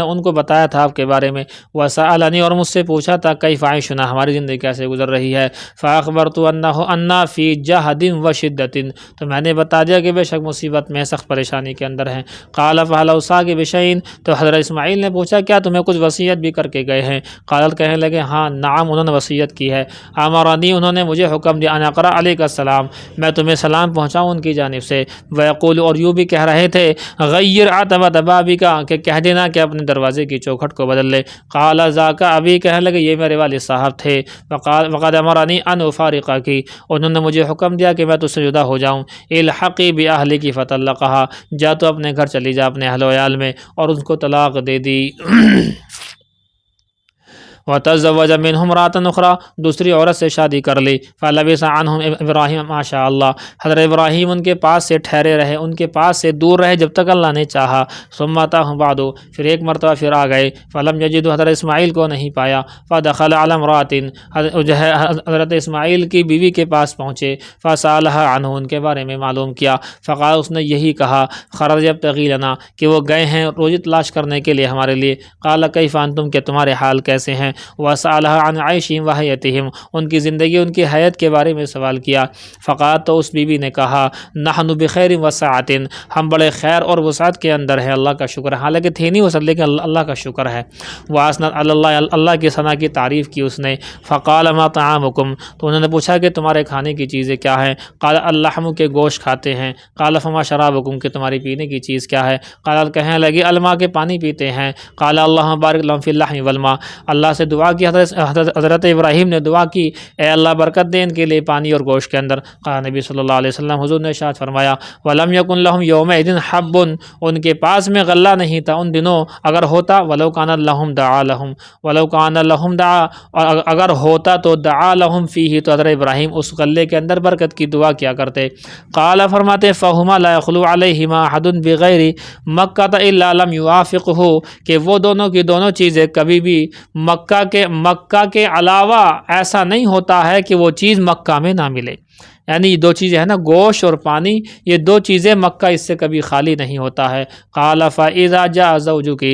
ان کو بتایا تھا آپ کے بارے میں۔ وسألنی، اور مجھ سے پوچھا تھا کیف عیشنا، ہماری زندگی کیسے گزر رہی ہے۔ فاخبرت انا فی جہد و شدت، تو میں نے بتا دیا کہ بے شک مصیبت میں، سخت پریشانی کے اندر ہیں۔ قال فهل اوصاک بشیء، تو حضرت اسماعیل نے پوچھا کیا تمہیں کچھ وصیت بھی کر کے گئے ہیں؟ قالت، کہنے لگے ہاں نعم، انہوں نے وصیت کی ہے۔ امرنی، انہوں نے مجھے حکم دیا، ان اقرأ علیک السلام، میں تمہیں سلام پہنچاؤں ان کی جانب سے۔ ویقول، اور یوں بھی کہہ رہے تھے، غیر عتبۃ بابک، کہ کہہ دینا کہ اپنے دروازے کی چوکھٹ کو بدل لے۔ قال ذاک ابی، کہنے لگے یہ میرے والد صاحب تھے۔ وقد امرنی ان افارقک، انہوں نے مجھے حکم دیا کہ میں تجھ سے جدا ہو جاؤں۔ الحقی باہلک فطلقھا، جا تو اپنے گھر چلی جا اپنے اہل و عیال میں، اور ان کو طلاق دے دی۔ وتزوج منهم امرأة اخرى، دوسری عورت سے شادی کر لی. فلبث عنهم ابراہیم ما شاء اللہ، حضرت ابراہیم ان کے پاس سے ٹھہرے رہے، ان کے پاس سے دور رہے جب تک اللہ نے چاہا. ثم اتاهم بعد، پھر ایک مرتبہ پھر آ گئے. فلم یجدوا، حضرت اسماعیل کو نہیں پایا. فدخل علی امرأة، جو ہے حضرت اسماعیل کی بیوی کے پاس پہنچے. فسألها عنہ، ان کے بارے میں معلوم کیا. فقال، اس نے یہی کہا، خرج یبتغی لنا، کہ وہ گئے ہیں روزی تلاش کرنے کے لیے ہمارے لیے. قال کیف انتم، کہ تمہارے حال کیسے ہیں. وسألها عن عیشهم وحیتهم، ان کی زندگی ان کی حیات کے بارے میں سوال کیا. فقالت، تو اس بیوی نے کہا، نحن بخیر وسعۃ، ہم بڑے خیر اور وسعت کے اندر ہیں، اللہ کا شکر ہے. حالانکہ تھے نہیں وسعت، لیکن اللہ کا شکر ہے. واسنت علی اللہ، اللہ کی ثنا کی تعریف کی اس نے. فقال ما طعامکم، تو انہوں نے پوچھا کہ تمہارے کھانے کی چیزیں کیا ہیں. قال اللحم، کے گوشت کھاتے ہیں. قال فما شرابکم، کہ تمہاری پینے کی چیز کیا ہے. قال، کہنے لگی الماء، کے پانی پیتے ہیں. قال اللہم بارک لهم فی اللحم والماء، اللہ سے دعا کی، حضرت ابراہیم نے دعا کی، اے اللہ برکت دے ان کے لیے پانی اور گوشت کے اندر. قال نبی صلی اللہ علیہ وسلم، حضور نے ارشاد فرمایا، ولم یکن لهم یومئذ حب، ان کے پاس میں غلہ نہیں تھا ان دنوں. اگر ہوتا، ولو کان لهم دعا لهم، ولو کان لهم دعا، اور اگر ہوتا تو دعا لهم فیہ، تو حضرت ابراہیم اس غلے کے اندر برکت کی دعا کیا کرتے. قال، فرماتے، فہما لا یخلو علیہما احد بغیر مکہ الا لم یوافقہ، کہ وہ دونوں کی دونوں چیزیں کبھی بھی مکہ کے علاوہ ایسا نہیں ہوتا ہے کہ وہ چیز مکہ میں نہ ملے. یعنی یہ دو چیزیں ہیں نا، گوشت اور پانی، یہ دو چیزیں مکہ اس سے کبھی خالی نہیں ہوتا ہے. قال فاذا جاء زوجک،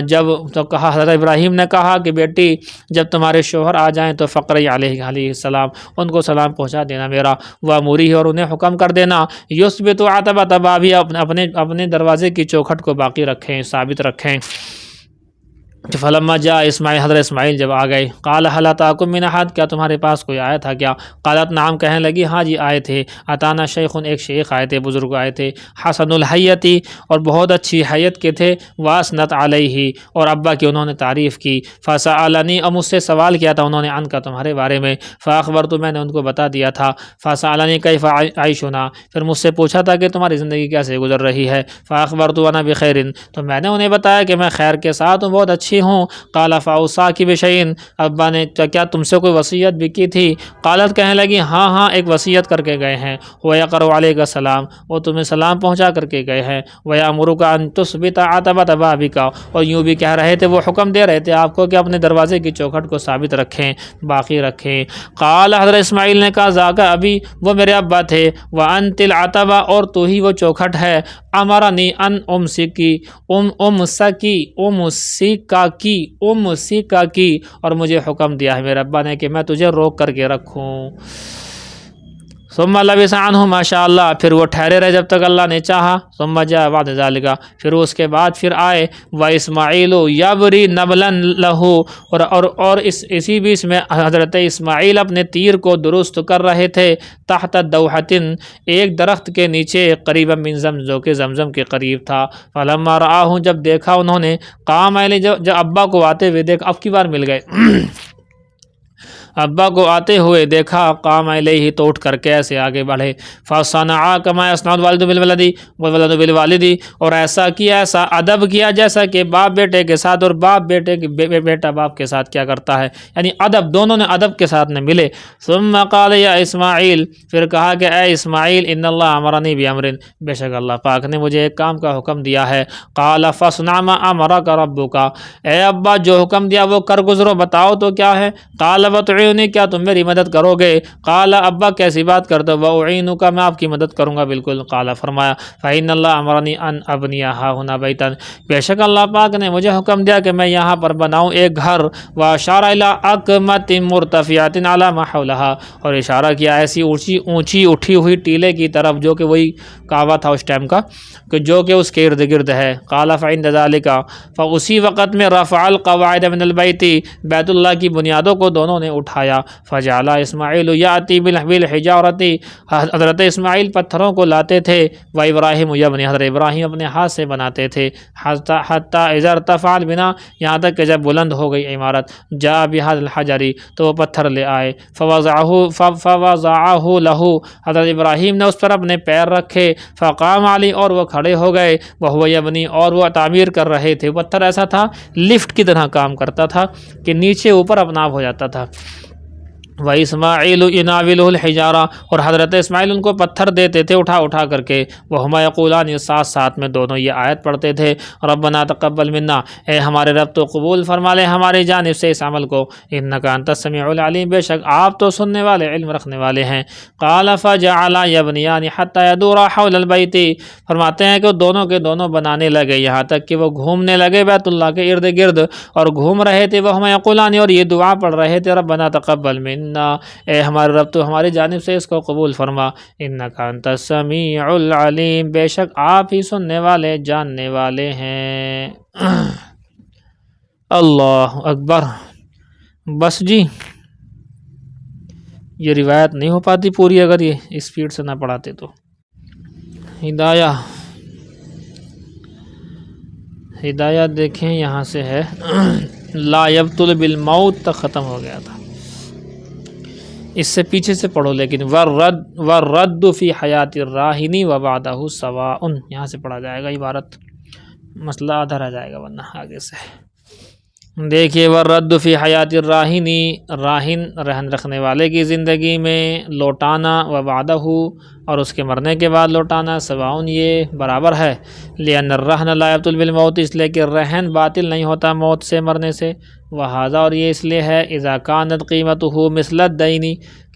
جب تو کہا، حضرت ابراہیم نے کہا کہ بیٹی جب تمہارے شوہر آ جائیں تو فقری علیہ السلام، ان کو سلام پہنچا دینا میرا. واموری، اور انہیں حکم کر دینا، یثبت عتبۃ بابی، اپنے دروازے کی چوکھٹ کو باقی رکھیں، ثابت رکھیں. فلما جاء اسماعیل، حضرت اسماعیل جب آ گئے. قال هل اتاکم من احد، کیا تمہارے پاس کوئی آیا تھا کیا. قالت نعم، کہنے لگی ہاں جی آئے تھے. اتانا شیخ، ایک شیخ آئے تھے، بزرگ آئے تھے. حسن الحیتی، اور بہت اچھی حیت کے تھے. واسنت علیہ، اور ابا کی انہوں نے تعریف کی. فسألنی، اور مجھ سے سوال کیا تھا انہوں نے، عن کا تمہارے بارے میں. فاخبرت، میں نے ان کو بتا دیا تھا. فسألنی کیف عیشنا، پھر مجھ سے پوچھا تھا کہ تمہاری زندگی کیسے گزر رہی ہے. فاخبرت انا بخیر، تو میں نے انہیں بتایا کہ میں خیر کے ساتھ ہوں، بہت اچھی ہوں. قال فاوصاکی بشیء، ابا نے کیا تم سے کوئی وصیت بھی کی تھی. قالت، کہنے لگی ہاں ایک وصیت کر کے گئے ہیں. ویقرؤ علیک السلام، وہ تمہیں سلام پہنچا کر کے گئے ہیں. ویامرک ان تثبت عتبۃ بابک، اور یوں بھی کہہ رہے تھے، وہ حکم دے رہے تھے آپ کو کہ اپنے دروازے کی چوکھٹ کو ثابت رکھیں، باقی رکھیں. قال، حضرت اسماعیل نے کہا، ذاک ابھی، وہ میرے ابا تھے. وانت العتبہ، اور تو ہی وہ چوکھٹ ہے. امرنی ان امسکا کی، اور مجھے حکم دیا ہے میرے ابا نے کہ میں تجھے روک کر کے رکھوں. ثم لبث عنہ ما شاء اللہ، پھر وہ ٹھہرے رہے جب تک اللہ نے چاہا. ثم جاء بعد ذلك، پھر اس کے بعد پھر آئے. واسماعیل یبری نبلا لہ، اور اسی بیچ میں حضرت اسماعیل اپنے تیر کو درست کر رہے تھے. تحت دوحۃ، ایک درخت کے نیچے. قریبا من زمزم، جو کہ زمزم کے قریب تھا. فلما رآہ، جب دیکھا انہوں نے. قام علیہ، جب ابا کو آتے ہوئے دیکھ، اب کی بار مل گئے ابا کو آتے ہوئے دیکھا. قام علیہ، تو اٹھ کر کے ایسے آگے بڑھے. فصنع کما یصنع الوالد بالولد والولد بالوالد، اور ایسا کیا، ایسا ادب کیا جیسا کہ باپ بیٹے کے ساتھ، اور باپ بیٹے کے بیٹا باپ کے ساتھ کیا کرتا ہے، یعنی ادب، دونوں نے ادب کے ساتھ نے ملے. ثم قال یا اسماعیل، پھر کہا کہ اے اسماعیل، ان اللہ امرنی بامر، بے شک اللہ پاک نے مجھے ایک کام کا حکم دیا ہے. قال فاصنع ما امرک ربک، اے ابا جو حکم دیا وہ کر گزرو، بتاؤ تو کیا ہے. قال وتعینی، کیا تم میری مدد کرو گے. قال ابا کیسی بات کرتے ہو. واعینک، میں آپ کی مدد کروں گا بالکل. قال، فرمایا فإن اللہ امرنی ان ابنی ہاہنا بیتا، بے شک اللہ پاک نے مجھے حکم دیا کہ میں یہاں پر بناؤں ایک گھر. واشار الی اکمۃ مرتفعۃ علی ما حولها، اور اشارہ کیا ایسی اونچی اٹھی ہوئی ٹیلے کی طرف، جو کہ وہی کعبہ تھا اس ٹائم کا، کہ جو کہ اس کے ارد گرد ہے. قال فعند ذلك، اسی وقت میں رفع القواعد من البیت، بیت اللہ کی بنیادوں کو دونوں نے اٹھا بٹھایا فجعل اسماعیل یاتی بالحجارۃ، حضرت اسماعیل پتھروں کو لاتے تھے، و ابراہیم یبنی، حضرت ابراہیم اپنے ہاتھ سے بناتے تھے، حتی اذا ارتفع البناء، یہاں تک کہ جب بلند ہو گئی عمارت، جاء بهذا الحجر، تو وہ پتھر لے آئے، فوضعه له، حضرت ابراہیم نے اس پر اپنے پیر رکھے، فقام علی، اور وہ کھڑے ہو گئے، وهو یبنی، اور وہ تعمیر کر رہے تھے۔ پتھر ایسا تھا لفٹ کی طرح کام کرتا تھا کہ نیچے اوپر اپنا ہو جاتا تھا۔ وَإِسْمَاعِيلُ يُنَاوِلُهُ الْحِجَارَةَ، اور حضرت اسماعیل ان کو پتھر دیتے تھے اٹھا اٹھا کر کے، وَهُمَا يَقُولَانِ، ساتھ ساتھ میں دونوں یہ آیت پڑھتے تھے، رَبَّنَا تَقَبَّلْ مِنَّا، اے ہمارے رب تو قبول فرما لے ہماری جانب سے اس عمل کو، إِنَّكَ أَنْتَ السَّمِيعُ الْعَلِيمُ، بے شک آپ تو سننے والے علم رکھنے والے ہیں۔ قَالَ فَجَعَلَا يَبْنِيَانِ حَتَّى يَدُورَا حَوْلَ الْبَيْتِ، فرماتے ہیں کہ دونوں کے دونوں بنانے لگے یہاں تک کہ وہ گھومنے لگے بیت اللہ کے ارد گرد، اور گھوم رہے تھے، وَهُمَا يَقُولَانِ، اور یہ دعا پڑھ رہے تھے، رَبَّنَا تَقَبَّلْ مِنَّا، اے ہمارے رب تو ہماری جانب سے اس کو قبول فرما، انک انت السمیع العلیم، بے شک آپ ہی سننے والے جاننے والے ہیں۔ اللہ اکبر۔ بس جی یہ روایت نہیں ہو پاتی پوری اگر یہ اسپیڈ سے نہ پڑھاتے تو۔ ہدایہ دیکھیں یہاں سے ہے لا یبطل بالموت تک ختم ہو گیا تھا، اس سے پیچھے سے پڑھو لیکن والرد فی حیات الراہنی وبعدہ سواء، یہاں سے پڑھا جائے گا عبارت، مسئلہ آدھا رہ جائے گا ورنہ آگے سے۔ دیکھیے والرد فی حیات الراہنی، راہن رہن رکھنے والے کی زندگی میں لوٹانا، وبعدہ اور اس کے مرنے کے بعد لوٹانا، سواء یہ برابر ہے، لأن الرہن لا یبطل بالموت، اس لیے کہ رہن باطل نہیں ہوتا موت سے مرنے سے، وہذا اور یہ اس لیے ہے اذا کانت قیمتہ مثل الدین،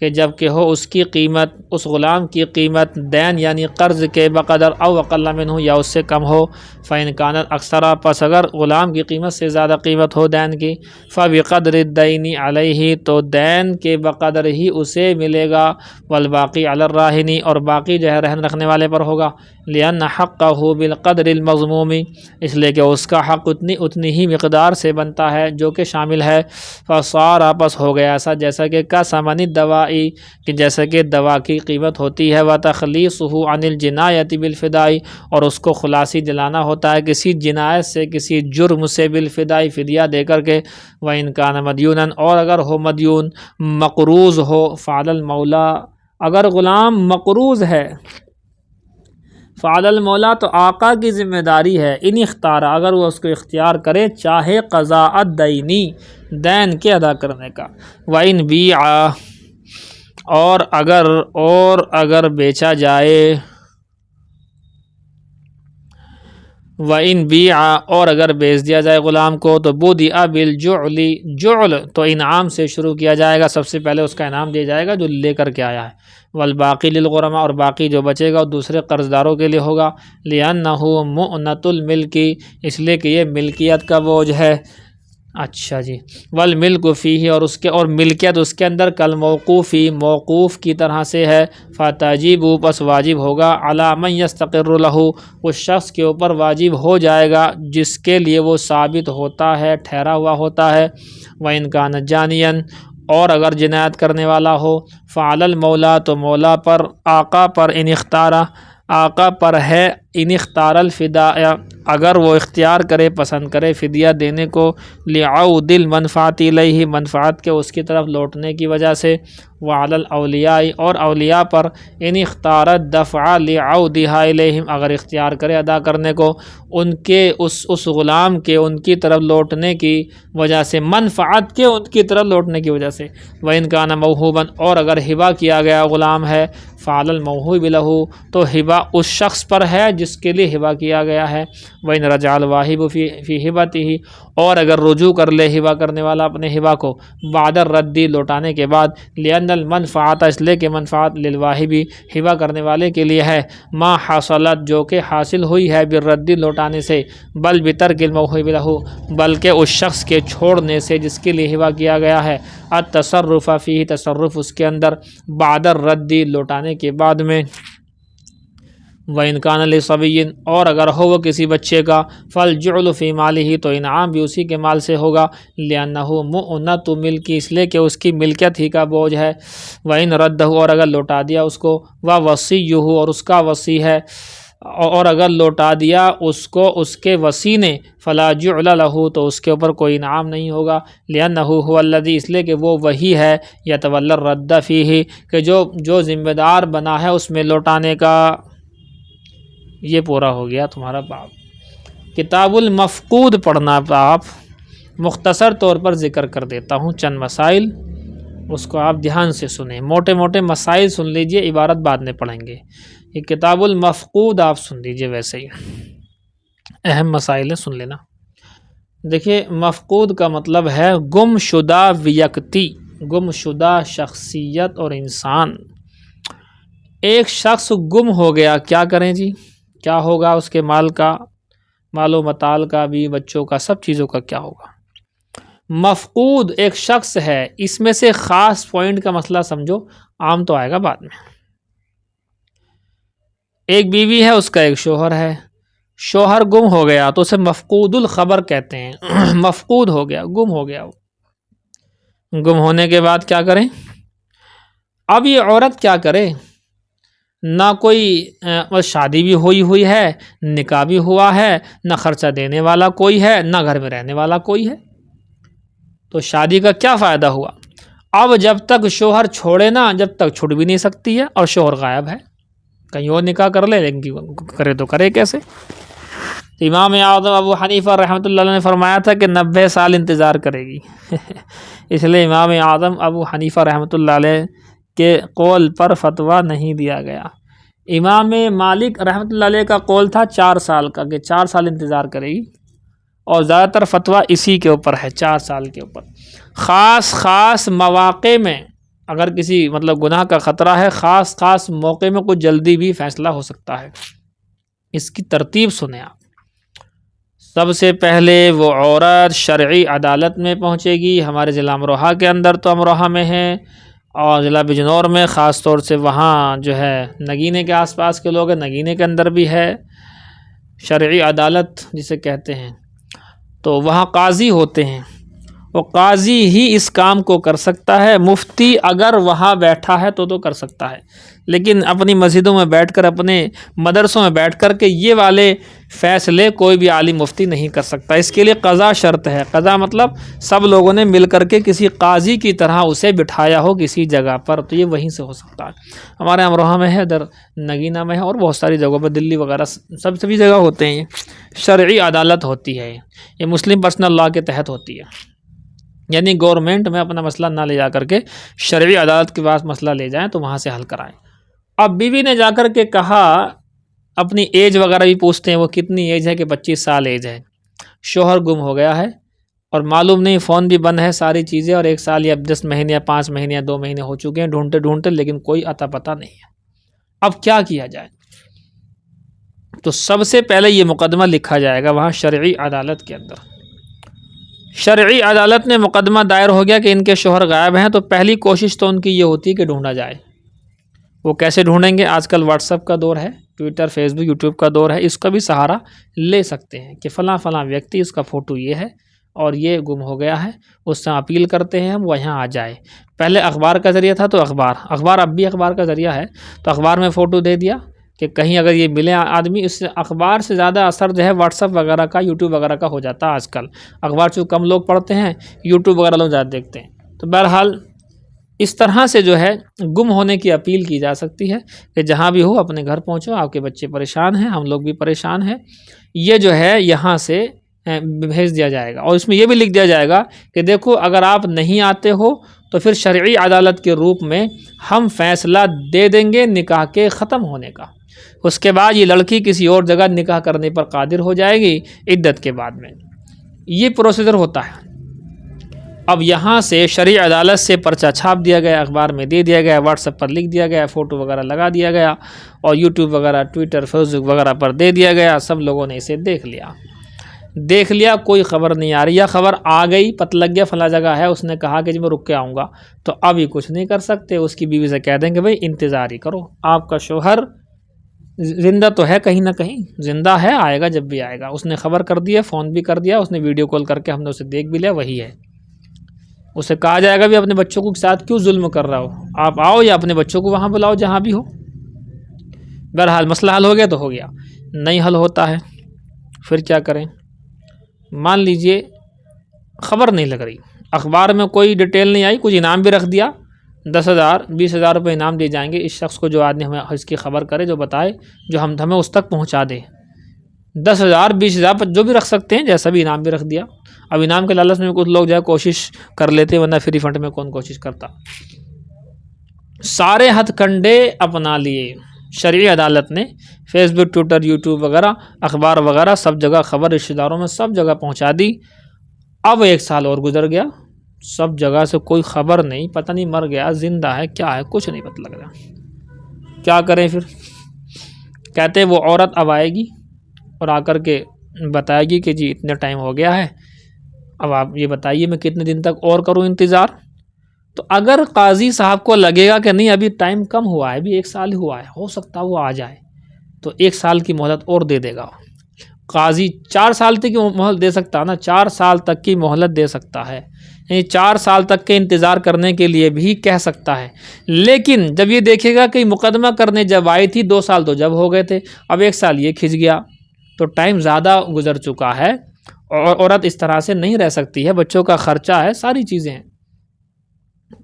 کہ جب کہ ہو اس کی قیمت، اس غلام کی قیمت دین یعنی قرض کے بقدر او اقل منہ، یا اس سے کم ہو، فإن کانت اکثر، پس اگر غلام کی قیمت سے زیادہ قیمت ہو دین کی، فبقدر الدین علیہ، تو دین کے بقدر ہی اسے ملے گا، والباقی علی الراہن، اور باقی جو ہے رہن رکھنے والے پر ہوگا، لأن حقہ بالقدر المضموم، اس لیے کہ اس کا حق اتنی ہی مقدار سے بنتا ہے جو کہ شامل ہے، فصار، آپس ہو گیا ایسا جیسا کہ کا ثمن الدوائی، کہ جیسا کہ دوا کی قیمت ہوتی ہے، وتخلیصہ عن الجنایۃ بالفداء، اور اس کو خلاصی دلانا ہوتا ہے کسی جنایت سے، کسی جرم سے، بالفداء فدیہ دے کر کے، وإن کان مدیونا، اور اگر ہو مدیون، مقروض ہو، فعلی المولا، اگر غلام مقروض ہے، فعلی المولا تو آقا کی ذمہ داری ہے، ان اختار، اگر وہ اس کو اختیار کرے، چاہے قضاء الدینی، دین کے ادا کرنے کا، وإن بیع، اور اگر بیچا جائے، وإن بیع، اور اگر بیچ دیا جائے غلام کو، تو بدأ بالجعل، جعل تو انعام سے شروع کیا جائے گا، سب سے پہلے اس کا انعام دیا جائے گا جو لے کر کے آیا ہے، والباقی للغرماء، اور باقی جو بچے گا دوسرے قرض داروں کے لیے ہوگا، لأنہ مؤنۃ الملک، اس لیے کہ یہ ملکیت کا بوجھ ہے۔ اچھا جی، والملک فیہ، اور ملکیت اس کے اندر کالموقوفی، موقوف کی طرح سے ہے، فتجب، پس واجب ہوگا، علی من یستقر لہ، اس شخص کے اوپر واجب ہو جائے گا جس کے لیے وہ ثابت ہوتا ہے، ٹھہرا ہوا ہوتا ہے، وإن کان جانیا، اور اگر جنایت کرنے والا ہو، فعلی المولا، تو مولا پر، آقا پر، ان اختارا، آقا پر ہے، ان اختار الفداء، اگر وہ اختیار کرے، پسند کرے فدیہ دینے کو، لعود المنفعت الیہ، منفعت کے اس کی طرف لوٹنے کی وجہ سے، وعلی الاولیاء، اور اولیاء پر، ان اختار الدفع لعودها الیہم، اگر اختیار کرے ادا کرنے کو، ان کے اس غلام کے ان کی طرف لوٹنے کی وجہ سے، منفعت کے ان کی طرف لوٹنے کی وجہ سے، وإن کان موہوبا، اور اگر ہبہ کیا گیا غلام ہے، فعلی الموہوب لہ، تو ہبہ اس شخص پر ہے جس کے لیے ہبہ کیا گیا ہے، وإن رجع الواہب فی ہبتہ، اور اگر رجوع کر لے ہبہ کرنے والا اپنے ہبہ کو، بعد الرد، لوٹانے کے بعد، لأن المنفعت، اس لیے کہ منفعت، للواہب، ہبہ کرنے والے کے لیے ہے، ما حصلت، جو کہ حاصل ہوئی ہے، بالرد، لوٹانے سے، بل بترک الموہوب لہ، بلکہ اس شخص کے چھوڑنے سے جس کے لیے ہبہ کیا گیا ہے، التصرف فیہ، تصرف اس کے اندر، بعد الرد، لوٹانے کے بعد میں، وَإِنْ كَانَ لِصَبِيٍّ اور اگر ہو وہ کسی بچے کا فَالْجُعْلُ فِي مَالِهِ تو انعام بھی اسی کے مال سے ہوگا لِأَنَّهُ مُؤْنَةُ مِلْكِ اس لیے کہ اس کی ملکیت ہی کا بوجھ ہے وَإِنْ رَدَّهُ اور اگر لوٹا دیا اس کو وَوَصِيُّهُ اور اس کا وصی ہے اور اگر لوٹا دیا اس کو اس کے وصی نے فَلَا جُعْلَ لَهُ تو اس کے اوپر کوئی انعام نہیں ہوگا لِأَنَّهُ هُوَ الَّذِي اس لیے کہ وہ وہی ہے يَتَوَلَّى الرَّدَّ فِيهِ کہ جو ذمہ دار بنا ہے اس میں لوٹانے کا۔ یہ پورا ہو گیا تمہارا باب۔ کتاب المفقود پڑھنا آپ مختصر طور پر ذکر کر دیتا ہوں چند مسائل، اس کو آپ دھیان سے سنیں، موٹے موٹے مسائل سن لیجئے، عبارت بعد میں پڑھیں گے۔ یہ کتاب المفقود آپ سن لیجئے، ویسے ہی اہم مسائل سن لینا۔ دیکھیے مفقود کا مطلب ہے گم شدہ ویکتی، گم شدہ شخصیت اور انسان۔ ایک شخص گم ہو گیا، کیا کریں جی؟ کیا ہوگا اس کے مال کا، مال و متال کا بھی، بچوں کا، سب چیزوں کا کیا ہوگا؟ مفقود ایک شخص ہے، اس میں سے خاص پوائنٹ کا مسئلہ سمجھو، عام تو آئے گا بعد میں۔ ایک بیوی ہے، اس کا ایک شوہر ہے، شوہر گم ہو گیا تو اسے مفقود الخبر کہتے ہیں، مفقود ہو گیا، گم ہو گیا۔ گم ہونے کے بعد کیا کریں؟ اب یہ عورت کیا کرے؟ نہ کوئی شادی بھی ہوئی ہے، نکاح بھی ہوا ہے، نہ خرچہ دینے والا کوئی ہے، نہ گھر میں رہنے والا کوئی ہے، تو شادی کا کیا فائدہ ہوا؟ اب جب تک شوہر چھوڑے نا، جب تک چھوڑ بھی نہیں سکتی ہے، اور شوہر غائب ہے، کہیں اور نکاح کر لے لیکن کرے تو کرے کیسے؟ امام اعظم ابو حنیفہ رحمۃ اللہ علیہ نے فرمایا تھا کہ 90 سال انتظار کرے گی اس لیے امام اعظم ابو حنیفہ رحمۃ اللہ علیہ کے قول پر فتویٰ نہیں دیا گیا۔ امام مالک رحمۃ اللہ علیہ کا قول تھا 4 سال کا، کہ 4 سال انتظار کرے گی، اور زیادہ تر فتویٰ اسی کے اوپر ہے، 4 سال کے اوپر۔ خاص مواقع میں اگر کسی گناہ کا خطرہ ہے، خاص موقع میں کچھ جلدی بھی فیصلہ ہو سکتا ہے۔ اس کی ترتیب سنیں آپ۔ سب سے پہلے وہ عورت شرعی عدالت میں پہنچے گی، ہمارے ضلع امروہہ کے اندر تو امروہہ میں ہے، اور ضلع بجنور میں خاص طور سے وہاں جو ہے نگینے کے آس پاس کے لوگ ہیں، نگینے کے اندر بھی ہے شرعی عدالت جسے کہتے ہیں، تو وہاں قاضی ہوتے ہیں، وہ قاضی ہی اس کام کو کر سکتا ہے۔ مفتی اگر وہاں بیٹھا ہے تو کر سکتا ہے، لیکن اپنی مسجدوں میں بیٹھ کر، اپنے مدرسوں میں بیٹھ کر کے یہ والے فیصلے کوئی بھی عالم مفتی نہیں کر سکتا۔ اس کے لیے قضا شرط ہے۔ قضا مطلب سب لوگوں نے مل کر کے کسی قاضی کی طرح اسے بٹھایا ہو کسی جگہ پر، تو یہ وہیں سے ہو سکتا ہے۔ ہمارے امروہہ میں ہے، ادھر نگینہ میں ہے، اور بہت ساری جگہوں پر، دلی وغیرہ سبھی جگہ ہوتے ہیں۔ شرعی عدالت ہوتی ہے، یہ مسلم پرسنل لاء کے تحت ہوتی ہے، یعنی گورنمنٹ میں اپنا مسئلہ نہ لے جا کر کے شرعی عدالت کے پاس مسئلہ لے جائیں تو وہاں سے حل کرائیں۔ اب بیوی نے جا کر کے کہا، اپنی ایج وغیرہ بھی پوچھتے ہیں، وہ کتنی ایج ہے، کہ 25 سال ایج ہے، شوہر گم ہو گیا ہے، اور معلوم نہیں، فون بھی بند ہے، ساری چیزیں، اور 1 سال یا 10 مہینے یا 5 مہینے یا 2 مہینے ہو چکے ہیں ڈھونڈتے لیکن کوئی اتا پتہ نہیں ہے۔ اب کیا کیا جائے؟ تو سب سے پہلے یہ مقدمہ لکھا جائے گا وہاں شرعی عدالت کے اندر۔ شرعی عدالت میں مقدمہ دائر ہو گیا کہ ان کے شوہر غائب ہیں، تو پہلی کوشش تو ان کی یہ ہوتی ہے کہ ڈھونڈا جائے۔ وہ کیسے ڈھونڈیں گے؟ آج کل واٹس ایپ کا دور ہے، ٹویٹر، فیس بک، یوٹیوب کا دور ہے، اس کا بھی سہارا لے سکتے ہیں کہ فلاں ویکتی، اس کا فوٹو یہ ہے اور یہ گم ہو گیا ہے، اس سے اپیل کرتے ہیں ہم وہ یہاں آ جائے۔ پہلے اخبار کا ذریعہ تھا، تو اخبار اب بھی اخبار کا ذریعہ ہے، تو اخبار میں فوٹو دے دیا کہ کہیں اگر یہ ملے آدمی، اس سے اخبار سے زیادہ اثر جو ہے واٹس ایپ وغیرہ کا، یوٹیوب وغیرہ کا ہو جاتا ہے آج کل۔ اخبار چونکہ کم لوگ پڑھتے ہیں، یوٹیوب وغیرہ لوگ زیادہ دیکھتے ہیں، تو بہرحال اس طرح سے جو ہے گم ہونے کی اپیل کی جا سکتی ہے کہ جہاں بھی ہو اپنے گھر پہنچو، آپ کے بچے پریشان ہیں، ہم لوگ بھی پریشان ہیں، یہ جو ہے یہاں سے بھیج دیا جائے گا۔ اور اس میں یہ بھی لکھ دیا جائے گا کہ دیکھو اگر آپ نہیں آتے ہو تو پھر شرعی عدالت کے روپ میں ہم فیصلہ دے دیں گے نکاح کے ختم ہونے کا۔ اس کے بعد یہ لڑکی کسی اور جگہ نکاح کرنے پر قادر ہو جائے گی عدت کے بعد میں۔ یہ پروسیجر ہوتا ہے۔ اب یہاں سے شرعی عدالت سے پرچہ چھاپ دیا گیا، اخبار میں دے دیا گیا، واٹس ایپ پر لکھ دیا گیا، فوٹو وغیرہ لگا دیا گیا، اور یوٹیوب وغیرہ، ٹویٹر، فیس بک وغیرہ پر دے دیا گیا، سب لوگوں نے اسے دیکھ لیا، کوئی خبر نہیں آ رہی، یا خبر آ گئی، پتہ لگ گیا فلاں جگہ ہے، اس نے کہا کہ جی میں رک کے آؤں گا، تو اب یہ کچھ نہیں کر سکتے، اس کی بیوی سے کہہ دیں کہ بھائی انتظار ہی کرو، آپ کا شوہر زندہ تو ہے کہیں نہ کہیں، زندہ ہے، آئے گا جب بھی آئے گا۔ اس نے خبر کر دیا، فون بھی کر دیا، اس نے ویڈیو کال کر کے ہم نے اسے دیکھ بھی لیا، وہی ہے۔ اسے کہا جائے گا بھی اپنے بچوں کے ساتھ کیوں ظلم کر رہا ہو، آپ آؤ یا اپنے بچوں کو وہاں بلاؤ جہاں بھی ہو۔ بہرحال مسئلہ حل ہو گیا تو ہو گیا، نہیں حل ہوتا ہے پھر کیا کریں؟ مان لیجئے خبر نہیں لگ رہی، اخبار میں کوئی ڈیٹیل نہیں آئی، کچھ انعام بھی رکھ دیا، 10,000 20,000 روپے انعام دیے جائیں گے اس شخص کو جو آدمی ہمیں اس کی خبر کرے، جو بتائے، جو ہمیں اس تک پہنچا دے۔ 10,000 20,000 پر جو بھی رکھ سکتے ہیں، جیسا بھی انعام بھی رکھ دیا۔ اب انعام کے لالچ میں کچھ لوگ جو ہے کوشش کر لیتے، ورنہ فری فنڈ میں کون کوشش کرتا۔ سارے ہتھ کنڈے اپنا لیے شرعی عدالت نے، فیس بک، ٹویٹر، یوٹیوب وغیرہ، اخبار وغیرہ سب جگہ خبر رشتہ داروں میں سب جگہ پہنچا دی۔ اب 1 سال اور گزر گیا، سب جگہ سے کوئی خبر نہیں، پتہ نہیں مر گیا زندہ ہے کیا ہے، کچھ نہیں پتہ لگ رہا۔ کیا کریں پھر؟ کہتے وہ عورت اب آئے گی اور آ کر کے بتائے گی کہ جی اتنے ٹائم ہو گیا ہے، اب آپ یہ بتائیے میں کتنے دن تک اور کروں انتظار۔ تو اگر قاضی صاحب کو لگے گا کہ نہیں ابھی ٹائم کم ہوا ہے، ابھی 1 سال ہی ہوا ہے، ہو سکتا وہ آ جائے، تو 1 سال کی مہلت اور دے دے گا۔ قاضی 4 سال تک کی مہلت دے سکتا ہے نا، 4 سال تک کی مہلت دے سکتا ہے، یعنی 4 سال تک کے انتظار کرنے کے لیے بھی کہہ سکتا ہے۔ لیکن جب یہ دیکھے گا کہ مقدمہ کرنے جب آئی تھی 2 سال تو جب ہو گئے تھے، اب 1 سال یہ کھنچ گیا، تو ٹائم زیادہ گزر چکا ہے، اور عورت اس طرح سے نہیں رہ سکتی ہے، بچوں کا خرچہ ہے، ساری چیزیں ہیں۔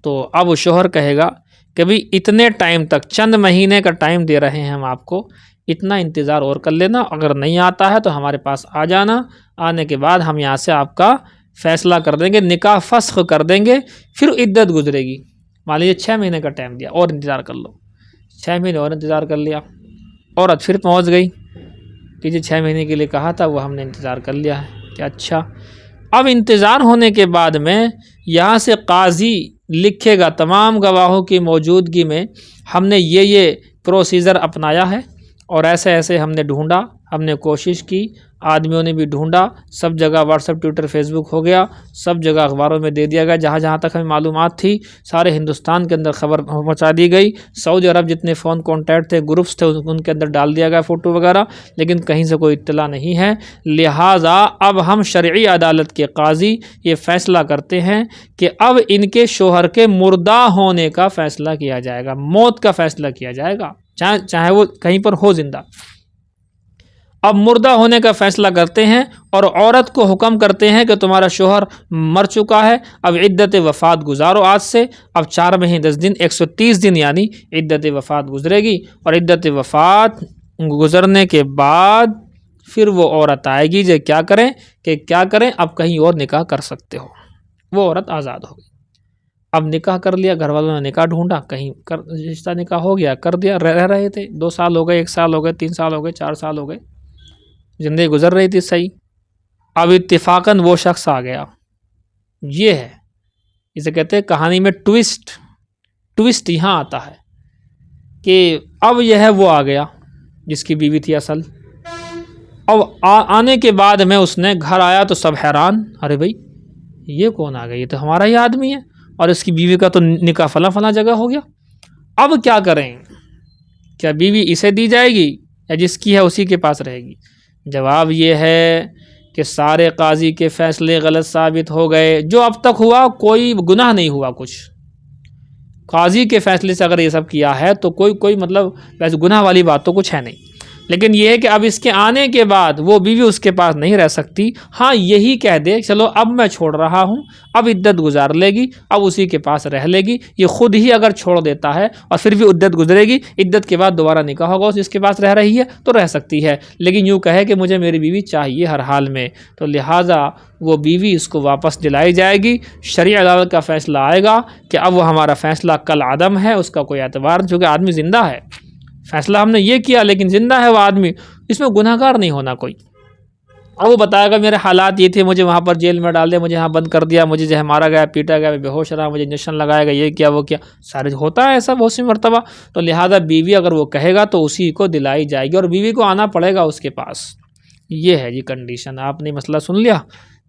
تو اب شوہر کہے گا کہ بھئی اتنے ٹائم تک، چند مہینے کا ٹائم دے رہے ہیں ہم آپ کو، اتنا انتظار اور کر لینا، اگر نہیں آتا ہے تو ہمارے پاس آ جانا، آنے کے بعد ہم یہاں سے آپ کا فیصلہ کر دیں گے، نکاح فسخ کر دیں گے، پھر عدت گزرے گی۔ مان لیجیے 6 مہینے کا ٹائم دیا، اور انتظار کر لو، 6 مہینے اور انتظار کر لیا، عورت پھر پہنچ گئی کہ جی 6 مہینے کے لیے کہا تھا، وہ ہم نے انتظار کر لیا ہے کہ اچھا۔ اب انتظار ہونے کے بعد میں یہاں سے قاضی لکھے گا تمام گواہوں کی موجودگی میں ہم نے یہ پروسیجر اپنایا ہے، اور ایسے ایسے ہم نے ڈھونڈا، ہم نے کوشش کی، آدمیوں نے بھی ڈھونڈا، سب جگہ واٹس ایپ، ٹویٹر، فیس بک ہو گیا، سب جگہ اخباروں میں دے دیا گیا، جہاں جہاں تک ہمیں معلومات تھی سارے ہندوستان کے اندر خبر پہنچا دی گئی، سعودی عرب جتنے فون کانٹیکٹ تھے، گروپس تھے، ان کے اندر ڈال دیا گیا فوٹو وغیرہ، لیکن کہیں سے کوئی اطلاع نہیں ہے۔ لہٰذا اب ہم شرعی عدالت کے قاضی یہ فیصلہ کرتے ہیں کہ اب ان کے شوہر کے مردہ ہونے کا فیصلہ کیا جائے گا، موت کا فیصلہ کیا جائے گا، چاہے وہ کہیں پر ہو زندہ۔ اب مردہ ہونے کا فیصلہ کرتے ہیں، اور عورت کو حکم کرتے ہیں کہ تمہارا شوہر مر چکا ہے، اب عدت وفات گزارو آج سے، اب 4 مہینے 10 دن 130 دن یعنی عدت وفات گزرے گی، اور عدت وفات گزرنے کے بعد پھر وہ عورت آئے گی جو کیا کریں اب کہیں اور نکاح کر سکتے ہو، وہ عورت آزاد ہو گئی۔ اب نکاح کر لیا، گھر والوں نے نکاح ڈھونڈا، کہیں رشتہ نکاح ہو گیا، کر دیا، رہ رہے تھے، 2 سال ہو گئے، 1 سال ہو گئے، 3 سال ہو گئے، 4 سال ہو گئے، زندگی گزر رہی تھی صحیح۔ اب اتفاقاً وہ شخص آ گیا، یہ ہے اسے کہتے ہیں کہانی میں ٹویسٹ یہاں آتا ہے کہ اب یہ ہے وہ آ گیا جس کی بیوی تھی اصل۔ اب آنے کے بعد میں اس نے گھر آیا تو سب حیران، ارے بھائی یہ کون آ گئی، یہ تو ہمارا ہی آدمی ہے، اور اس کی بیوی کا تو نکاح فلاں جگہ ہو گیا، اب کیا کریں؟ کیا بیوی اسے دی جائے گی یا جس کی ہے اسی کے پاس رہے گی؟ جواب یہ ہے کہ سارے قاضی کے فیصلے غلط ثابت ہو گئے، جو اب تک ہوا کوئی گناہ نہیں ہوا، کچھ قاضی کے فیصلے سے اگر یہ سب کیا ہے تو کوئی مطلب ویسے گناہ والی بات تو کچھ ہے نہیں، لیکن یہ ہے کہ اب اس کے آنے کے بعد وہ بیوی اس کے پاس نہیں رہ سکتی۔ ہاں یہی کہہ دے چلو اب میں چھوڑ رہا ہوں، اب عدت گزار لے گی، اب اسی کے پاس رہ لے گی، یہ خود ہی اگر چھوڑ دیتا ہے اور پھر بھی عدت گزرے گی، عدت کے بعد دوبارہ نکاح ہوگا، جس کے پاس رہ رہی ہے تو رہ سکتی ہے، لیکن یوں کہے کہ مجھے میری بیوی چاہیے ہر حال میں، تو لہٰذا وہ بیوی اس کو واپس دلائی جائے گی۔ شرعی عدالت کا فیصلہ آئے گا کہ اب وہ ہمارا فیصلہ کل عدم ہے، اس کا کوئی اعتبار نہیں، چونکہ آدمی زندہ ہے، فیصلہ ہم نے یہ کیا لیکن زندہ ہے وہ آدمی، اس میں گناہ گار نہیں ہونا کوئی۔ اب وہ بتائے گا میرے حالات یہ تھے، مجھے وہاں پر جیل میں ڈال دیا، مجھے یہاں بند کر دیا، مجھے جو ہے مارا گیا، پیٹا گیا، میں بے ہوش رہا، مجھے انجیکشن لگایا گیا، یہ کیا وہ کیا، سارے ہوتا ہے ایسا بہت سی مرتبہ، تو لہٰذا بیوی اگر وہ کہے گا تو اسی کو دلائی جائے گی، اور بیوی کو آنا پڑے گا اس کے پاس۔ یہ ہے جی کنڈیشن، آپ نے مسئلہ سن لیا،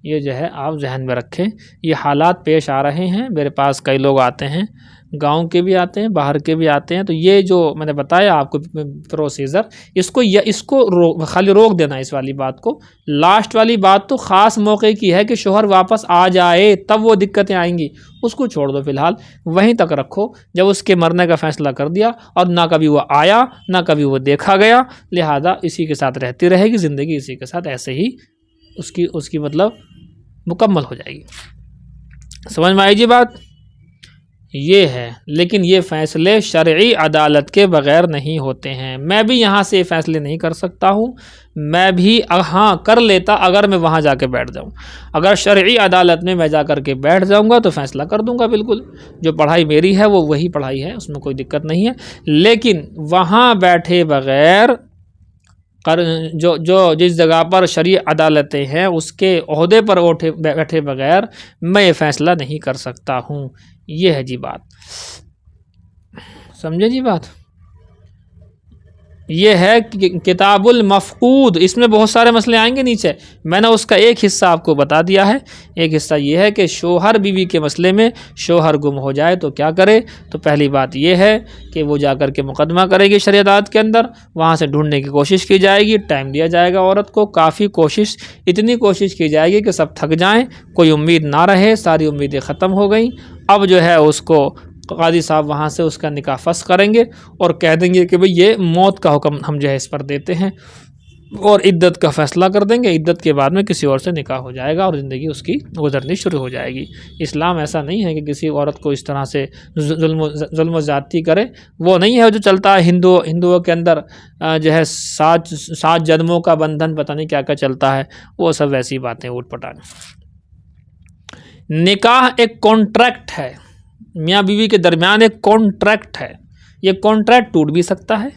یہ جو ہے آپ ذہن میں رکھیں، یہ حالات پیش آ رہے ہیں، میرے پاس کئی لوگ آتے ہیں گاؤں کے بھی آتے ہیں، باہر کے بھی آتے ہیں۔ تو یہ جو میں نے بتایا آپ کو پروسیزر، اس کو خالی روک دینا اس والی بات کو۔ لاسٹ والی بات تو خاص موقع کی ہے کہ شوہر واپس آ جائے تب وہ دقتیں آئیں گی، اس کو چھوڑ دو، فی الحال وہیں تک رکھو جب اس کے مرنے کا فیصلہ کر دیا اور نہ کبھی وہ آیا نہ کبھی وہ دیکھا گیا، لہذا اسی کے ساتھ رہتی رہے گی، زندگی اسی کے ساتھ ایسے ہی اس کی مطلب مکمل ہو جائے گی۔ سمجھ میں آئی جی بات؟ یہ ہے، لیکن یہ فیصلے شرعی عدالت کے بغیر نہیں ہوتے ہیں۔ میں بھی یہاں سے فیصلے نہیں کر سکتا ہوں، میں بھی ہاں کر لیتا اگر میں وہاں جا کے بیٹھ جاؤں۔ اگر شرعی عدالت میں جا کر کے بیٹھ جاؤں گا تو فیصلہ کر دوں گا، بالکل جو پڑھائی میری ہے وہ وہی پڑھائی ہے، اس میں کوئی دقت نہیں ہے۔ لیکن وہاں بیٹھے بغیر جو جس جگہ پر شرعی عدالتیں ہیں اس کے عہدے پر بیٹھے بغیر میں یہ فیصلہ نہیں کر سکتا ہوں۔ یہ ہے جی بات، سمجھے جی بات؟ یہ ہے کتاب المفقود، اس میں بہت سارے مسئلے آئیں گے نیچے، میں نے اس کا ایک حصہ آپ کو بتا دیا ہے۔ ایک حصہ یہ ہے کہ شوہر بیوی کے مسئلے میں شوہر گم ہو جائے تو کیا کرے۔ تو پہلی بات یہ ہے کہ وہ جا کر کے مقدمہ کرے گی شرعی عدالت کے اندر، وہاں سے ڈھونڈنے کی کوشش کی جائے گی، ٹائم دیا جائے گا عورت کو، کافی کوشش، اتنی کوشش کی جائے گی کہ سب تھک جائیں، کوئی امید نہ رہے، ساری امیدیں ختم ہو گئیں۔ اب جو ہے اس کو قاضی صاحب وہاں سے اس کا نکاح فسخ کریں گے اور کہہ دیں گے کہ بھئی یہ موت کا حکم ہم جو ہے اس پر دیتے ہیں، اور عدت کا فیصلہ کر دیں گے۔ عدت کے بعد میں کسی اور سے نکاح ہو جائے گا اور زندگی اس کی گزرنی شروع ہو جائے گی۔ اسلام ایسا نہیں ہے کہ کسی عورت کو اس طرح سے ظلم و زیادتی کرے، وہ نہیں ہے جو چلتا ہے ہندوؤں کے اندر جو ہے 7 جنموں کا بندھن، پتہ نہیں کیا کیا چلتا ہے، وہ سب ویسی باتیں اوٹ پٹانگ۔ نکاح ایک کانٹریکٹ ہے، میاں بیوی کے درمیان ایک کانٹریکٹ ہے، یہ کانٹریکٹ ٹوٹ بھی سکتا ہے،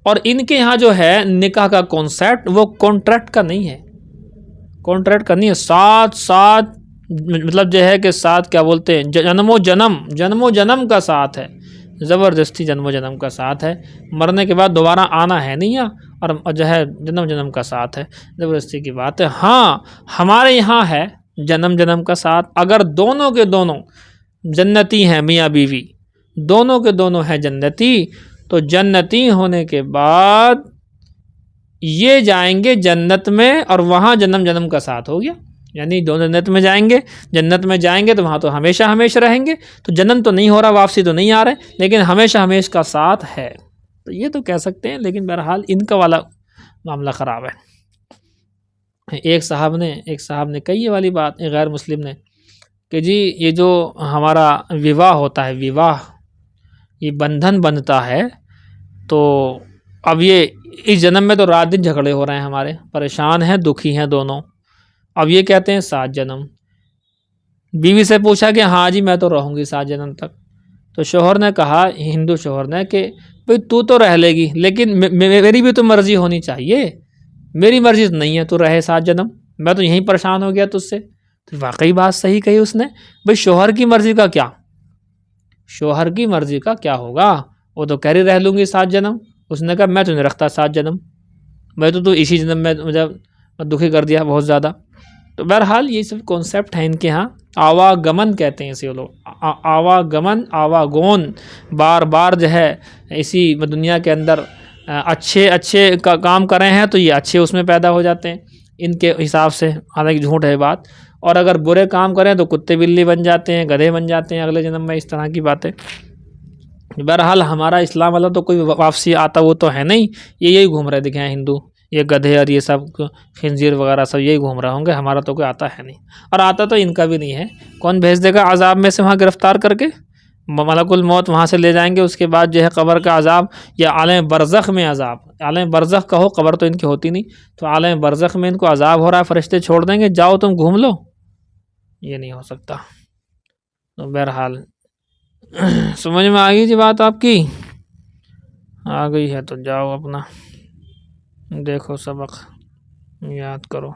اور ان کے ہاں جو ہے نکاح کا کانسیپٹ وہ کانٹریکٹ کا نہیں ہے، کانٹریکٹ کا نہیں ہے، ساتھ مطلب جو ہے کہ ساتھ کیا بولتے ہیں، جنم و جنم کا ساتھ ہے، زبردستی جنم و جنم کا ساتھ ہے، مرنے کے بعد دوبارہ آنا ہے نہیں، اور جو ہے جنم کا ساتھ ہے، زبردستی کی بات ہے۔ ہاں ہمارے یہاں ہے جنم کا ساتھ، اگر دونوں کے دونوں جنتی ہیں، میاں بیوی دونوں کے دونوں ہیں جنتی، تو جنتی ہونے کے بعد یہ جائیں گے جنت میں، اور وہاں جنم کا ساتھ ہو گیا، یعنی دونوں جنت میں جائیں گے تو وہاں تو ہمیشہ رہیں گے، تو جنم تو نہیں ہو رہا، واپسی تو نہیں آ رہے، لیکن ہمیشہ کا ساتھ ہے، تو یہ تو کہہ سکتے ہیں۔ لیکن بہرحال ان کا والا معاملہ خراب ہے۔ ایک صاحب نے کہی یہ والی بات، غیر مسلم نے، کہ جی یہ جو ہمارا وواہ ہوتا ہے، یہ بندھن بنتا ہے، تو اب یہ اس جنم میں تو رات دن جھگڑے ہو رہے ہیں ہمارے، پریشان ہیں، دکھی ہیں دونوں، اب یہ کہتے ہیں 7 جنم۔ بیوی سے پوچھا کہ ہاں جی میں تو رہوں گی 7 جنم تک، تو شوہر نے کہا، ہندو شوہر نے، کہ بھئی تو رہ لے گی، لیکن میری بھی تو مرضی ہونی چاہیے، میری مرضی نہیں ہے تو رہے 7 جنم، میں تو یہیں پریشان ہو گیا تجھ سے۔ تو واقعی بات صحیح کہی اس نے، بھئی شوہر کی مرضی کا کیا ہوگا، وہ تو کہہ رہی رہ لوں گی 7 جنم، اس نے کہا میں تو نہیں رکھتا 7 جنم، میں تو اسی جنم میں مجھے دکھی کر دیا بہت زیادہ۔ تو بہرحال یہ سب کانسیپٹ ہیں ان کے ہاں، آواگمن کہتے ہیں اسے لوگ، آواگون، بار جو ہے اسی دنیا کے اندر اچھے کام کر رہے ہیں تو یہ اچھے اس میں پیدا ہو جاتے ہیں ان کے حساب سے، حالانکہ جھوٹ ہے بات، اور اگر برے کام کریں تو کتے بلی بن جاتے ہیں، گدھے بن جاتے ہیں اگلے جنم میں، اس طرح کی باتیں۔ بہرحال ہمارا اسلام والا تو کوئی واپسی آتا وہ تو ہے نہیں، یہی گھوم رہے دکھیں ہندو، یہ گدھے اور یہ سب خنزیر وغیرہ سب یہی گھوم رہے ہوں گے، ہمارا تو کوئی آتا ہے نہیں، اور آتا تو ان کا بھی نہیں ہے۔ کون بھیج دے گا عذاب میں سے وہاں گرفتار کر کے، ملک الموت وہاں سے لے جائیں گے، اس کے بعد جو ہے قبر کا عذاب یا عالم برزخ میں عذاب، عالم برزخ کا ہو، قبر تو ان کی ہوتی نہیں، تو عالم برزخ میں ان کو عذاب ہو رہا ہے، فرشتے چھوڑ دیں گے جاؤ تم گھوم لو، یہ نہیں ہو سکتا۔ تو بہرحال سمجھ میں آ گئی جی بات آپ کی؟ آ گئی ہے تو جاؤ اپنا دیکھو، سبق یاد کرو۔